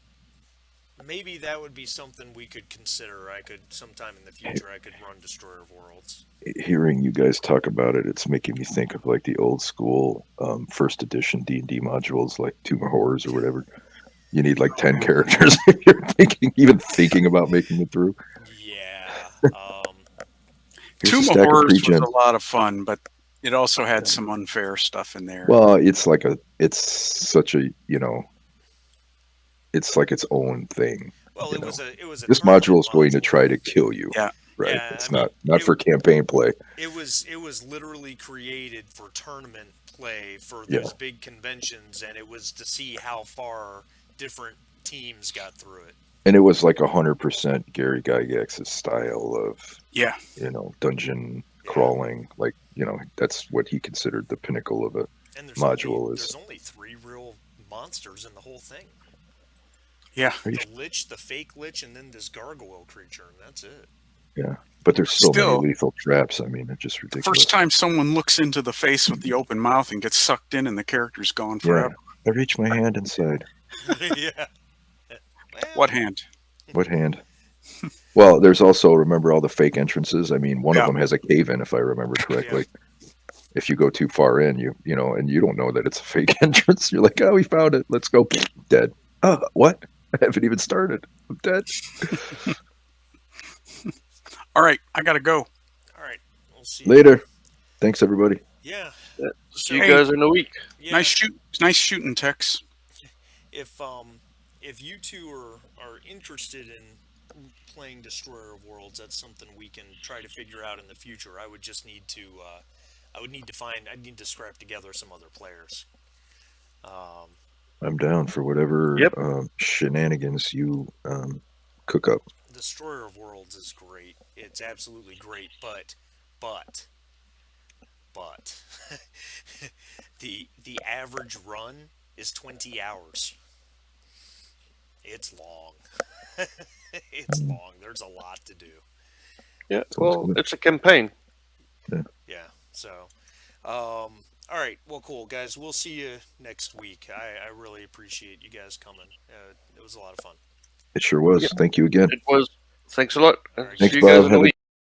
Speaker 1: maybe that would be something we could consider. I could, sometime in the future, I could run Destroyer of Worlds.
Speaker 2: Hearing you guys talk about it, it's making me think of like the old school first edition D&D modules, like Tomb of Horrors or whatever. You need like 10 characters if you're even thinking about making it through.
Speaker 1: Yeah.
Speaker 2: Here's a
Speaker 3: Tomb of
Speaker 2: stack of
Speaker 3: Horrors was
Speaker 2: pre-gen.
Speaker 3: a lot of fun, but it also had some unfair stuff in there.
Speaker 2: Well, it's such a, it's like its own thing.
Speaker 1: Well,
Speaker 2: You
Speaker 1: it
Speaker 2: know.
Speaker 1: was a
Speaker 2: This
Speaker 1: tournament
Speaker 2: module is going to
Speaker 1: module.
Speaker 2: try to kill you.
Speaker 3: Yeah.
Speaker 2: Right.
Speaker 1: Yeah,
Speaker 2: It's
Speaker 1: I mean,
Speaker 2: not for campaign play.
Speaker 1: It was literally created for tournament play for
Speaker 2: Yeah.
Speaker 1: those big conventions, and it was to see how far different teams got through it.
Speaker 2: And it was like 100% Gary Gygax's style of,
Speaker 3: Yeah.
Speaker 2: dungeon
Speaker 1: Yeah.
Speaker 2: crawling. Like, that's what he considered the pinnacle of a
Speaker 1: And
Speaker 2: module is.
Speaker 1: there's only 3 real monsters in the whole thing.
Speaker 3: Yeah.
Speaker 1: The Lich, the fake Lich, and then this gargoyle creature, and that's it.
Speaker 2: Yeah. But there's so
Speaker 3: Still,
Speaker 2: many lethal traps. I mean, it's just ridiculous.
Speaker 3: first time someone looks into the face with the open mouth and gets sucked in and the character's gone
Speaker 2: Yeah.
Speaker 3: forever.
Speaker 2: I reach my hand inside.
Speaker 1: Yeah. Well,
Speaker 3: What hand?
Speaker 2: What hand? Well, there's also, remember all the fake entrances? I mean, one of
Speaker 3: Yeah.
Speaker 2: them has a cave in, if I remember correctly. If you go too far in, and you don't know that it's a fake entrance, you're like, oh, we found it. Let's go. Dead. Oh, what? I haven't even started. I'm dead.
Speaker 3: All right, I gotta go.
Speaker 1: All right, we'll see.
Speaker 2: Later. Thanks, everybody.
Speaker 1: Yeah.
Speaker 4: See you
Speaker 3: Hey.
Speaker 4: guys in a week.
Speaker 1: Yeah.
Speaker 3: Nice shooting, Tex.
Speaker 1: If you two are interested in playing Destroyer of Worlds, that's something we can try to figure out in the future. I would just need to I need to scrap together some other players.
Speaker 2: I'm down for whatever
Speaker 4: Yep.
Speaker 2: shenanigans you cook up.
Speaker 1: Destroyer of Worlds is great. It's absolutely great, but the average run is 20 hours. It's long. It's long. There's a lot to do.
Speaker 4: Yeah.
Speaker 2: Sounds
Speaker 4: Well,
Speaker 2: good.
Speaker 4: it's a campaign.
Speaker 1: Yeah. So, all right. Well, cool, guys. We'll see you next week. I really appreciate you guys coming. It was a lot of fun.
Speaker 2: It sure was.
Speaker 4: Yep.
Speaker 2: Thank you again.
Speaker 4: It was. Thanks a lot.
Speaker 1: All right,
Speaker 4: See
Speaker 2: Thanks,
Speaker 4: you
Speaker 2: Bob.
Speaker 4: guys in a
Speaker 2: Have a
Speaker 4: week.